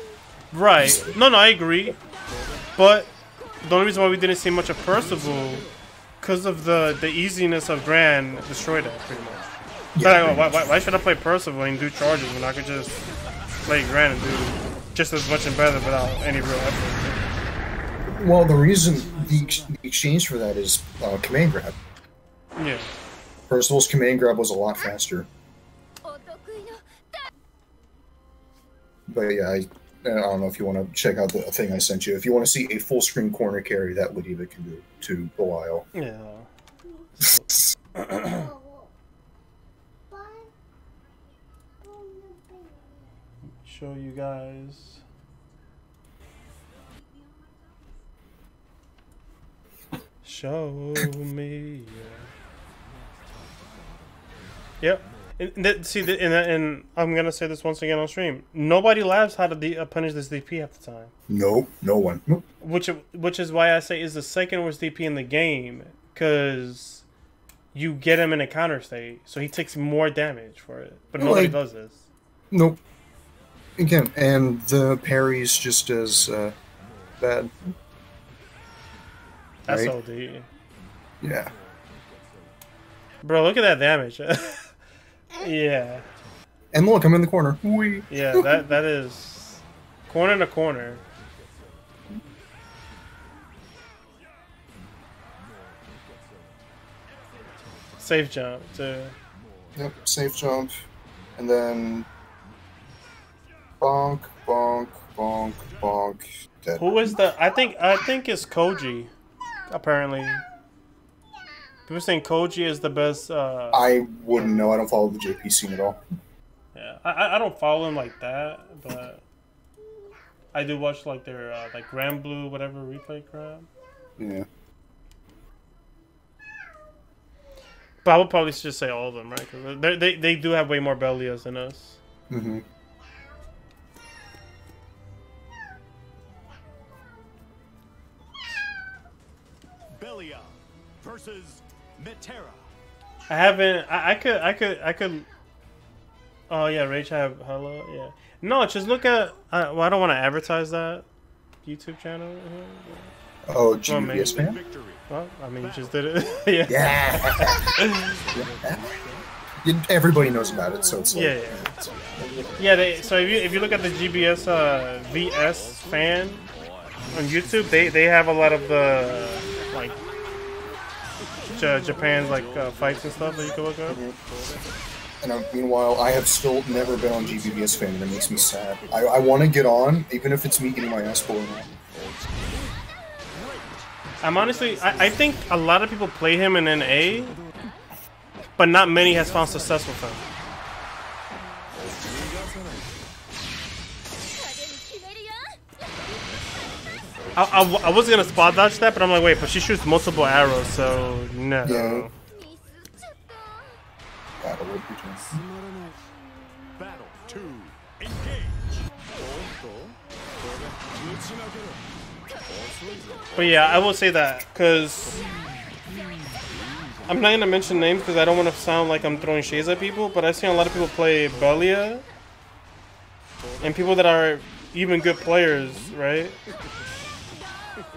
Right. Easily. No, I agree. But the only reason why we didn't see much of Percival, because of the easiness of Grand, destroyed it, pretty much. Yeah, why should I play Percival and do charges when I could just play Grand and do just as much and better without any real effort? Well, the reason, the exchange for that is command grab. Yeah. Percival's command grab was a lot faster. But yeah, I don't know if you want to check out the thing I sent you. If you want to see a full screen corner carry that Lydia can do to Belial. Yeah. Show you guys. Show me. Yep. And I'm gonna say this once again on stream. Nobody laughs how to punish this DP half the time. Nope, no one. Nope. Which is why I say is the second worst DP in the game, because you get him in a counter state, so he takes more damage for it. But nobody does this. Nope. Again, and the parry's just as bad. That's right? OD. Yeah. Bro, look at that damage. Yeah. And look, I'm in the corner. Whee. Yeah, that is corner to corner. Safe jump too. Yep, safe jump, and then bonk, bonk, bonk, bonk. Dead. Who is the? I think it's Koji. Apparently, people saying Koji is the best. I wouldn't know. I don't follow the JP scene at all. Yeah, I don't follow him like that, but I do watch like their like Grand Blue whatever replay crap. Yeah. But I would probably just say all of them, right? Because they do have way more Belials than us. Mm-hmm. Belial versus Metera. I haven't. I could. Oh yeah, Rage have hello. Yeah. No, just look at. Well, I don't want to advertise that YouTube channel. Oh, GBS fan. Well, I mean, you just did it. Yeah. Yeah. Everybody knows about it, so it's like, yeah. So if you look at the GBS VS fan on YouTube, they have a lot of the like Japan's like fights and stuff that you can look up. And meanwhile, I have still never been on GBVS fan, and it makes me sad. I want to get on, even if it's me getting my ass pulled. I'm honestly, I think a lot of people play him in NA, but not many has found success with him. I was gonna spot dodge that, but I'm like, wait, but she shoots multiple arrows, so no. Yeah. Battle 2. Engage. But yeah, I will say that because I'm not gonna mention names because I don't want to sound like I'm throwing shades at people. But I've seen a lot of people play Belial, and people that are even good players, right?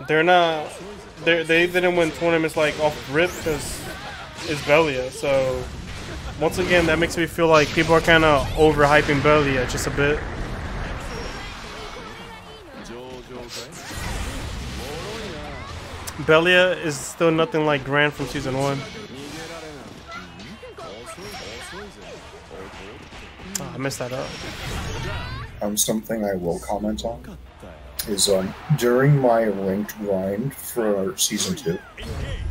They're not. They didn't win tournaments like off rip because it's Belial. So once again, that makes me feel like people are kind of overhyping Belial just a bit. Belial is still nothing like Grand from Season 1. Oh, I messed that up. Something I will comment on is during my ranked grind for Season 2,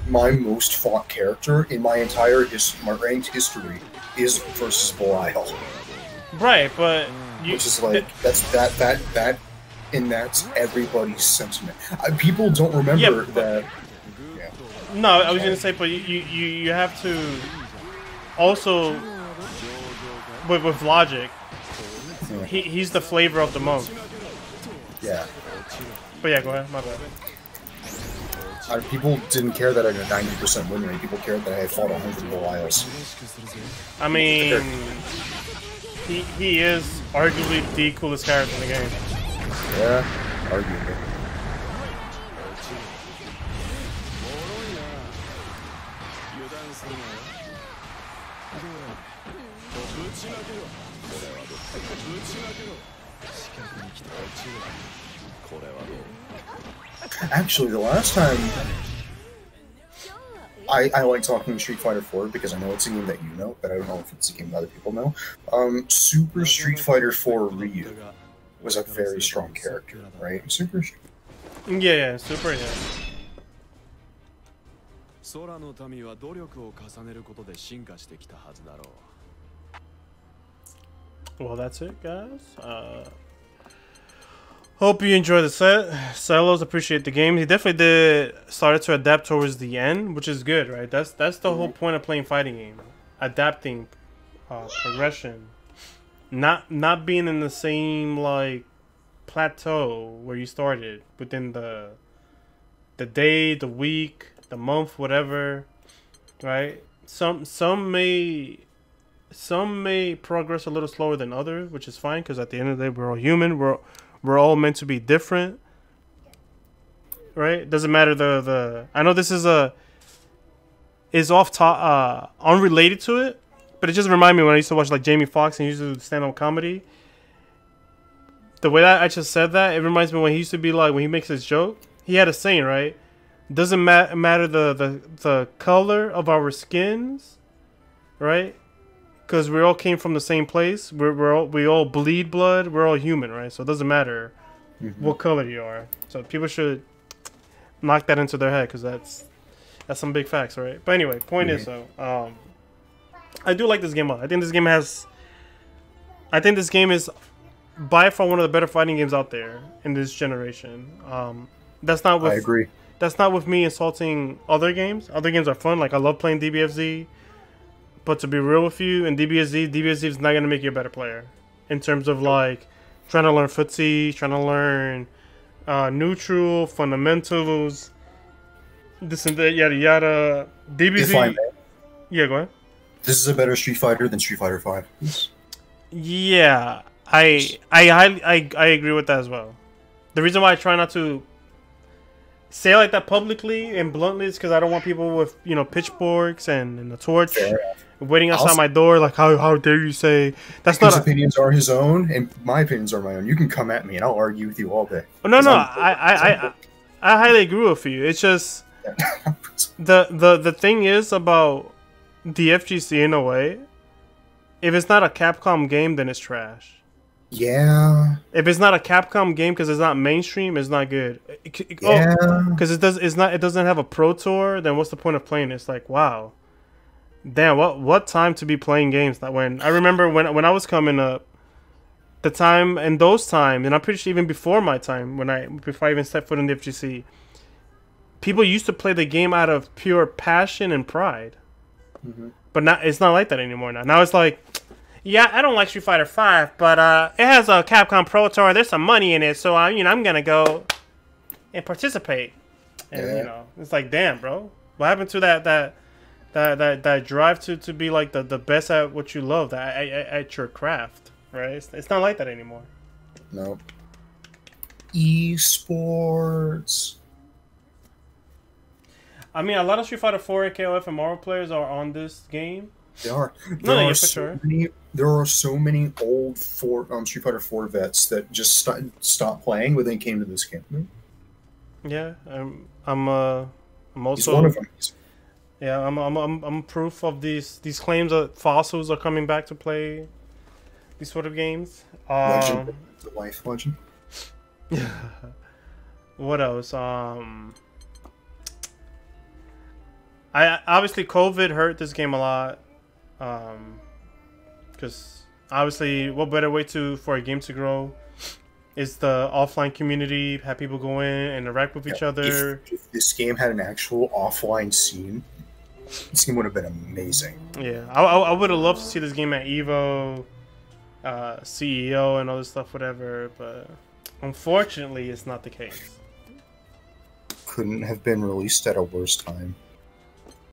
my most fought character in my entire my ranked history is versus Belial. Right, but which is like and that's everybody's sentiment. People don't remember that. Yeah. No, I was gonna say, but you have to also with logic. Yeah. He's the flavor of the month. Yeah. But yeah, go ahead. My bad. People didn't care that I had a 90% win rate. People cared that I had fought 100 Belials. I mean, he is arguably the coolest character in the game. Yeah, arguably. Actually, the last time I like talking Street Fighter 4 because I know it's a game that you know, but I don't know if it's a game that other people know. Super Street Fighter 4 Ryu was a very strong character, right? Super. Yeah, Super, yeah. Well, that's it, guys. Hope you enjoy the set. Celos, appreciate the game. He definitely started to adapt towards the end, which is good, right? That's the whole point of playing fighting game. Adapting, progression. Not being in the same like plateau where you started within the day, the week, the month, whatever, right? Some may progress a little slower than others, which is fine because at the end of the day we're all human. We're all meant to be different, right? Doesn't matter the I know this is unrelated to it, but it just reminded me when I used to watch like Jamie Foxx and he used to do stand-up comedy. The way that I just said that, it reminds me when he used to be like, when he makes his joke, he had a saying, right? Doesn't matter the color of our skins, right? Because we all came from the same place. We all bleed blood. We're all human, right? So it doesn't matter what color you are. So people should knock that into their head because that's some big facts, right? But anyway, point is though, I do like this game a lot. I think this game is by far one of the better fighting games out there in this generation. That's not with, I agree. That's not with me insulting other games. Other games are fun. Like I love playing DBFZ. But to be real with you, in DBSZ is not going to make you a better player. In terms of, like, trying to learn footsie, trying to learn neutral, fundamentals, this and that, yada yada. DBZ... Yeah, go ahead. This is a better Street Fighter than Street Fighter 5. Yeah, I agree with that as well. The reason why I try not to say like that publicly and bluntly is because I don't want people with, you know, pitchforks and a torch waiting outside my door. Like, how dare you say that's not? His opinions are his own, and my opinions are my own. You can come at me, and I'll argue with you all day. No, I highly agree with you. It's just the thing is about the FGC in a way. If it's not a Capcom game, then it's trash. Yeah. If it's not a Capcom game because it's not mainstream, it's not good. Yeah. Because it doesn't have a Pro Tour. Then what's the point of playing it? It's like, wow. Damn, what time to be playing games? That when I remember when I was coming up, the time and those times, and I'm pretty sure even before my time, before I even stepped foot in the FGC, people used to play the game out of pure passion and pride. But now it's not like that anymore. Now it's like, yeah, I don't like Street Fighter 5, but it has a Capcom Pro Tour. There's some money in it, so I'm gonna go and participate. And it's like, damn, bro, what happened to that drive to be like the best at what you love, at your craft, right? It's not like that anymore. No. Esports. I mean, a lot of Street Fighter 4 and KOF and Marvel players are on this game. They are. Yeah, for sure. There are so many old Street Fighter 4 vets that just stopped playing when they came to this game. Yeah, I'm also. He's one of them. Yeah, I'm proof of these claims that fossils are coming back to play these sort of games. Legend, the life legend. What else? Obviously COVID hurt this game a lot, because obviously what better way for a game to grow is the offline community, have people go in and interact with each other. If this game had an actual offline scene, this game would have been amazing. Yeah, I would have loved to see this game at EVO, CEO and all this stuff, whatever, but unfortunately it's not the case. Couldn't have been released at a worse time.